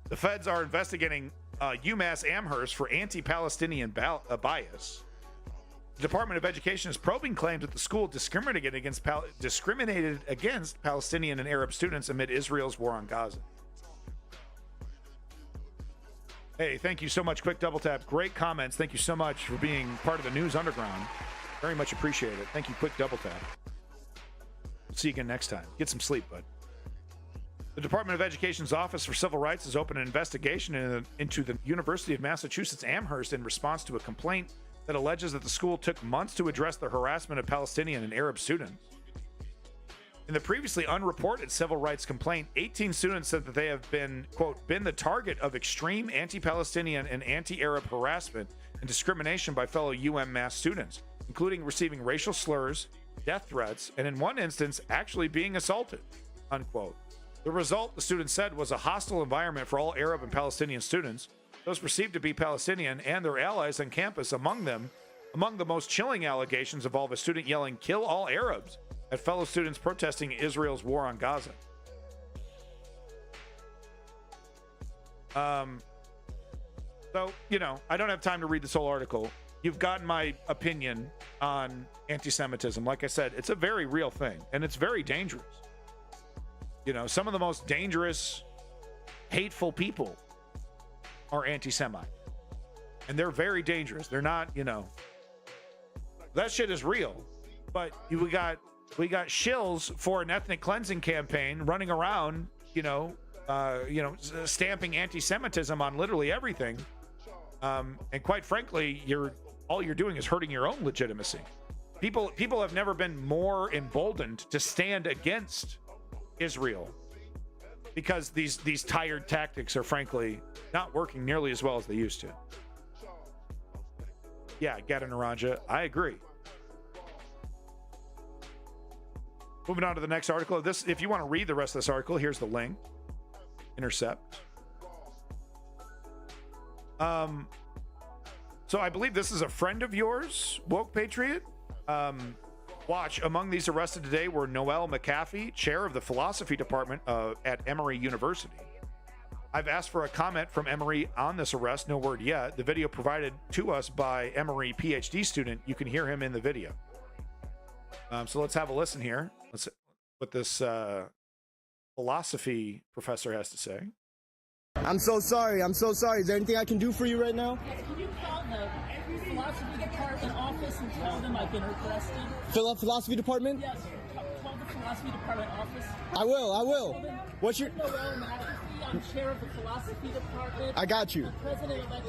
The feds are investigating UMass Amherst for anti-Palestinian bias. The Department of Education is probing claims that the school discriminated against Palestinian and Arab students amid Israel's war on Gaza. Hey, thank you so much, Quick Double Tap. Great comments. Thank you so much for being part of the News Underground. Very much appreciate it. Thank you, Quick Double Tap. See you again next time. Get some sleep, bud. The Department of Education's Office for Civil Rights has opened an investigation into the University of Massachusetts Amherst in response to a complaint that alleges that the school took months to address the harassment of Palestinian and Arab students. In the previously unreported civil rights complaint, 18 students said that they have been, quote, been the target of extreme anti-Palestinian and anti-Arab harassment and discrimination by fellow Mass students, including receiving racial slurs, death threats, and in one instance, actually being assaulted, unquote. The result, the students said, was a hostile environment for all Arab and Palestinian students, those perceived to be Palestinian and their allies on campus. Among the most chilling allegations involve a student yelling, "Kill all Arabs," at fellow students protesting Israel's war on Gaza. So, I don't have time to read this whole article. You've gotten my opinion on anti-Semitism. Like I said, it's a very real thing, and it's very dangerous. Some of the most dangerous, hateful people are anti-Semite. And they're very dangerous. They're not, that shit is real. But we got shills for an ethnic cleansing campaign running around, stamping anti-Semitism on literally everything. And quite frankly, all you're doing is hurting your own legitimacy. People have never been more emboldened to stand against Israel because these tired tactics are frankly not working nearly as well as they used to. Yeah, Gata Naranja, I agree. Moving on to the next article. This, if you want to read the rest of this article, here's the link. Intercept. So I believe this is a friend of yours, Woke Patriot. Watch, among these arrested today were Noel McAfee, chair of the philosophy department at Emory University. I've asked for a comment from Emory on this arrest, no word yet. The video provided to us by Emory PhD student, you can hear him in the video. So let's have a listen here. Let's see what this philosophy professor has to say. I'm so sorry. I'm so sorry. Is there anything I can do for you right now? Yes, can you call the philosophy department office and tell them I've been requested? Philosophy department? Yes, call the philosophy department office. I will. What's your... Noel McAfee, I'm chair of the philosophy department. I got you. President-elect.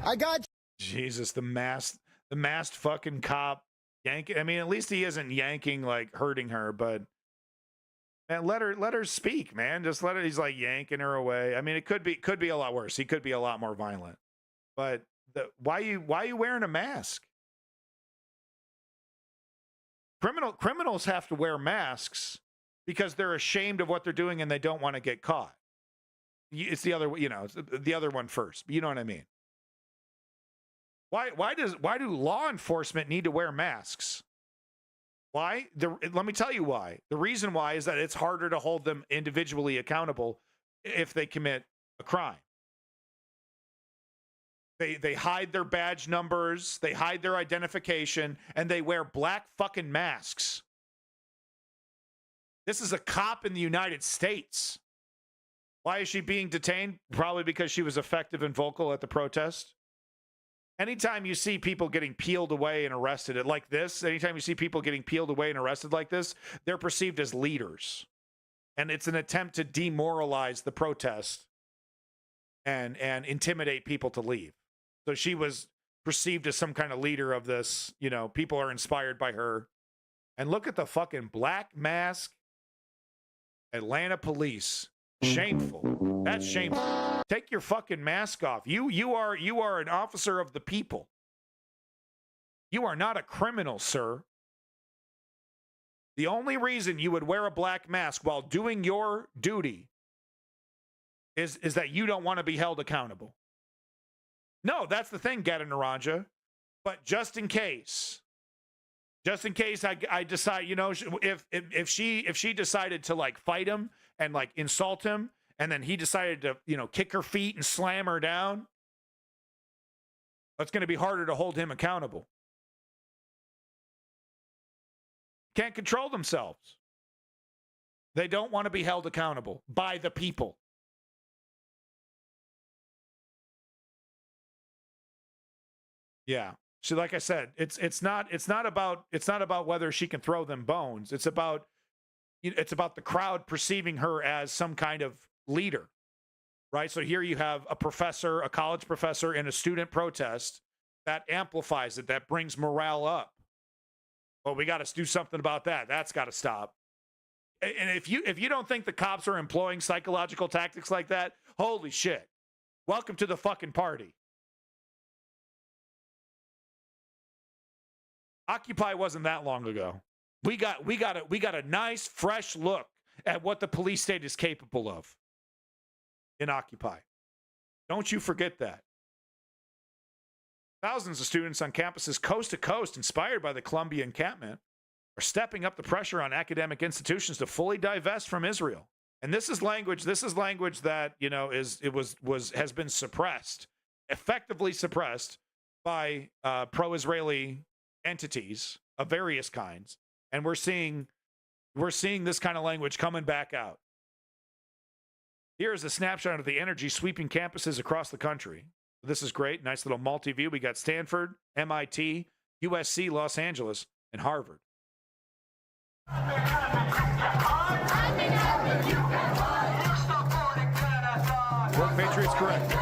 I got you. Jesus, the masked fucking cop yanking. I mean, at least he isn't yanking, like hurting her, but man, let her speak, man. Just let her. He's like yanking her away. I mean, it could be a lot worse. He could be a lot more violent. But why are you wearing a mask? Criminals have to wear masks because they're ashamed of what they're doing and they don't want to get caught. It's the other, it's the other one first. You know what I mean? Why do law enforcement need to wear masks? Why? Let me tell you why. The reason why is that it's harder to hold them individually accountable if they commit a crime. They hide their badge numbers, they hide their identification, and they wear black fucking masks. This is a cop in the United States. Why is she being detained? Probably because she was effective and vocal at the protest. Anytime you see people getting peeled away and arrested like this, anytime you see people getting peeled away and arrested like this, they're perceived as leaders. And it's an attempt to demoralize the protest and intimidate people to leave. So she was perceived as some kind of leader of this, people are inspired by her. And look at the fucking black mask. Atlanta police. Shameful. That's shameful. Take your fucking mask off. You are an officer of the people. You are not a criminal, sir. The only reason you would wear a black mask while doing your duty is that you don't want to be held accountable. No, that's the thing, Gata Naranja. But just in case I decide, if she decided to like fight him and like insult him, and then he decided to, kick her feet and slam her down, it's going to be harder to hold him accountable. Can't control themselves. They don't want to be held accountable by the people. Yeah. So like I said, it's not about whether she can throw them bones. It's about the crowd perceiving her as some kind of leader. Right? So here you have a professor, a college professor in a student protest that amplifies it, that brings morale up. Well, we got to do something about that. That's got to stop. And if you don't think the cops are employing psychological tactics like that, holy shit. Welcome to the fucking party. Occupy wasn't that long ago. We got a nice fresh look at what the police state is capable of in Occupy. Don't you forget that. Thousands of students on campuses coast to coast, inspired by the Columbia encampment, are stepping up the pressure on academic institutions to fully divest from Israel. And this is language that, has been suppressed, effectively suppressed by pro-Israeli entities of various kinds. And we're seeing this kind of language coming back out. Here's a snapshot of the energy sweeping campuses across the country. This is great. Nice little multi-view. We got Stanford, MIT, USC, Los Angeles, and Harvard. Woke Patriots correct.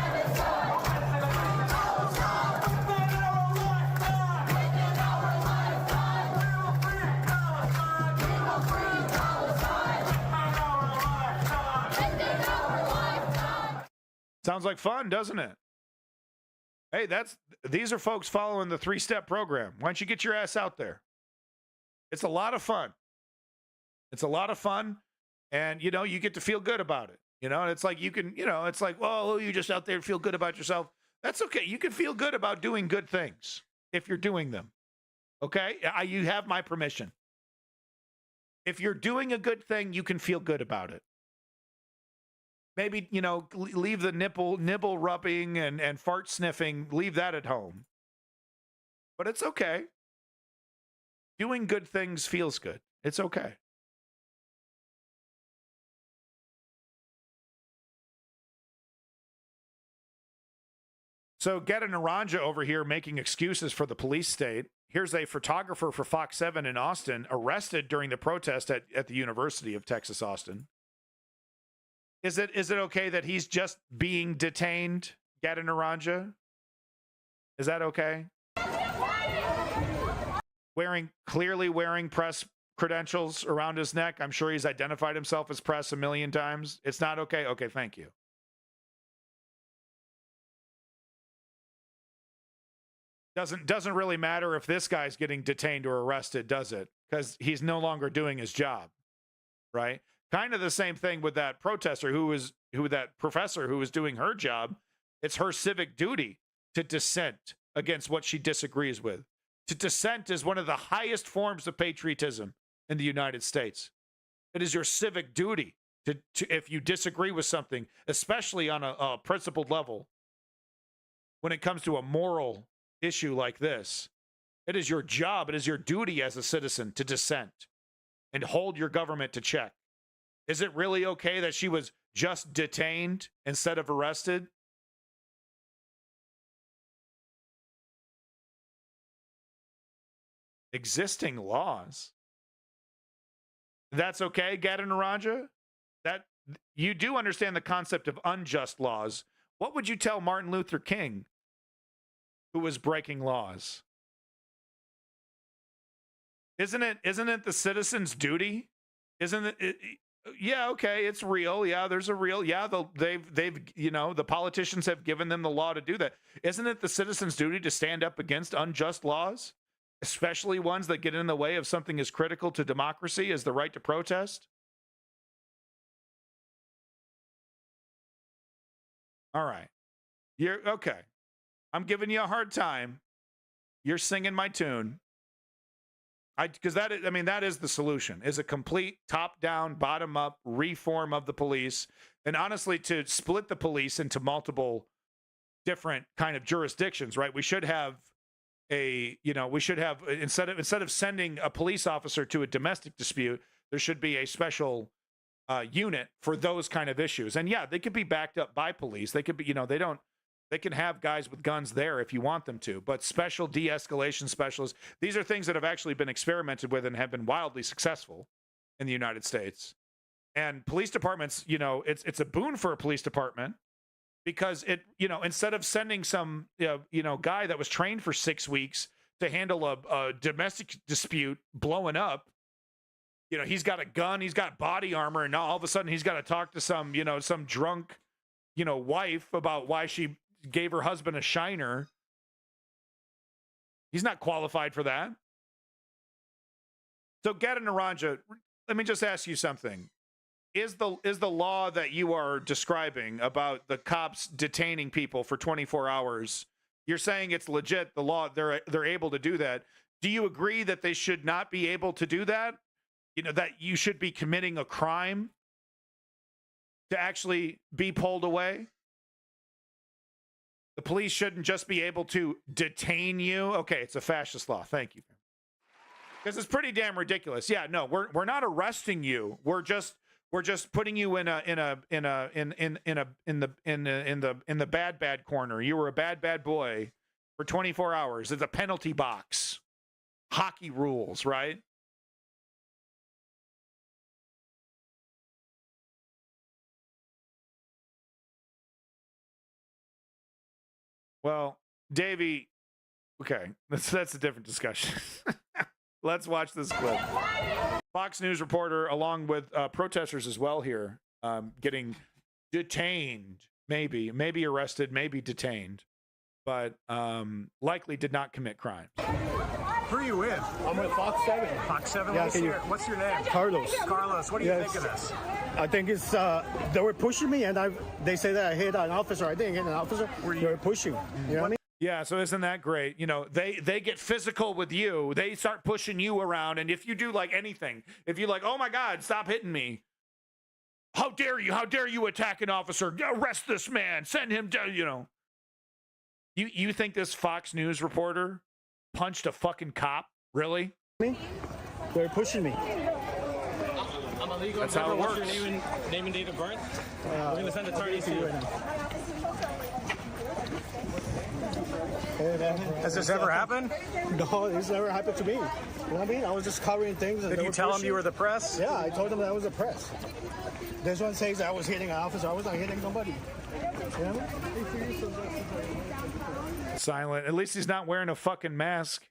Sounds like fun, doesn't it? Hey, these are folks following the 3-step program. Why don't you get your ass out there? It's a lot of fun. It's a lot of fun, and you get to feel good about it. It's like you can, it's like, well, you just out there feel good about yourself. That's okay. You can feel good about doing good things if you're doing them. Okay? You have my permission. If you're doing a good thing, you can feel good about it. Maybe, leave the nibble rubbing and fart sniffing, leave that at home. But it's okay. Doing good things feels good. It's okay. So Get a Naranja over here making excuses for the police state. Here's a photographer for Fox 7 in Austin arrested during the protest at the University of Texas, Austin. Is it okay that he's just being detained, Get a Naranja? Is that okay? Clearly wearing press credentials around his neck. I'm sure he's identified himself as press a million times. It's not okay? Okay, thank you. Doesn't really matter if this guy's getting detained or arrested, does it? Because he's no longer doing his job, right? Kind of the same thing with that protester that professor who was doing her job. It's her civic duty to dissent against what she disagrees with. To dissent is one of the highest forms of patriotism in the United States. It is your civic duty to if you disagree with something, especially on a principled level, when it comes to a moral issue like this, it is your job, it is your duty as a citizen to dissent and hold your government to check. Is it really okay that she was just detained instead of arrested? Existing laws. That's okay, Get a Naranja? That you do understand the concept of unjust laws. What would you tell Martin Luther King, who was breaking laws? Isn't it the citizen's duty? Isn't it? Yeah, okay, it's real. Yeah, there's a real. Yeah, they've the politicians have given them the law to do that. Isn't it the citizen's duty to stand up against unjust laws, especially ones that get in the way of something as critical to democracy as the right to protest? All right, you're okay. I'm giving you a hard time. You're singing my tune. Because that is the solution, is a complete top-down, bottom-up reform of the police. And honestly, to split the police into multiple different kind of jurisdictions, right? We should have instead of sending a police officer to a domestic dispute, there should be a special unit for those kind of issues. And yeah, they could be backed up by police. They could be, they can have guys with guns there if you want them to, but special de-escalation specialists, these are things that have actually been experimented with and have been wildly successful in the United States. And police departments, it's a boon for a police department because it, instead of sending some, guy that was trained for 6 weeks to handle a domestic dispute blowing up, he's got a gun, he's got body armor, and now all of a sudden he's got to talk to some drunk, wife about why she gave her husband a shiner. He's not qualified for that. So, Get a Naranja, let me just ask you something. Is the law that you are describing about the cops detaining people for 24 hours, you're saying it's legit, the law, they're able to do that. Do you agree that they should not be able to do that? That you should be committing a crime to actually be pulled away? The police shouldn't just be able to detain you. Okay, it's a fascist law. Thank you. Because it's pretty damn ridiculous. Yeah, no, we're not arresting you. We're just putting you in the bad corner. You were a bad boy for 24 hours. It's a penalty box. Hockey rules, right? Well, Davey, okay, that's a different discussion. Let's watch this clip. Fox News reporter, along with protesters as well here, getting detained, maybe arrested, maybe detained, but likely did not commit crimes. Who are you with? I'm with Fox 7. Fox 7. Yeah, What's your name? Carlos. Carlos, what do you think of this? I think it's they were pushing me, and they say that I hit an officer. I didn't hit an officer. They were pushing. You know what I mean? Yeah, so isn't that great? You know, they get physical with you. They start pushing you around, and if you do like anything, if you're like, oh my God, stop hitting me. How dare you? How dare you attack an officer? Arrest this man. Send him down, you know. You think this Fox News reporter punched a fucking cop? Really? They're pushing me. I'm illegal. That's how it works. What's your name and date of birth? We're going to send attorneys to you right now. Has this ever happened? No, this never happened to me. You know what I mean? I was just covering things. Did you tell them you were the press? Yeah, I told them that I was the press. This one says I was hitting an officer. I was not hitting nobody. You know? Silent. At least he's not wearing a fucking mask.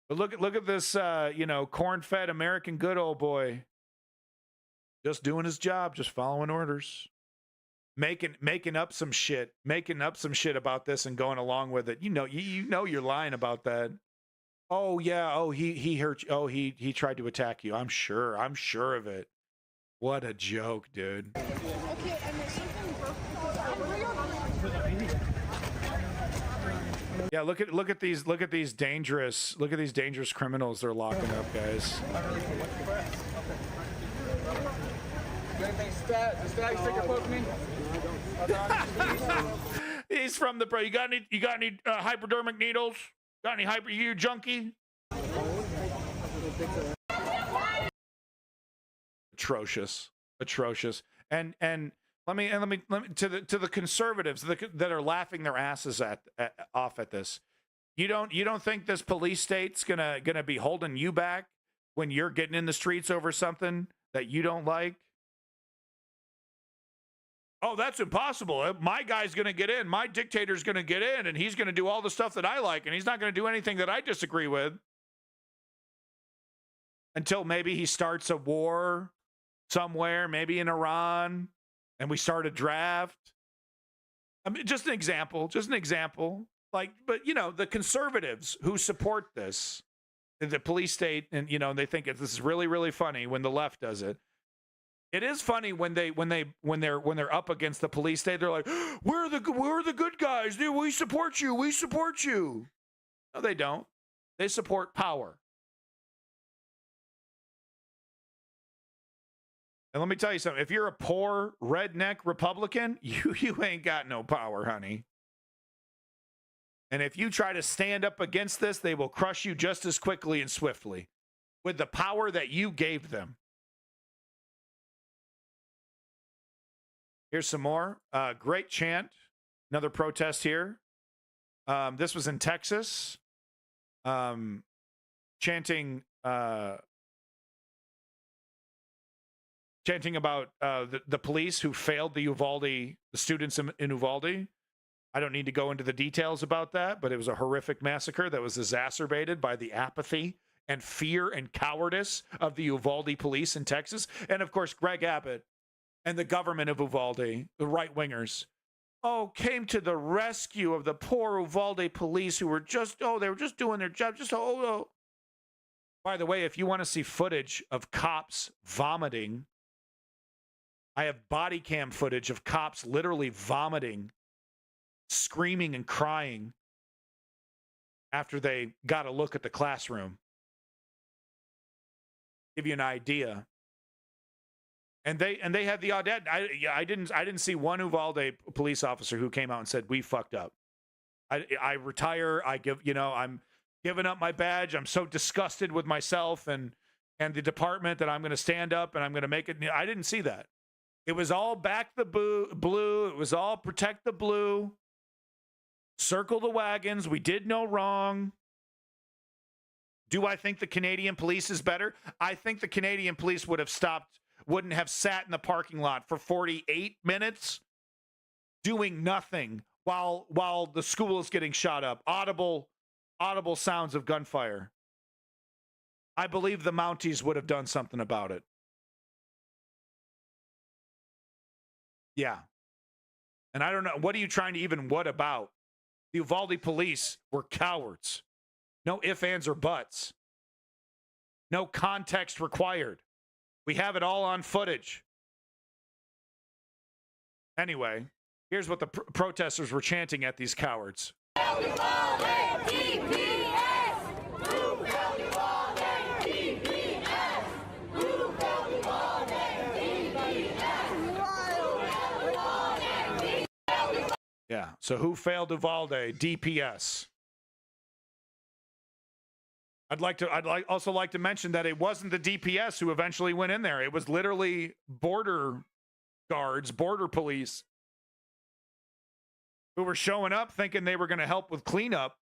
But look at this, you know, corn-fed American good old boy. Just doing his job, just following orders. Making up some shit about this and going along with it. You know you're lying about that. Oh yeah, oh he hurt you. Oh he tried to attack you. I'm sure of it. What a joke, dude. Yeah, look at these dangerous criminals they're locking up, guys. He's from the pro. You got any hypodermic needles? Got any you junkie? Atrocious. And let me to the conservatives that are laughing their asses off at this. You don't think this police state's gonna be holding you back when you're getting in the streets over something that you don't like? Oh, that's impossible. My guy's going to get in. My dictator's going to get in, and he's going to do all the stuff that I like, and he's not going to do anything that I disagree with. Until maybe he starts a war somewhere, maybe in Iran, and we start a draft. I mean, just an example. Like, but, you know, the conservatives who support this, the police state, and, you know, they think this is really, really funny when the left does it. It is funny when they're up against the police state. They're like, we're the good guys. Dude, we support you. No, they don't. They support power. And let me tell you something. If you're a poor redneck Republican, you ain't got no power, honey. And if you try to stand up against this, they will crush you just as quickly and swiftly with the power that you gave them. Here's some more. Great chant. Another protest here. This was in Texas. Chanting about the police who failed the students in Uvalde. I don't need to go into the details about that, but it was a horrific massacre that was exacerbated by the apathy and fear and cowardice of the Uvalde police in Texas. And of course, Greg Abbott and the government of Uvalde, the right-wingers, came to the rescue of the poor Uvalde police who were they were just doing their job. By the way, if you want to see footage of cops vomiting, I have body cam footage of cops literally vomiting, screaming and crying after they got a look at the classroom. Give you an idea. And they had the audacity. I didn't see one Uvalde police officer who came out and said, we fucked up. I retire. I'm giving up my badge. I'm so disgusted with myself and the department that I'm going to stand up and I'm going to make it. I didn't see that. It was all back the blue. It was all protect the blue. Circle the wagons. We did no wrong. Do I think the Canadian police is better? I think the Canadian police wouldn't have sat in the parking lot for 48 minutes doing nothing while the school is getting shot up. Audible sounds of gunfire. I believe the Mounties would have done something about it. Yeah. And I don't know, what are you trying to even what about? The Uvalde police were cowards. No ifs, ands, or buts. No context required. We have it all on footage. Anyway, here's what the protesters were chanting at these cowards. Yeah, so who failed Uvalde? DPS. I'd also like to mention that it wasn't the DPS who eventually went in there. It was literally border guards, border police, who were showing up thinking they were going to help with cleanup.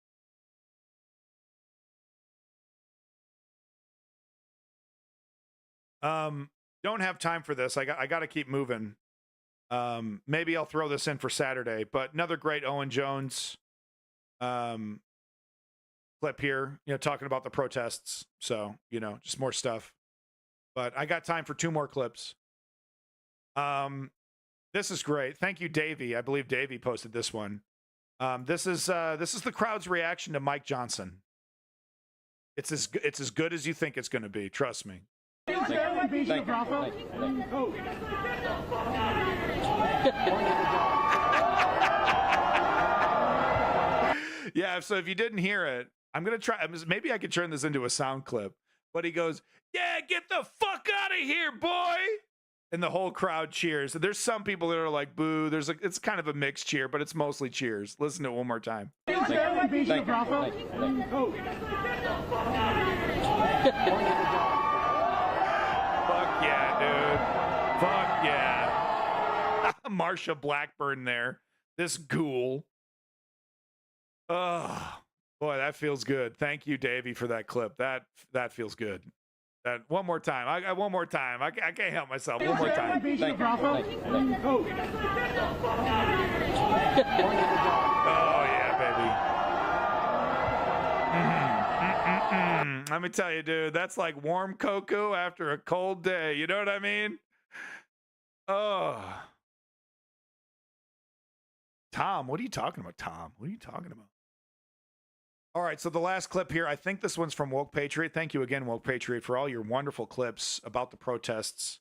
Don't have time for this. I got to keep moving. Maybe I'll throw this in for Saturday, but another great Owen Jones clip here, talking about the protests. So, just more stuff. But I got time for 2 more clips. This is great. Thank you, Davey. I believe Davey posted this one. This is the crowd's reaction to Mike Johnson. It's as good as you think it's going to be. Trust me. Thank you. Yeah, so if you didn't hear it, I'm going to try. Maybe I could turn this into a sound clip. But he goes, "Yeah, get the fuck out of here, boy." And the whole crowd cheers. There's some people that are like, boo. It's kind of a mixed cheer, but it's mostly cheers. Listen to it one more time. Thank you. Fuck yeah, dude. Fuck yeah. Marsha Blackburn there. This ghoul. Oh, boy, that feels good. Thank you, Davey, for that clip. That feels good. That one more time. One more time. I can't help myself. One more time. Thank you. Oh, yeah, baby. Let me tell you, dude, that's like warm cocoa after a cold day. You know what I mean? Oh. Tom, what are you talking about, Tom? What are you talking about? All right, so the last clip here, I think this one's from Woke Patriot. Thank you again, Woke Patriot, for all your wonderful clips about the protests.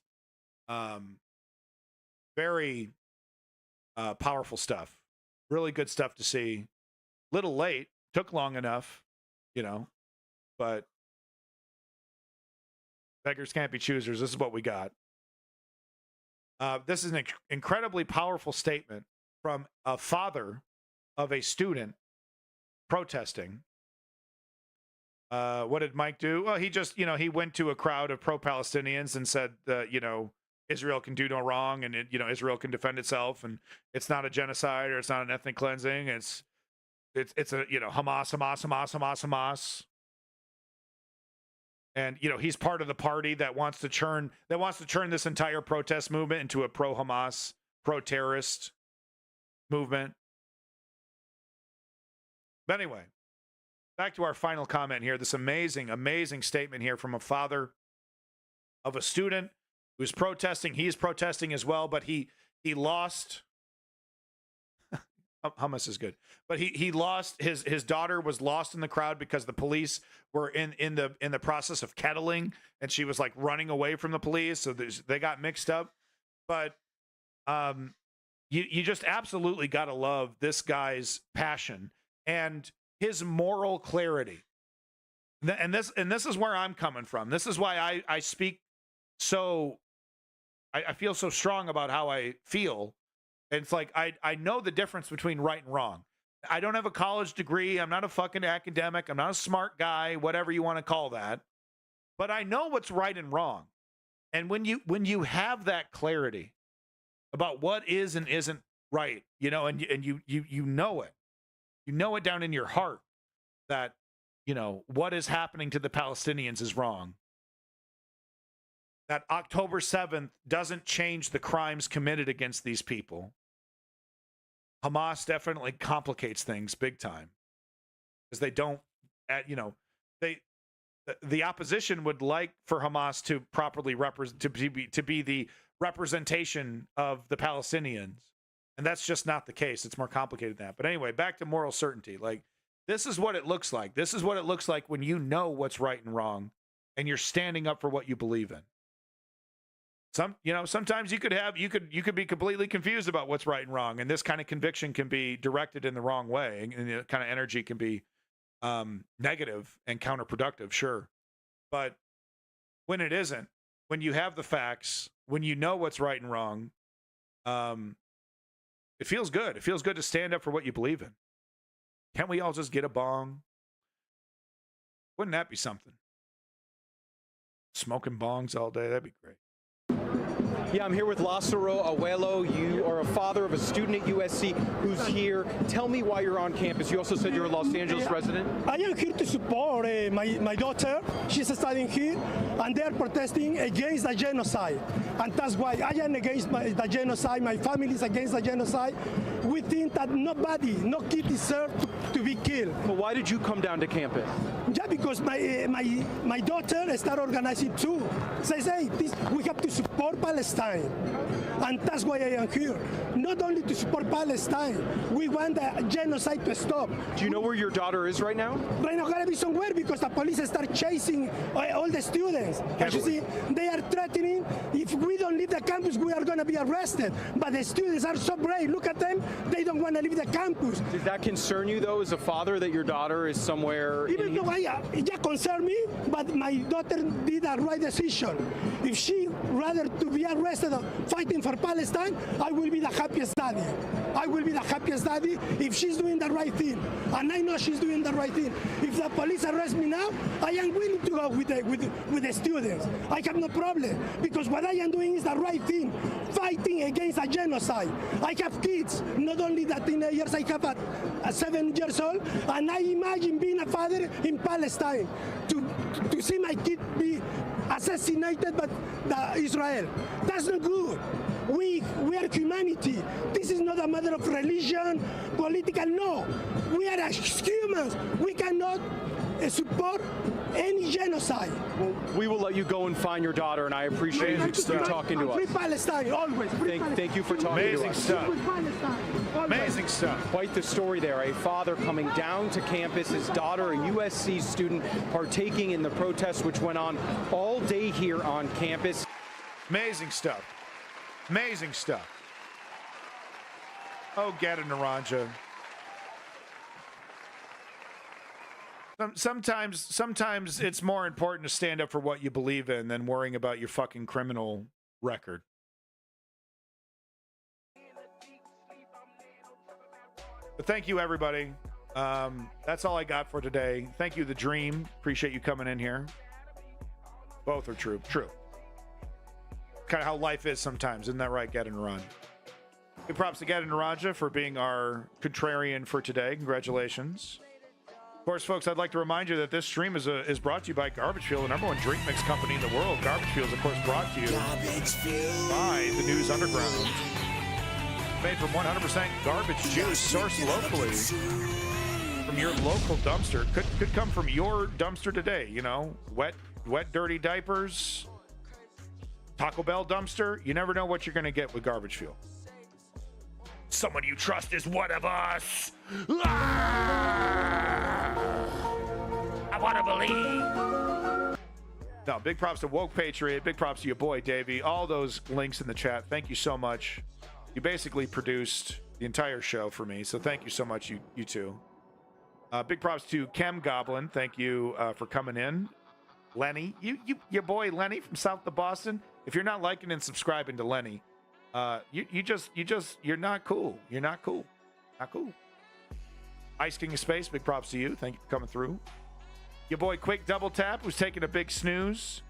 Very powerful stuff. Really good stuff to see. Little late, took long enough, but beggars can't be choosers. This is what we got. This is an incredibly powerful statement from a father of a student protesting. What did Mike do? Well, he just, he went to a crowd of pro-Palestinians and said that, Israel can do no wrong, and Israel can defend itself, and it's not a genocide, or it's not an ethnic cleansing. It's a, Hamas. And, he's part of the party that wants to turn this entire protest movement into a pro-Hamas, pro-terrorist movement. But anyway, back to our final comment here. This amazing, amazing statement here from a father of a student who's protesting. He's protesting as well, but he lost. Hummus is good, but he lost his daughter was lost in the crowd because the police were in the process of kettling, and she was like running away from the police, so they got mixed up. But you just absolutely got to love this guy's passion and his moral clarity. And this is where I'm coming from. This is why I speak so, I feel so strong about how I feel. And it's like, I know the difference between right and wrong. I don't have a college degree. I'm not a fucking academic. I'm not a smart guy, whatever you want to call that. But I know what's right and wrong. And when you have that clarity about what is and isn't right, and you know it. You know it down in your heart that, what is happening to the Palestinians is wrong. That October 7th doesn't change the crimes committed against these people. Hamas definitely complicates things big time. Because they don't, the opposition would like for Hamas to properly to be the representation of the Palestinians. And that's just not the case. It's more complicated than that. But anyway, back to moral certainty. Like, this is what it looks like. This is what it looks like when you know what's right and wrong and you're standing up for what you believe in. Sometimes you could be completely confused about what's right and wrong, and this kind of conviction can be directed in the wrong way, and the kind of energy can be negative and counterproductive, sure. But when it isn't, when you have the facts, when you know what's right and wrong, it feels good. It feels good to stand up for what you believe in. Can't we all just get a bong? Wouldn't that be something? Smoking bongs all day, that'd be great. Yeah, I'm here with Lázaro Abuelo. You are a father of a student at USC who's here. Tell me why you're on campus. You also said you're a Los Angeles resident. I am here to support my daughter. She's studying here, and they're protesting against the genocide. And that's why I am against the genocide. My family is against the genocide. We think that no kid deserves to be killed. But why did you come down to campus? Yeah, because my daughter started organizing too. Says, hey, we have to support Palestine. And that's why I am here. Not only to support Palestine, we want the genocide to stop. Do you know where your daughter is right now? Right now, gotta be somewhere because the police start chasing all the students. As you see, they are threatening, if we don't leave the campus, we are gonna be arrested. But the students are so brave. Look at them. They don't want to leave the campus. Does that concern you, though, as a father, that your daughter is somewhere? Even though it concern me, but my daughter did the right decision. If she rather to be arrested fighting for Palestine, I will be the happiest daddy. I will be the happiest daddy if she's doing the right thing. And I know she's doing the right thing. If the police arrest me now, I am willing to go with the students. I have no problem because what I am doing is the right thing, fighting against a genocide. I have kids, not only the teenagers, I have a 7 years old, and I imagine being a father in Palestine to see my kid be assassinated by Israel. That's not good. We are humanity. This is not a matter of religion, political, no. We are humans. We cannot support any genocide. Well, we will let you go and find your daughter, and I appreciate you talking to us. Free Palestine, always. Thank you for talking to us. Amazing stuff. Amazing stuff. Quite the story there. A father coming down to campus, his daughter, a USC student, partaking in the protests which went on all day here on campus. Amazing stuff. Amazing stuff. Oh, get it, Naranja. Sometimes it's more important to stand up for what you believe in than worrying about your fucking criminal record. But thank you, everybody. That's all I got for today. Thank you, The Dream. Appreciate you coming in here. Both are true. True. Kind of how life is sometimes. Isn't that right, Get and Run? Good props to Get and Naranja for being our contrarian for today. Congratulations. Of course, folks, I'd like to remind you that this stream is brought to you by Garbage Fuel, the #1 drink mix company in the world. Garbage Fuel is, of course, brought to you by the News Underground. Made from 100% garbage juice, sourced locally from your local dumpster. Could come from your dumpster today, you know, wet, dirty diapers, Taco Bell dumpster. You never know what you're going to get with Garbage Fuel. Someone you trust is one of us. I want to believe. No, big props to Woke Patriot. Big props to your boy, Davey. All those links in the chat. Thank you so much. You basically produced the entire show for me, so thank you so much, you two. Big props to Chem Goblin. Thank you for coming in. Lenny, your boy Lenny from south of Boston. If you're not liking and subscribing to Lenny, you're not cool. You're not cool. Not cool. Ice King of Space, big props to you. Thank you for coming through. Your boy Quick Double Tap, who's taking a big snoozing.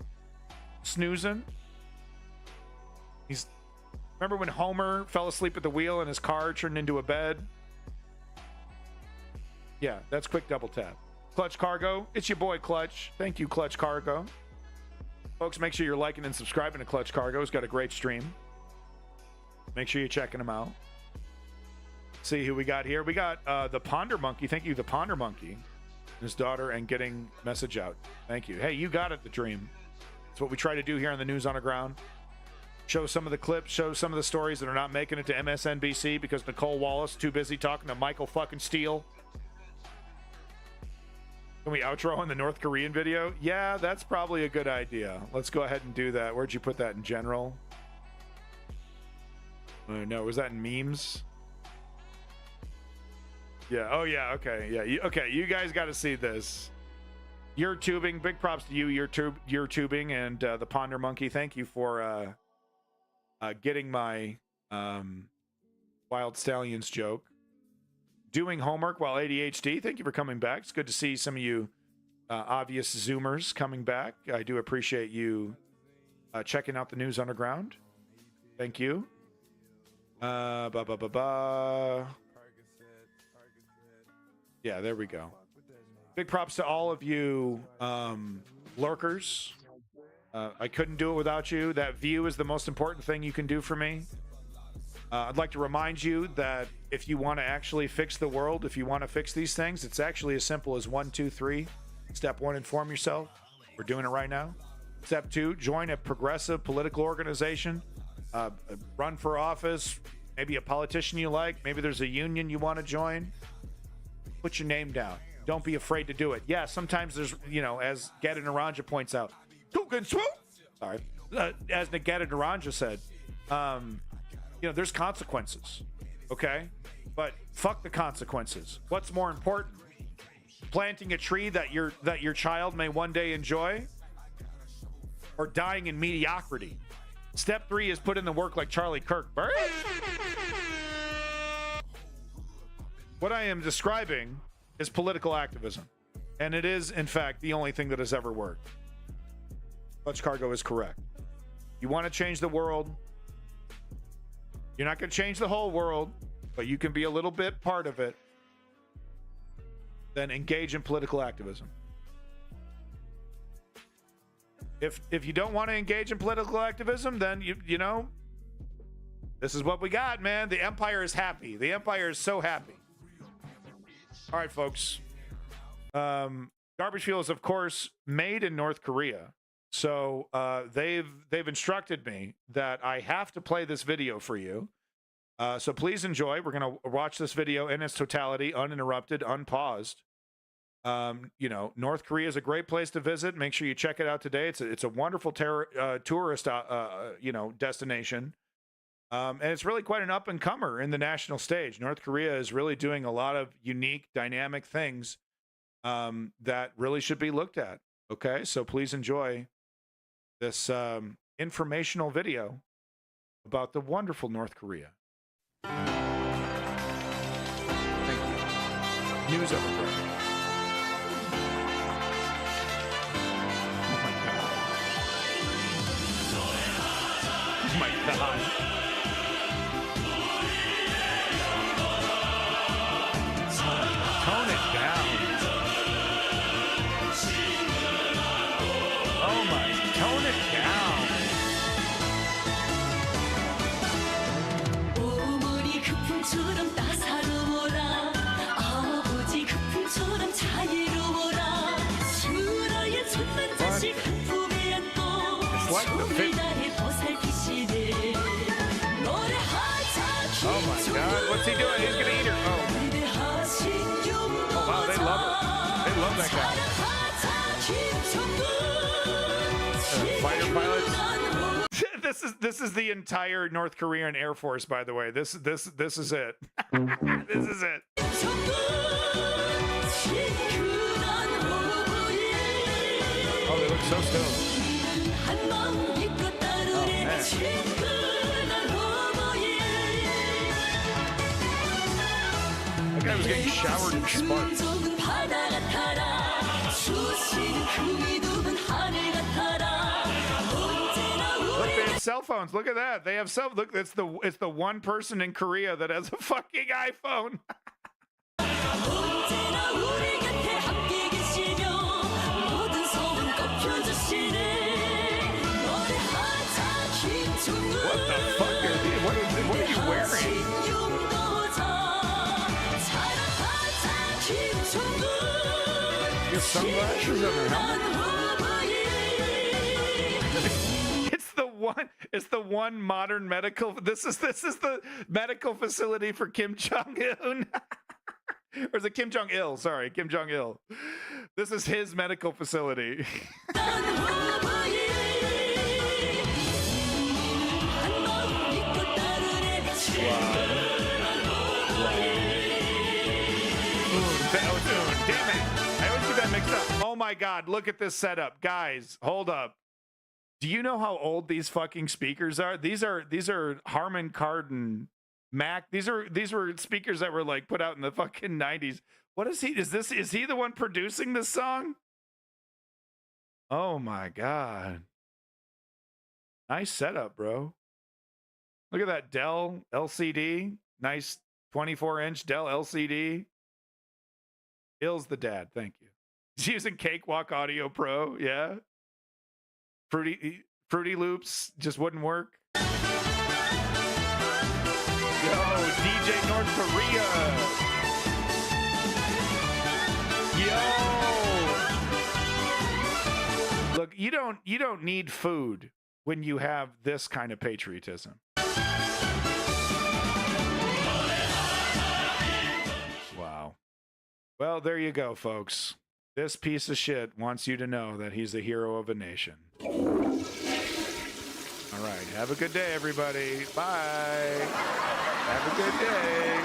Remember when Homer fell asleep at the wheel and his car turned into a bed? Yeah, that's Quick Double Tap. Clutch Cargo, it's your boy Clutch. Thank you, Clutch Cargo. Folks, make sure you're liking and subscribing to Clutch Cargo. He's got a great stream. Make sure you're checking him out. See who we got here. We got the Ponder Monkey. Thank you, the Ponder Monkey. His daughter and getting message out. Thank you. Hey, you got it, The Dream. That's what we try to do here on the News Underground. show some of the clips, show some of the stories that are not making it to MSNBC because Nicole Wallace too busy talking to Michael fucking Steele. Can we outro on the North Korean video? Yeah, that's probably a good idea. Let's go ahead and do that. Where'd you put that in general? No, was that in memes? Yeah. Oh, yeah. Okay. Yeah. Okay. You guys got to see this. You're tubing. Big props to you. You're tubing and the Ponder Monkey. Thank you for getting my Wild Stallions joke. Doing homework while ADHD. Thank you for coming back. It's good to see some of you obvious Zoomers coming back. I do appreciate you checking out the News Underground. Thank you. Yeah, there we go. Big props to all of you lurkers. I couldn't do it without you. That view is the most important thing you can do for me. I'd like to remind you that if you want to actually fix the world, if you want to fix these things, it's actually as simple as 1, 2, 3. Step 1, inform yourself. We're doing it right now. Step 2, join a progressive political organization. Run for office. Maybe a politician you like. Maybe there's a union you want to join. Put your name down. Don't be afraid to do it. Yeah, sometimes there's, as Geta Naranja points out, sorry, as Geta Naranja said, there's consequences, okay? But fuck the consequences. What's more important? Planting a tree that your child may one day enjoy, or dying in mediocrity? Step 3 is put in the work like Charlie Kirk. What I am describing is political activism, and it is, in fact, the only thing that has ever worked. Clutch Cargo is correct. You want to change the world. You're not going to change the whole world, but you can be a little bit part of it. Then engage in political activism. If you don't want to engage in political activism, then you know, this is what we got, man. The Empire is happy. The Empire is so happy. All right, folks. Garbage Fuel is, of course, made in North Korea. So they've instructed me that I have to play this video for you. So please enjoy. We're going to watch this video in its totality, uninterrupted, unpaused. North Korea is a great place to visit. Make sure you check it out today. It's a wonderful tourist destination. And it's really quite an up-and-comer in the national stage. North Korea is really doing a lot of unique, dynamic things that really should be looked at. Okay, so please enjoy this informational video about the wonderful North Korea. Thank you. News Underground. Oh my God. Tone it down. Oh my, tone it down. It's like the 50s. Oh my God, what's he doing? He's gonna eat her. Oh wow, they love her. They love that guy. Fighter pilots. This is the entire North Korean Air Force, by the way. This is it. This is it. Oh, they look so stoned. Oh man. That guy was getting showered in sparks. Look, they have cell phones. Look at that. They have cell. Look, it's the one person in Korea that has a fucking iPhone. What the fuck are these? What are you wearing? Your sunglasses on her helmet? It's the one modern medical. This is the medical facility for Kim Jong Un. Or is it Kim Jong Il? Sorry, Kim Jong Il. This is his medical facility. Damn it. I always get that mixed up. Oh my God, look at this setup. Guys, hold up. Do you know how old these fucking speakers are? These are Harman Kardon Mac. These were speakers that were like put out in the fucking 90s. What is he? Is he the one producing this song? Oh my God. Nice setup, bro. Look at that Dell LCD. Nice 24-inch Dell LCD. Ill's the dad. Thank you. He's using Cakewalk Audio Pro. Yeah. Fruity Loops just wouldn't work. Yo, DJ North Korea. Yo. Look, you don't need food when you have this kind of patriotism. Wow. Well, there you go, folks. This piece of shit wants you to know that he's the hero of a nation. All right. Have a good day, everybody. Bye. Have a good day.